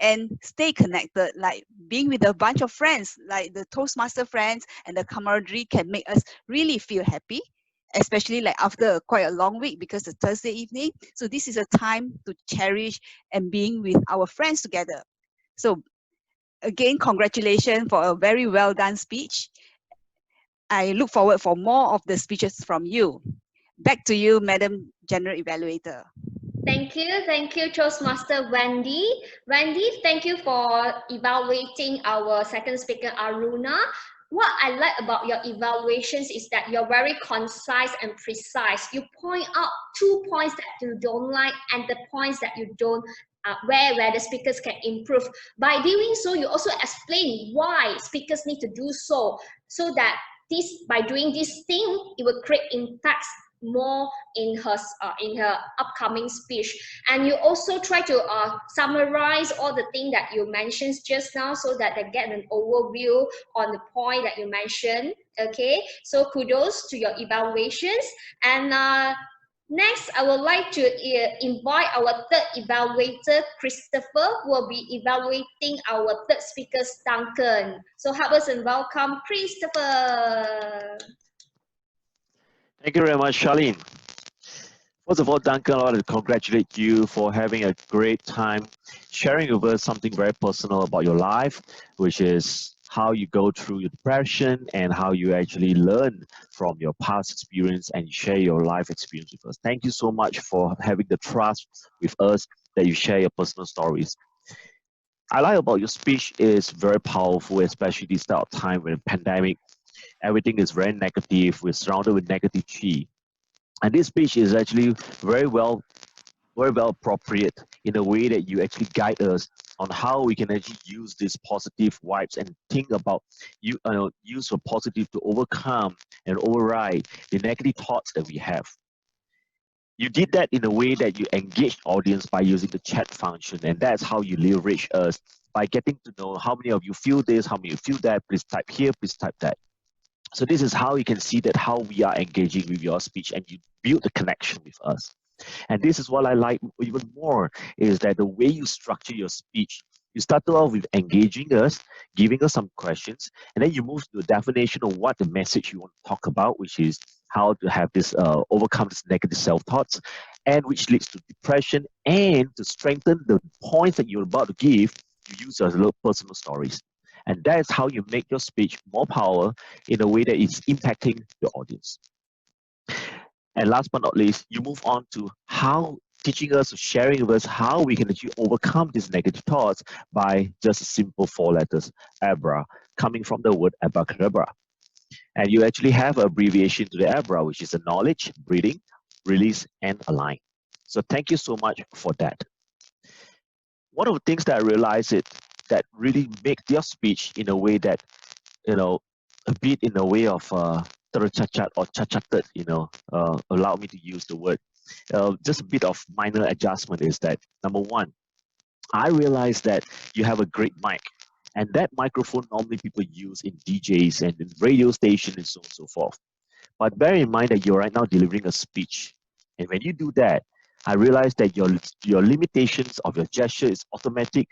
and stay connected, like being with a bunch of friends, like the Toastmaster friends, and the camaraderie can make us really feel happy, especially like after quite a long week, because it's Thursday evening. So this is a time to cherish and being with our friends together. So again, congratulations for a very well done speech. I look forward for more of the speeches from you. Back to you, Madam General Evaluator. Thank you, Toastmaster Wendy. Wendy, thank you for evaluating our second speaker, Aruna. What I like about your evaluations is that you're very concise and precise. You point out 2 points that you don't like and the points that you don't, where the speakers can improve. By doing so, you also explain why speakers need to do so that by doing this thing, it will create impact more in her upcoming speech. And you also try to summarize all the things that you mentioned just now, so that they get an overview on the point that you mentioned. Okay, so kudos to your evaluations. And next, I would like to invite our third evaluator, Christopher, who will be evaluating our third speaker, Duncan. So help us and welcome Christopher. Thank you very much, Charlene. First of all, Duncan, I want to congratulate you for having a great time sharing with us something very personal about your life, which is how you go through your depression and how you actually learn from your past experience and share your life experience with us. Thank you so much for having the trust with us that you share your personal stories. I like about your speech is very powerful, especially this type of time when pandemic, everything is very negative. We're surrounded with negative chi. And this speech is actually very well appropriate in a way that you actually guide us on how we can actually use these positive vibes and think about use for positive to overcome and override the negative thoughts that we have. You did that in a way that you engaged audience by using the chat function, and that's how you leverage us by getting to know how many of you feel this, how many of you feel that, please type here, please type that. So this is how you can see that how we are engaging with your speech and you build the connection with us. And this is what I like even more, is that the way you structure your speech, you started off with engaging us, giving us some questions, and then you move to the definition of what the message you want to talk about, which is how to have this overcome this negative self-thoughts, and which leads to depression. And to strengthen the points that you're about to give, you use your little personal stories. And that is how you make your speech more power in a way that it's impacting your audience. And last but not least, you move on to how teaching us, sharing with us how we can actually overcome these negative thoughts by just simple 4 letters, ABRA, coming from the word abracadabra. And you actually have an abbreviation to the ABRA, which is acknowledge, breathing, release, and align. So thank you so much for that. One of the things that I realized is that really make your speech in a way that, a bit in a way of tercachat or chachated, allow me to use the word. Just a bit of minor adjustment is that, number one, I realized that you have a great mic. And that microphone normally people use in DJs and in radio stations and so on and so forth. But bear in mind that you're right now delivering a speech. And when you do that, I realized that your limitations of your gesture is automatic.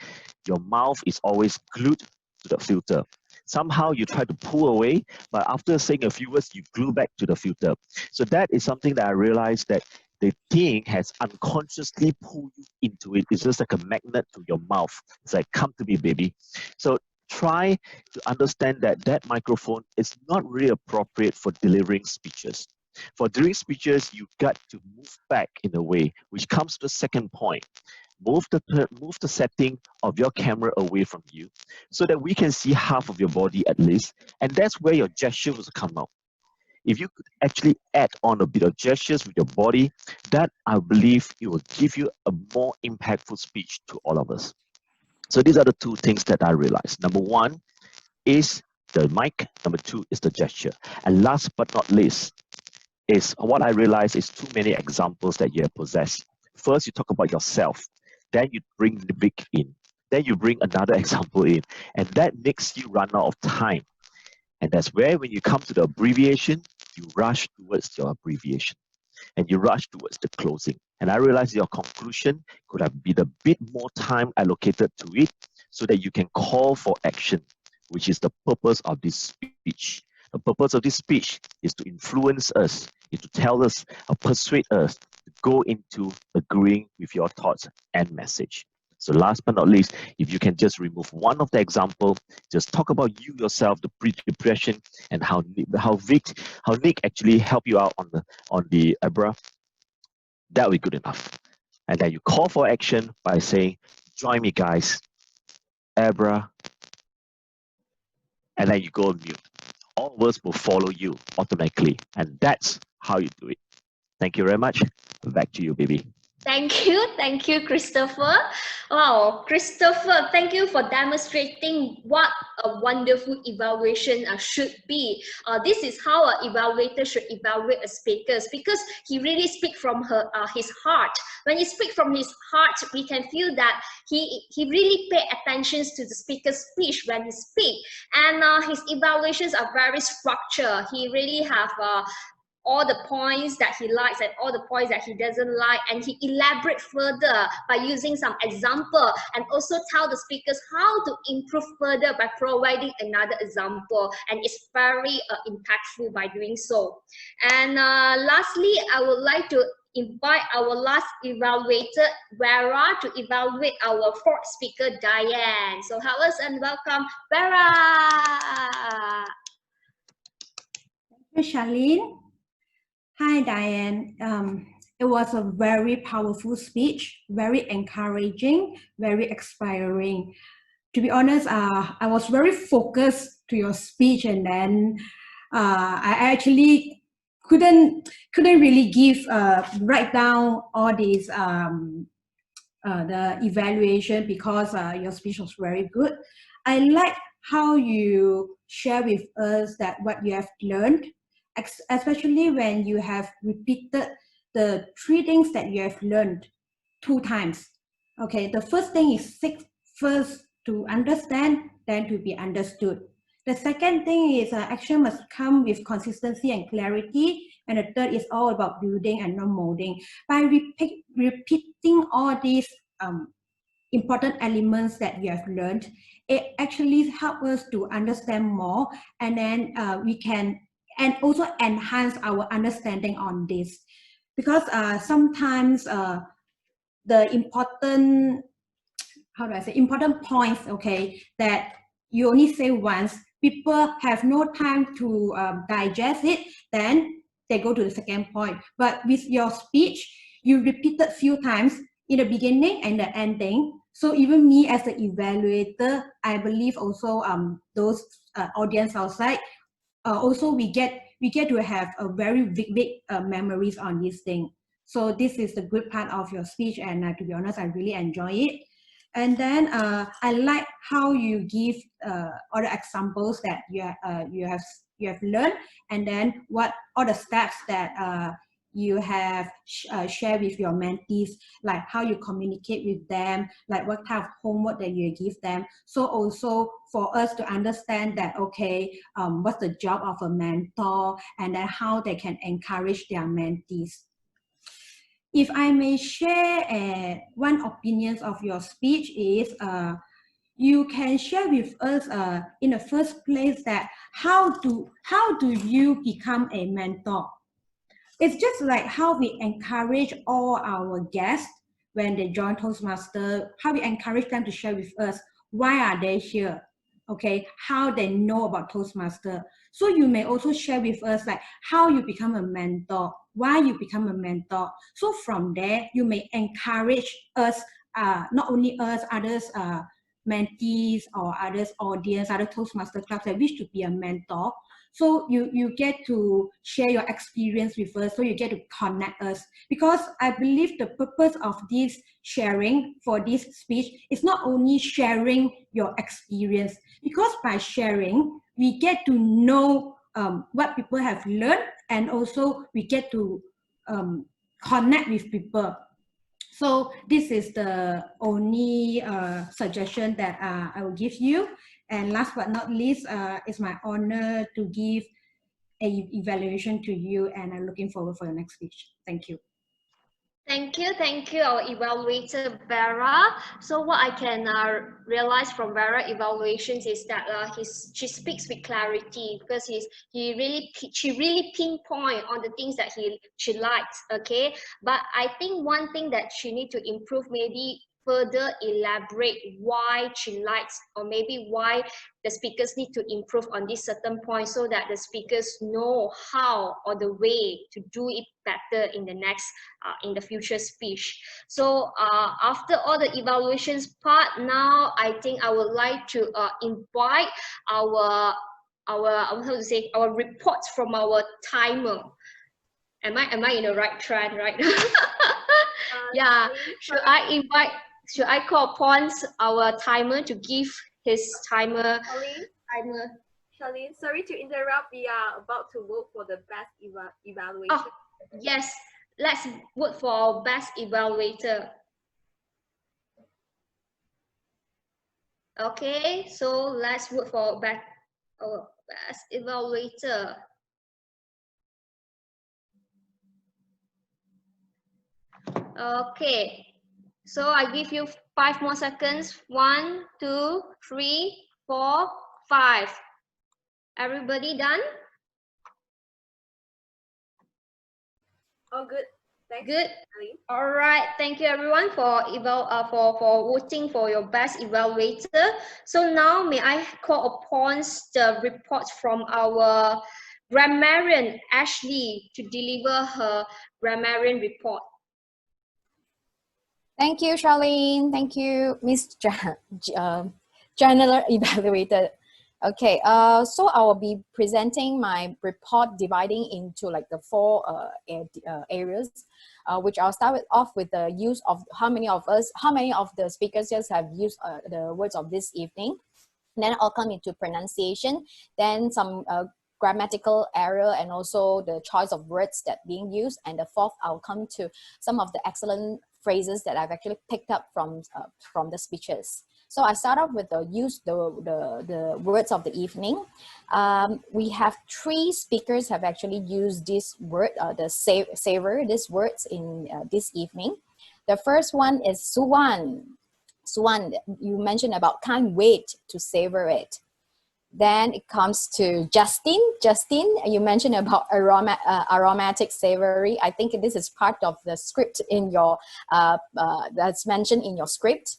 Your mouth is always glued to the filter. Somehow you try to pull away, but after saying a few words, you glue back to the filter. So that is something that I realized that the thing has unconsciously pulled you into it. It's just like a magnet to your mouth. It's like, come to me, baby. So try to understand that that microphone is not really appropriate for delivering speeches. For delivering speeches, you got to move back in a way, which comes to the second point. Move the setting of your camera away from you so that we can see half of your body at least, and that's where your gesture will come out. If you could actually add on a bit of gestures with your body, that I believe it will give you a more impactful speech to all of us. So these are the 2 things that I realized. Number 1 is the mic. Number 2 is the gesture. And last but not least is what I realized is too many examples that you have possessed. First, you talk about yourself. Then you bring the big in. Then you bring another example in. And that makes you run out of time. And that's where when you come to the abbreviation, you rush towards your abbreviation. And you rush towards the closing. And I realized your conclusion could have been a bit more time allocated to it so that you can call for action, which is the purpose of this speech. The purpose of this speech is to influence us, is to tell us or persuade us to go into agreeing with your thoughts and message. So last but not least, if you can just remove one of the example, just talk about you yourself, the pre-depression, and how Nick actually helped you out on the ABRA, that will be good enough. And then you call for action by saying, join me guys, ABRA, and then you go on mute. All of us will follow you automatically, and that's how you do it. Thank you very much. Back to you, baby. Thank you, Christopher. Wow, Christopher, thank you for demonstrating what a wonderful evaluation should be. This is how an evaluator should evaluate a speaker, because he really speaks from his heart. When he speaks from his heart, we can feel that he really pay attention to the speaker's speech when he speaks, and his evaluations are very structured. He really have all the points that he likes and all the points that he doesn't like, and he elaborate further by using some example, and also tell the speakers how to improve further by providing another example, and it's very impactful by doing so. And lastly, I would like to invite our last evaluator, Vera, to evaluate our 4th speaker, Diane. So hello and welcome, Vera. Thank you, Charlene. Hi, Diane. It was a very powerful speech, very encouraging, very inspiring. To be honest, I was very focused to your speech, and then I actually couldn't really write down all these the evaluation because your speech was very good. I like how you share with us that what you have learned, especially when you have repeated the 3 things that you have learned 2 times. Okay, the first thing is first to understand, then to be understood. The second thing is action must come with consistency and clarity. And the third is all about building and not molding. By repeating all these important elements that you have learned, it actually helps us to understand more, and then we can and also enhance our understanding on this. Because sometimes the important, how do I say, important points, okay, that you only say once, people have no time to digest it, then they go to the second point. But with your speech, you repeated few times in the beginning and the ending. So even me as the evaluator, I believe also those audience outside, also we get to have a very big memories on this thing. So this is the good part of your speech, and to be honest, I really enjoy it. And then I like how you give other examples that you have learned, and then what are the steps that you have shared with your mentees, like how you communicate with them, like what kind of homework that you give them. So also for us to understand that, okay, what's the job of a mentor, and then how they can encourage their mentees. If I may share one opinion of your speech is, you can share with us in the first place that how do you become a mentor? It's just like how we encourage all our guests when they join Toastmaster, how we encourage them to share with us why are they here, okay, how they know about Toastmaster. So you may also share with us like how you become a mentor, why you become a mentor. So from there, you may encourage us, not only us, others, mentees or others audience, other Toastmaster clubs that wish to be a mentor. So you get to share your experience with us, so you get to connect us. Because I believe the purpose of this sharing for this speech is not only sharing your experience, because by sharing, we get to know what people have learned, and also we get to connect with people. So this is the only suggestion that I will give you. And last but not least, it's my honor to give an evaluation to you, and I'm looking forward for your next speech. Thank you. Thank you, our evaluator Vera. So what I can realize from Vera evaluations is that she speaks with clarity, because she really pinpoint on the things that she likes. Okay, but I think one thing that she need to improve, maybe further elaborate why she likes, or maybe why the speakers need to improve on this certain point, so that the speakers know how or the way to do it better in the next in the future speech. So after all the evaluations part, now I think I would like to invite our how to say, our reports from our timer. Am I in the right trend, right? Yeah. Should I call upon our timer to give his timer? Charlene, sorry to interrupt. We are about to vote for the best evaluation. Oh, yes. Let's vote for our best evaluator. Okay, so let's vote for our best evaluator. Okay, so I give you 5 more seconds. 1, 2, 3, 4, 5. Everybody done? Oh, good. Thanks. Good. All right. Thank you, everyone, for voting for your best evaluator. So now, may I call upon the reports from our grammarian Ashley to deliver her grammarian report. Thank you, Charlene. Thank you, Miss General Evaluator. Okay, so I will be presenting my report dividing into like the four areas, which I'll start off with the use of how many of the speakers just have used the words of this evening. Then I'll come into pronunciation, then some grammatical error and also the choice of words that being used. And the fourth, I'll come to some of the excellent phrases that I've actually picked up from the speeches. So I start off with the words of the evening. We have 3 speakers have actually used this word, savor, these words in this evening. The first one is Suwan. Suwan, you mentioned about can't wait to savor it. Then it comes to Justin. Justin, you mentioned about aromatic savory. I think this is part of the script in your, that's mentioned in your script.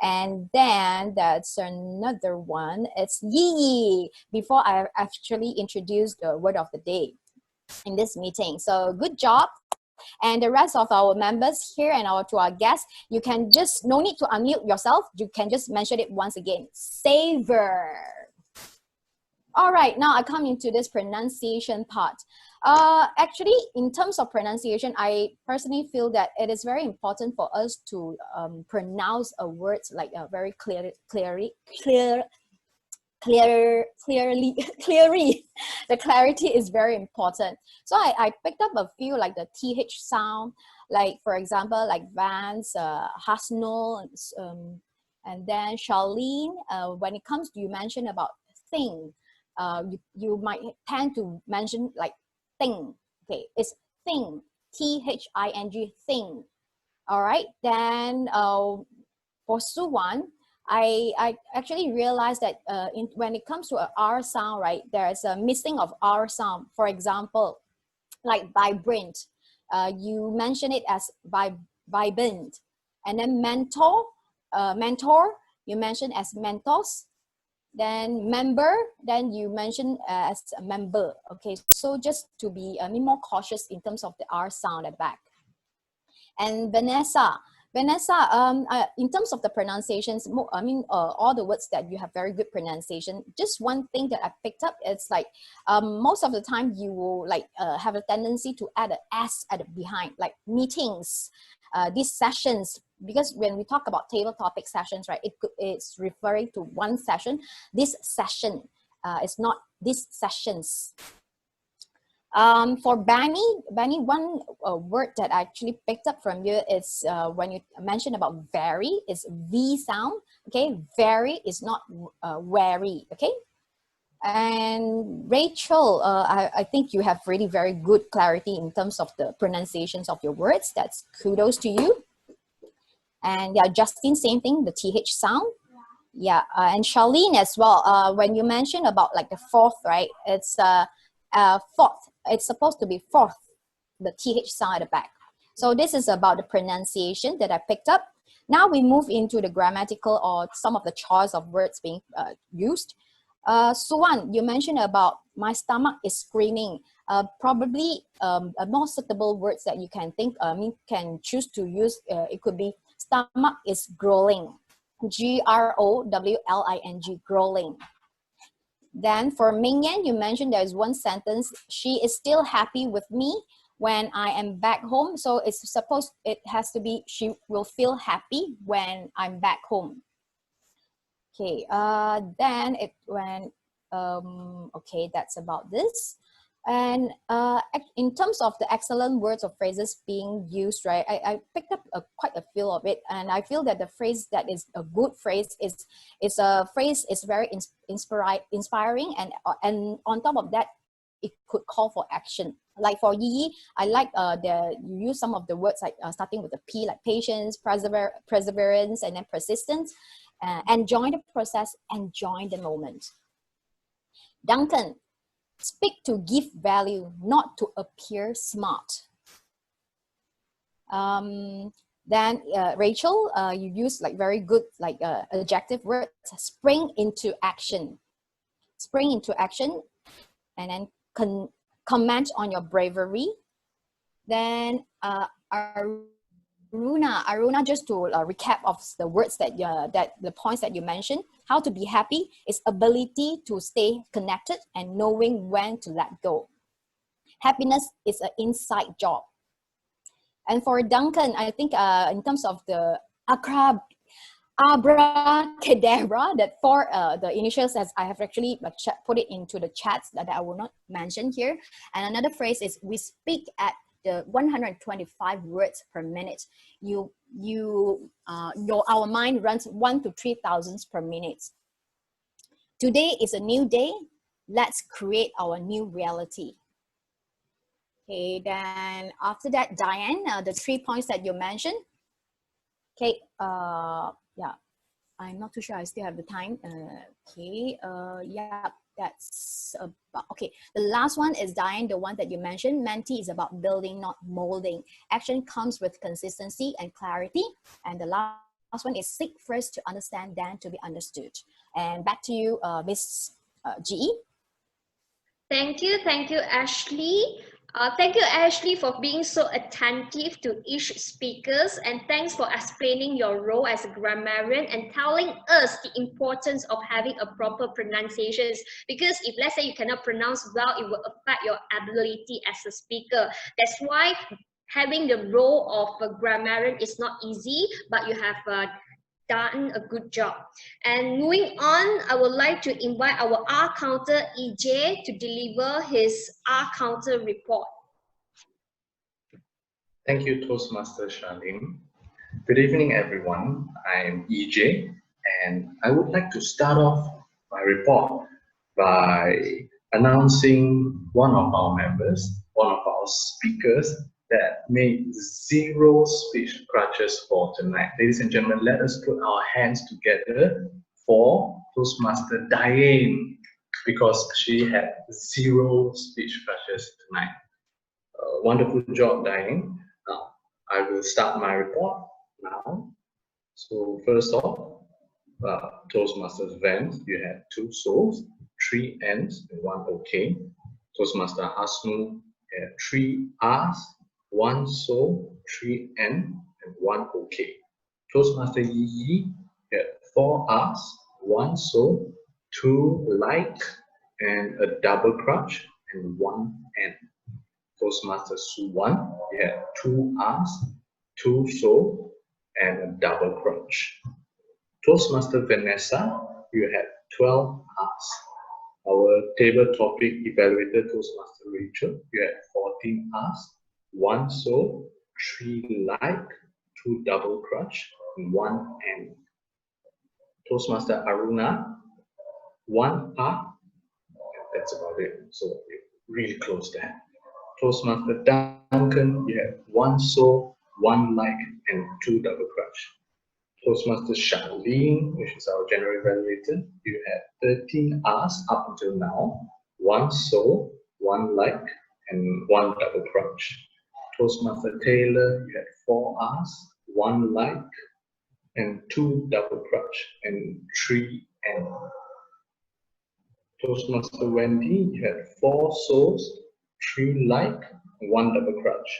And then that's another one. It's Yi. Before I actually introduced the word of the day in this meeting. So good job. And the rest of our members here and to our guests, you can just, no need to unmute yourself. You can just mention it once again. Savor. All right, now I come into this pronunciation part. Actually, in terms of pronunciation, I personally feel that it is very important for us to pronounce a word like very clearly. The clarity is very important. So I picked up a few like the TH sound, like for example, like Vance, Hasnul, and then Charlene. When it comes to, you mentioned about thing, you might tend to mention like thing. Okay, it's thing, T-H-I-N-G, thing. All right, then for Suwan, I actually realized that when it comes to a R sound, right, there's a missing of R sound. For example, like vibrant, you mention it as vibrant, and then mentor, you mention as mentors. Then member, then you mention as a member. Okay, so just to be more cautious in terms of the R sound at the back. And Vanessa, in terms of the pronunciations, all the words that you have very good pronunciation. Just one thing that I picked up, it's like most of the time you will like have a tendency to add an S at the behind, like meetings, these sessions. Because when we talk about table topic sessions, right, it's referring to one session. This session is not these sessions. For Benny, one word that I actually picked up from you is when you mentioned about very, it's V sound. Okay, very is not wary. Okay. And Rachel, I think you have really very good clarity in terms of the pronunciations of your words. That's kudos to you. And yeah, Justin, same thing, the TH sound. Yeah, and Charlene as well. When you mentioned about like the fourth, right? It's fourth. It's supposed to be fourth, the TH sound at the back. So this is about the pronunciation that I picked up. Now we move into the grammatical or some of the choice of words being used. Suwan, you mentioned about my stomach is screaming. Probably a more suitable words that you can think, can choose to use. It could be stomach is growling, G-R-O-W-L-I-N-G, growling. Then for Mingyan, you mentioned there's one sentence, she is still happy with me when I am back home. So it's supposed, it has to be, she will feel happy when I'm back home. Okay, then it went, okay, that's about this. And in terms of the excellent words or phrases being used, right, I picked up quite a few of it. And I feel that the phrase that is a good phrase is a phrase is very inspiring. And on top of that, it could call for action. Like for Yi, I like you use some of the words like starting with the P, like patience, perseverance, and then persistence. Enjoy the process, enjoy the moment. Duncan, speak to give value, not to appear smart. Then Rachel, you use like very good like adjective words, spring into action. Spring into action. And then comment on your bravery. Then Aruna, just to recap of the words that the points that you mentioned. How to be happy is ability to stay connected and knowing when to let go. Happiness is an inside job. And for Duncan, I think in terms of the abracadabra, that for the initials, as I have actually put it into the chats that I will not mention here. And another phrase is we speak at the 125 words per minute. Our mind runs 1 to 3,000 per minute. Today is a new day. Let's create our new reality. Okay, then after that, Diane, the 3 points that you mentioned. Okay, yeah, I'm not too sure I still have the time. Okay, yeah, that's about, okay. The last one is Diane, the one that you mentioned. Menti is about building, not molding. Action comes with consistency and clarity. And the last one is seek first to understand, then to be understood. And back to you, Miss GE. Thank you, Ashley. Thank you, Ashley, for being so attentive to each speakers, and thanks for explaining your role as a grammarian and telling us the importance of having a proper pronunciations. Because if let's say you cannot pronounce well, it will affect your ability as a speaker. That's why having the role of a grammarian is not easy, but you have done a good job. And moving on, I would like to invite our R counter EJ to deliver his R counter report. Thank you, Toastmaster Charlene. Good evening, everyone. I am EJ, and I would like to start off my report by announcing one of our members, one of our speakers that made 0 speech crutches for tonight. Ladies and gentlemen, let us put our hands together for Toastmaster Diane, because she had 0 speech crutches tonight. Wonderful job, Diane. Now, I will start my report now. So first off, Toastmasters Vans, you had 2 souls, 3 N's, and 1 OK. Toastmaster Hasnu had 3 R's, 1 soul, 3 N, and 1 OK. Toastmaster Yi had 4 R's, 1 soul, 2 like, and a double crutch, and 1 N. Toastmaster Suwan, you had 2 R's, 2 soul, and a double crutch. Toastmaster Vanessa, you had 12 R's. Our table topic evaluator, Toastmaster Rachel, you had 14 R's, 1 soul, 3 like, 2 double crutch, and 1 N. Toastmaster Aruna, 1 R, and that's about it. So really close there. Toastmaster Duncan, you had 1 soul, 1 like, and 2 double crutch. Toastmaster Charlene, which is our general evaluator, you had 13 R's up until now, 1 soul, 1 like, and 1 double crutch. Toastmaster Taylor, you had 4 R's, 1 like, and 2 double crutch, and 3 N. Toastmaster Wendy, you had 4 souls, 3 like, and 1 double crutch.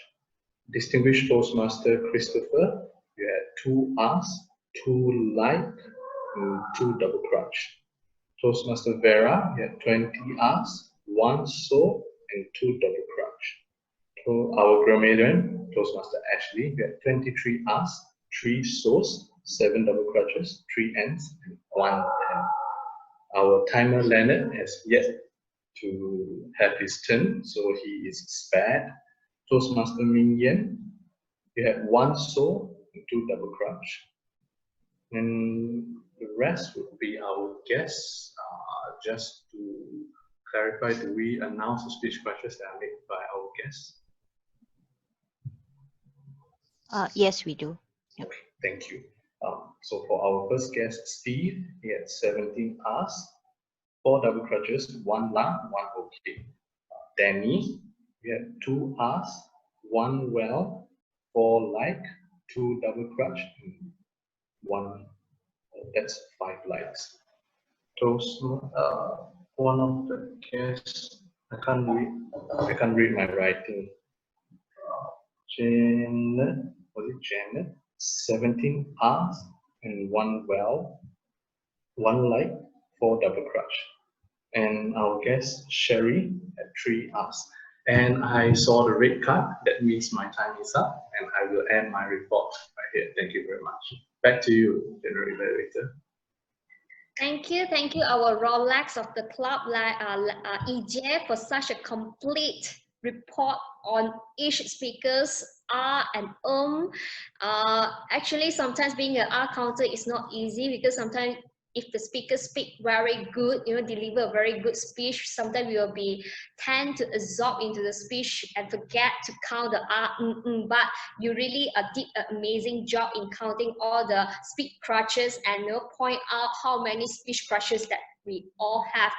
Distinguished Toastmaster Christopher, you had 2 R's, 2 like, and 2 double crutch. Toastmaster Vera, you had 20 R's, 1 soul, and 2 double crutch. So our grammarian, Toastmaster Ashley, you had 23 R's, 3 souls, 7 double crutches, 3 N's, and 1 N. Our timer Leonard has yet to have his turn, so he is spared. Toastmaster Ming Yen, you had 1 soul and 2 double crutch. And the rest would be our guests. Just to clarify, do we announce the speech crutches that are made by our guests? Yes, we do. Yep. Okay, thank you. So for our first guest, Steve, he had 17 R's, 4 double crutches, 1 lang, 1 OK. Danny, we had 2 R's, 1 well, 4 like, 2 double crutch, and 1, that's 5 likes. One of the guests, I can't read my writing. Janet, was it Janet? 17 R's and 1 well, 1 like, 4 double crutch. And our guest Sherry at 3 R's. And I saw the red card. That means my time is up, and I will end my report right here. Thank you very much. Back to you, General Evaluator. Thank you, our Rolex of the club, EJ, for such a complete report on each speaker's R and Actually, sometimes being an R counter is not easy because sometimes if the speaker speak very good, deliver a very good speech, sometimes we will tend to absorb into the speech and forget to count the R, but you really did an amazing job in counting all the speech crutches and point out how many speech crutches that we all have.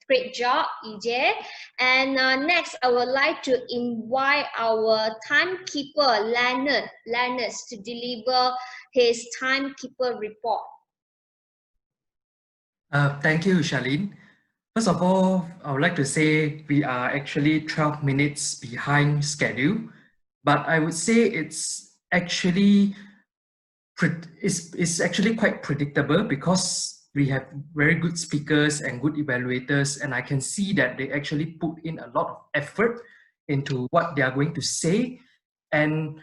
Great job, EJ. And next, I would like to invite our timekeeper, Leonard, to deliver his timekeeper report. Thank you, Charlene. First of all, I would like to say we are actually 12 minutes behind schedule, but I would say it's actually quite predictable because we have very good speakers and good evaluators, and I can see that they actually put in a lot of effort into what they are going to say. And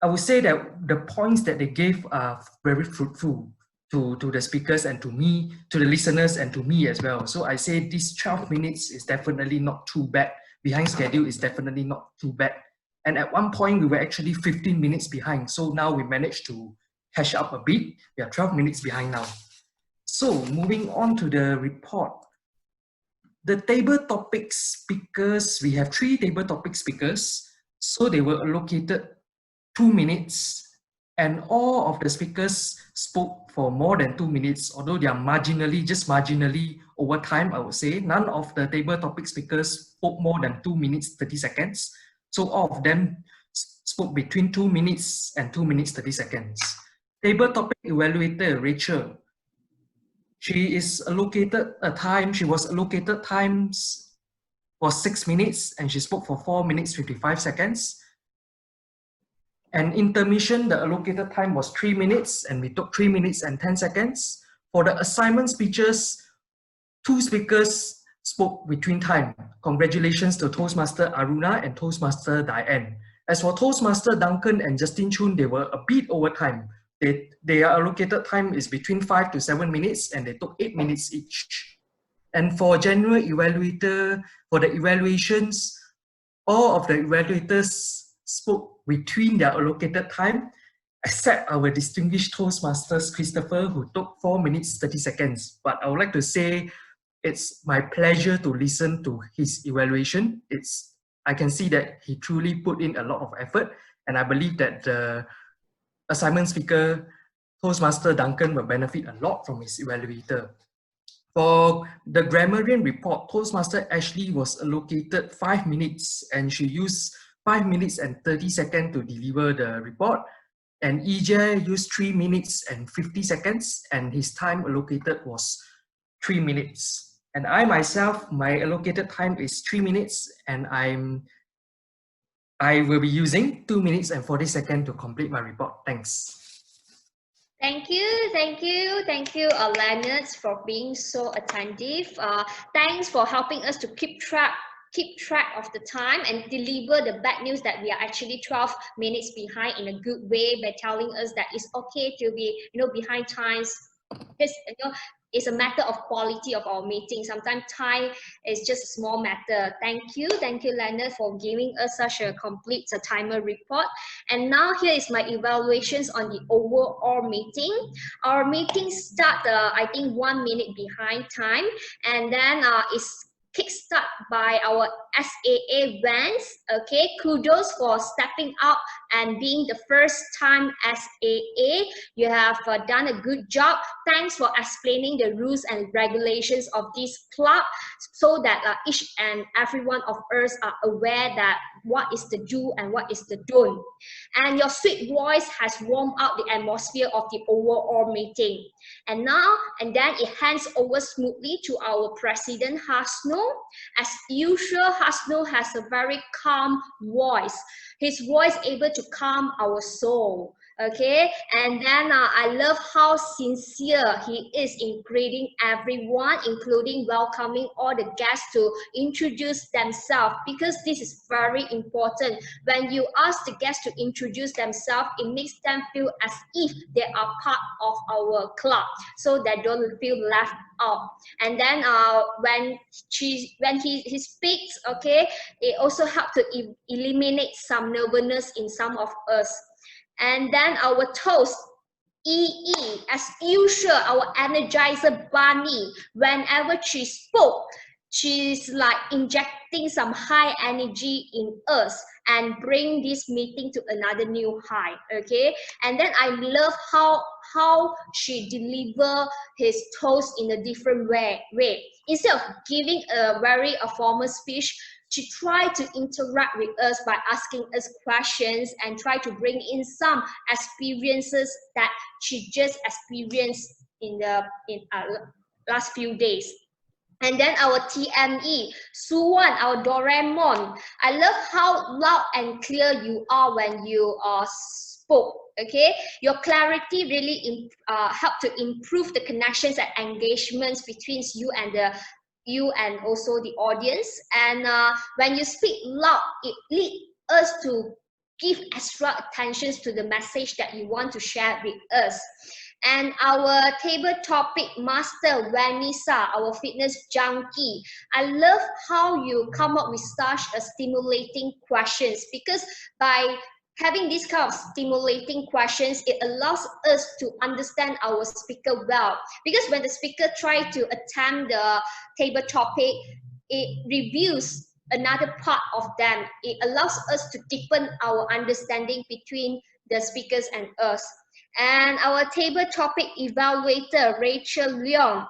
I would say that the points that they gave are very fruitful to the speakers and to me, to the listeners and to me as well. So I say this 12 minutes is definitely not too bad. Behind schedule is definitely not too bad. And at one point we were actually 15 minutes behind. So now we managed to catch up a bit. We are 12 minutes behind now. So moving on to the report. The table topic speakers, we have 3 table topic speakers. So they were allocated 2 minutes. And all of the speakers spoke for more than 2 minutes, although they are just marginally over time, I would say. None of the table topic speakers spoke more than 2 minutes, 30 seconds. So all of them spoke between 2 minutes and 2 minutes, 30 seconds. Table topic evaluator, Rachel. She was allocated times for 6 minutes and she spoke for 4 minutes, 55 seconds. And intermission, the allocated time was 3 minutes and we took 3 minutes and 10 seconds. For the assignment speeches, 2 speakers spoke between time. Congratulations to Toastmaster Aruna and Toastmaster Diane. As for Toastmaster Duncan and Justin Chun, they were a bit over time. Their allocated time is between 5 to 7 minutes and they took 8 minutes each. And for general evaluator, for the evaluations, all of the evaluators spoke between their allocated time, except our distinguished Toastmasters, Christopher, who took 4 minutes, 30 seconds. But I would like to say it's my pleasure to listen to his evaluation. I can see that he truly put in a lot of effort, and I believe that the assignment speaker, Toastmaster Duncan, will benefit a lot from his evaluator. For the grammarian report, Toastmaster Ashley was allocated 5 minutes and she used 5 minutes and 30 seconds to deliver the report. And EJ used 3 minutes and 50 seconds and his time allocated was 3 minutes. And I myself, my allocated time is 3 minutes and I will be using 2 minutes and 40 seconds to complete my report. Thanks. Thank you, Leonard, for being so attentive. Thanks for helping us to keep track of the time and deliver the bad news that we are actually 12 minutes behind in a good way by telling us that it's okay to be behind times. It's a matter of quality of our meeting. Sometimes time is just a small matter. Thank you, Leonard, for giving us such a complete timer report. And now here is my evaluations on the overall meeting. Our meeting start, I think, 1 minute behind time, and then it's kickstart by our SAA Vance. Okay, kudos for stepping up and being the first time SAA. You have done a good job. Thanks for explaining the rules and regulations of this club so that each and every one of us are aware that what is the do and what is the don't. And your sweet voice has warmed up the atmosphere of the overall meeting. And then it hands over smoothly to our President Hasno. As usual, Hasno has a very calm voice. His voice able to calm our soul. Okay, and then I love how sincere he is in greeting everyone, including welcoming all the guests to introduce themselves, because this is very important. When you ask the guests to introduce themselves, it makes them feel as if they are part of our club, so they don't feel left out. And then when he speaks, okay, it also helps to eliminate some nervousness in some of us. And then our toast, EE, as usual, our energizer bunny. Whenever she spoke, she's like injecting some high energy in us and bring this meeting to another new high. Okay, and then I love how she deliver his toast in a different way. Instead of giving a very formal speech, she tried to interact with us by asking us questions and try to bring in some experiences that she just experienced in last few days. And then our TME, Suwan, our Doraemon. I love how loud and clear you are when you spoke. Okay, your clarity really help to improve the connections and engagements between you and also the audience. And when you speak loud, it leads us to give extra attention to the message that you want to share with us. And our table topic master, Vanessa, our fitness junkie. I love how you come up with such a stimulating questions, because by having this kind of stimulating questions, it allows us to understand our speaker well. Because when the speaker tries to attempt the table topic, it reveals another part of them. It allows us to deepen our understanding between the speakers and us. And our table topic evaluator, Rachel Leong.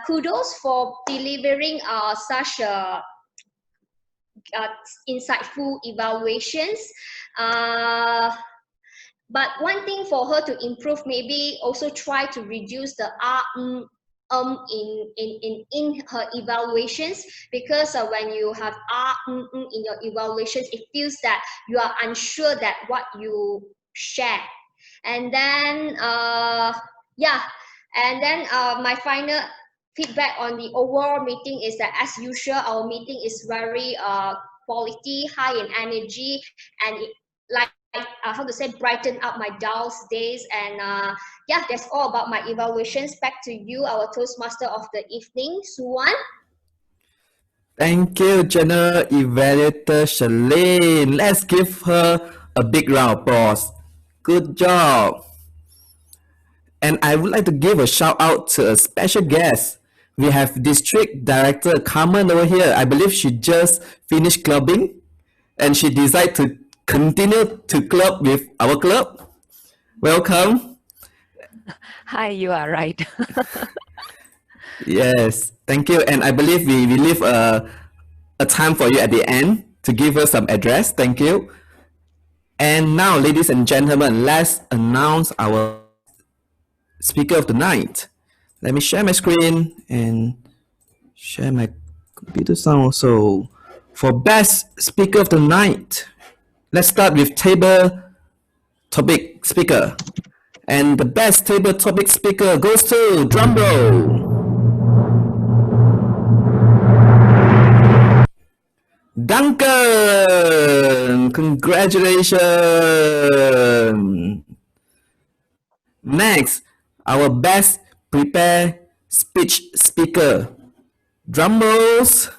Kudos for delivering such a insightful evaluations. But one thing for her to improve, maybe also try to reduce the in her evaluations, because when you have in your evaluations, it feels that you are unsure that what you share. And then my final feedback on the overall meeting is that, as usual, our meeting is very quality, high in energy, and it, how to say, brighten up my dull days. And that's all about my evaluations. Back to you, our Toastmaster of the evening, Suwan. Thank you, General Evaluator Shalene. Let's give her a big round of applause. Good job. And I would like to give a shout out to a special guest. We have District Director Carmen over here. I believe she just finished clubbing and she decided to continue to club with our club. Welcome. Hi, you are right. Yes, thank you. And I believe we leave a time for you at the end to give us some address. Thank you. And now, ladies and gentlemen, let's announce our speaker of the night. Let me share my screen and share my computer sound also. For best speaker of the night, let's start with table topic speaker. And the best table topic speaker goes to drumroll. Duncan! Congratulations! Next, our best prepared speech speaker. Drum rolls.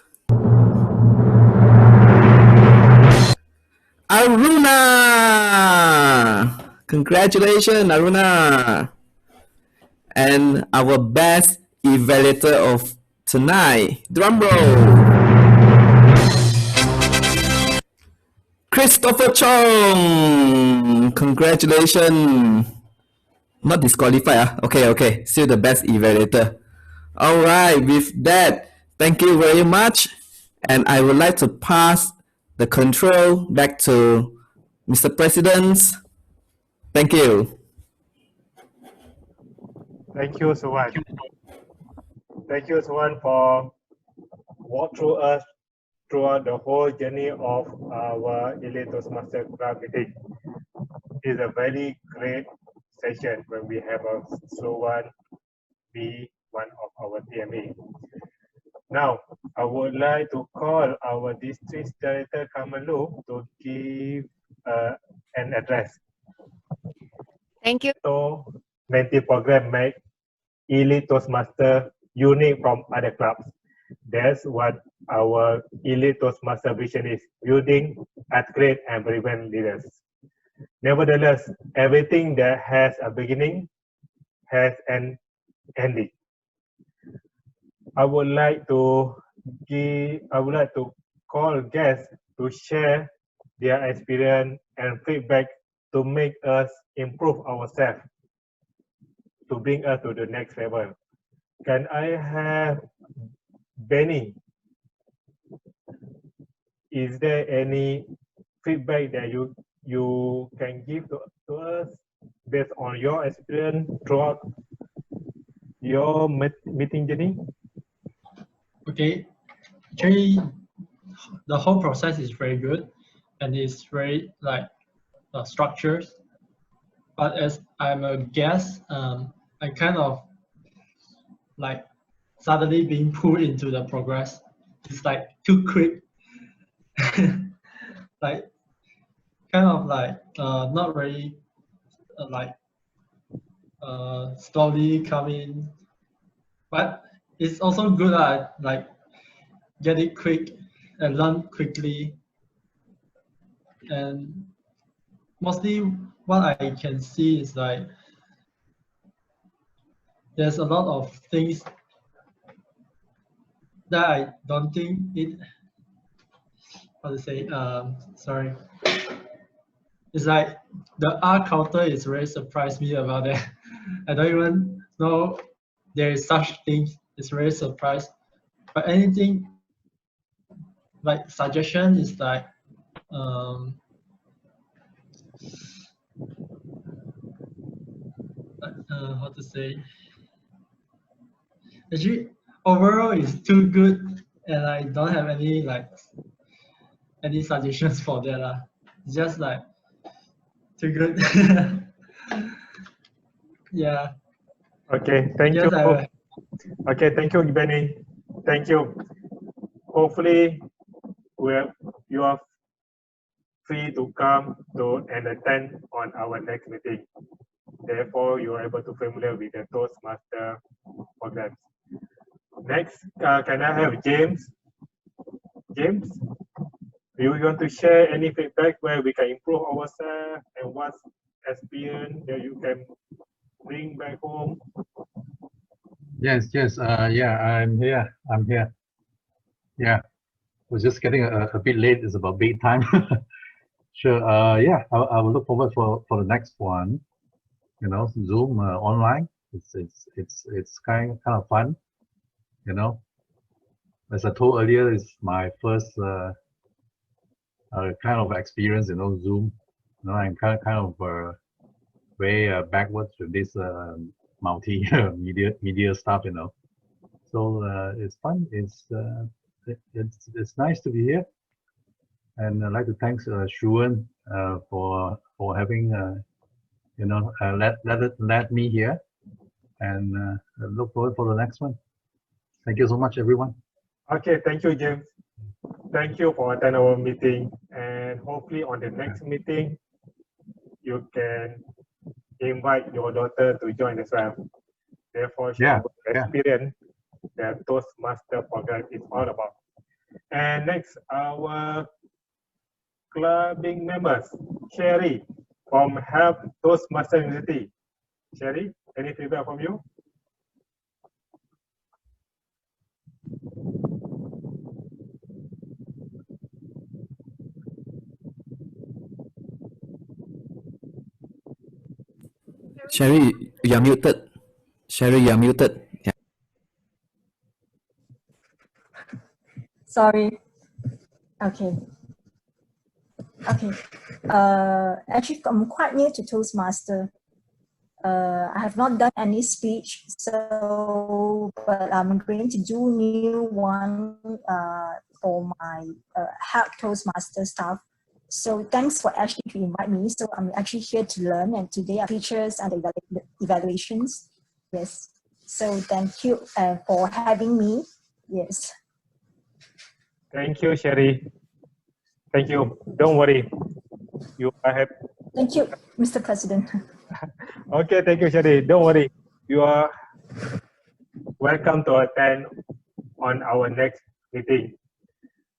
Aruna! Congratulations, Aruna! And our best evaluator of tonight. Drum roll. Christopher Chong! Congratulations! Not disqualified. Okay. Still the best evaluator. Alright, with that, thank you very much. And I would like to pass the control back to Mr. President. Thank you. Thank you, Suwan. Thank you, Suwan, for walk through us throughout the whole journey of our Elite Toastmaster Club meeting. It's a very great session when we have a slow one be one of our TME. Now, I would like to call our District Director Kamalu to give an address. Thank you. So, mentee program make Elite Toastmaster unique from other clubs. That's what our Elite Toastmaster vision is, building, upgrade, and prevent leaders. Nevertheless, everything that has a beginning has an ending. I would like to call guests to share their experience and feedback to make us improve ourselves, to bring us to the next level. Can I have Benny? Is there any feedback that you can give to us based on your experience throughout your meeting journey? Okay, actually, the whole process is very good, and it's very like structured. But as I'm a guest, I kind of like suddenly being pulled into the progress. It's like too quick, like kind of like not very slowly coming, but it's also good. Like get it quick and learn quickly, and mostly what I can see is like there's a lot of things that I don't think it, how to say, sorry. It's like the R counter is very surprised me about that. I don't even know there is such thing. It's very surprised. But anything like suggestion is like how to say, actually overall it's too good, and I don't have any suggestions for that. It's just like too good. Yeah. Okay, thank you. Okay, thank you, Benny. Thank you. Hopefully, you are free to come to and attend on our next meeting. Therefore, you are able to familiar with the Toastmaster programs. Next, can I have James? James, do you want to share any feedback where we can improve ourselves and what experience that you can bring back home? Yes. Yeah, I'm here. Yeah, we're just getting a bit late. It's about bedtime. Sure. Yeah, I will look forward for the next one. You know, Zoom online. It's kind of fun. You know, as I told earlier, it's my first kind of experience. You know, Zoom. You know, I'm kind of way backwards with this media stuff. You know, so it's fun. It's nice to be here, and I'd like to thank Shuan for having you know let me here, and I look forward for the next one. Thank you so much, everyone. Okay, thank you, James. Thank you for attending our meeting, and hopefully on the next meeting you can invite your daughter to join as well. Therefore, she will experience the Toastmaster program is all about. And next, our clubbing members, Sherry from Help Toastmaster University. Sherry, any feedback from you? Sherry, you're muted. Sherry, you're muted. Yeah. Sorry. Okay. Actually, I'm quite new to Toastmaster. I have not done any speech, so but I'm going to do new one for my help Toastmaster staff. So thanks for Ashley to invite me. So I'm actually here to learn, and today are features and evaluations. Yes. So thank you for having me. Yes. Thank you, Sherry. Thank you. Don't worry. You are happy. Thank you, Mr. President. Okay, thank you, Sherry. Don't worry. You are welcome to attend on our next meeting.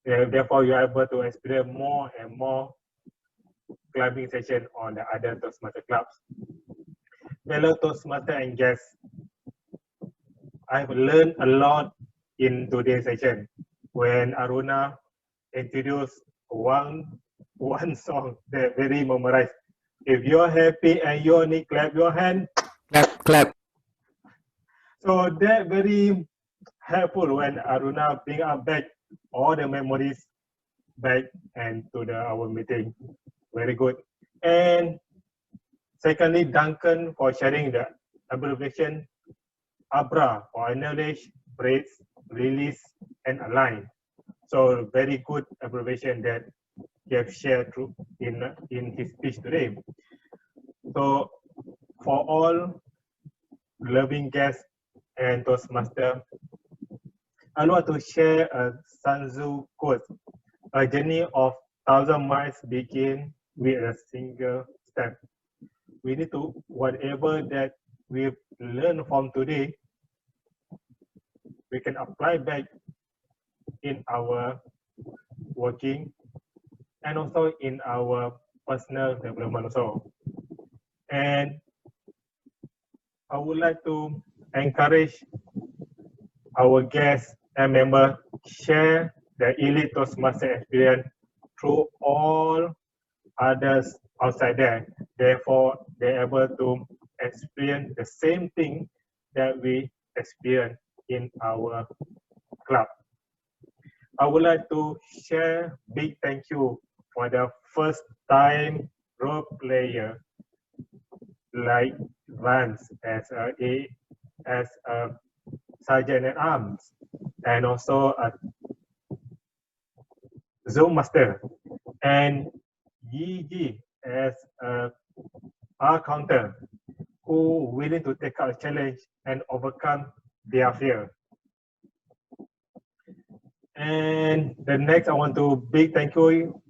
Therefore, you are able to experience more and more clubbing session on the other Toastmaster clubs. Fellow Toastmaster and guests, I've learned a lot in today's session when Aruna introduced one song that very memorized. If you're happy and you only clap your hand, Clap, clap. So that very helpful when Aruna bring up back all the memories back and to our meeting. Very good. And secondly, Duncan for sharing the abbreviation ABRA for acknowledge, praise, release, and align. So very good abbreviation that he have shared through in his speech today. So for all loving guests and Toastmaster, I want to share a Sun Tzu quote. A journey of 1,000 miles begin with a single step. We need to, whatever that we've learned from today, we can apply back in our working and also in our personal development also. And I would like to encourage our guests and members share the Elite Toastmaster experience through all others outside there. Therefore, they're able to experience the same thing that we experience in our club. I would like to share big thank you for the first time role player like Vance as a sergeant at arms and also a Zoom master, and Yi as a R counter who willing to take out a challenge and overcome their fear. And the next, I want to big thank you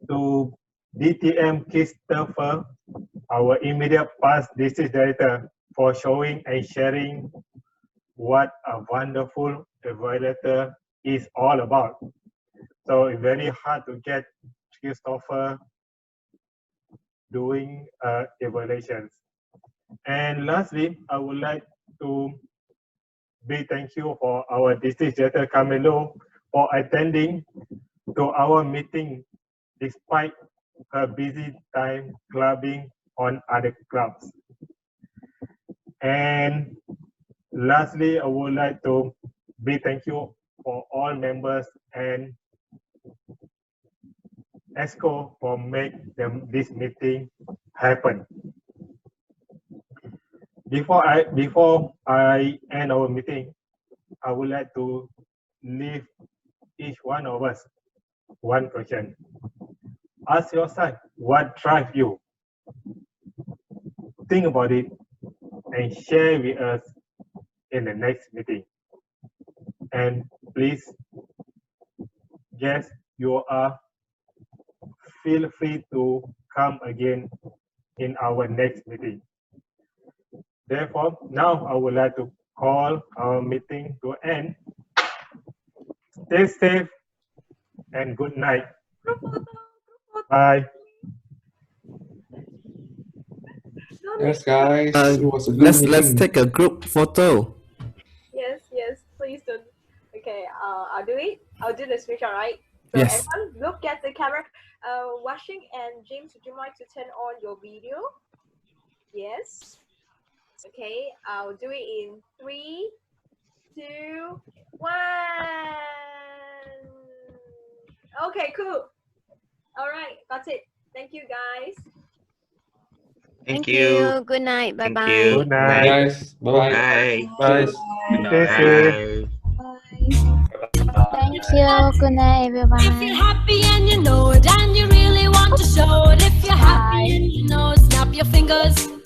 to DTM Christopher, our immediate past district director, for showing and sharing what a wonderful evaluator is all about. So it's very hard to get Christopher doing evaluations. And lastly, I would like to big thank you for our district director Camilo for attending to our meeting despite her busy time clubbing on other clubs. And lastly, I would like to big thank you for all members and ESCO for making this meeting happen. Before I end our meeting, I would like to leave each one of us one question. Ask yourself what drives you. Think about it and share with us in the next meeting. And please, yes, you are feel free to come again in our next meeting. Therefore, now I would like to call our meeting to end. Stay safe and good night. Bye. Yes, guys. It was a good let's meeting. take a group photo. Yes, please don't. Okay, I'll do it. I'll do the screenshot, right? So Yes. everyone look at the camera. Washing and James, would you like to turn on your video? Yes. Okay, I'll do it in 3, 2, 1. Okay, cool. All right, that's it. Thank you, guys. Thank you. Good night. Bye bye. Good night. Guys, bye-bye. Bye. Stay safe. Thank you. Good night, everyone. If you're happy and you know it, and you really want to show it, if you're happy and you know it, snap your fingers.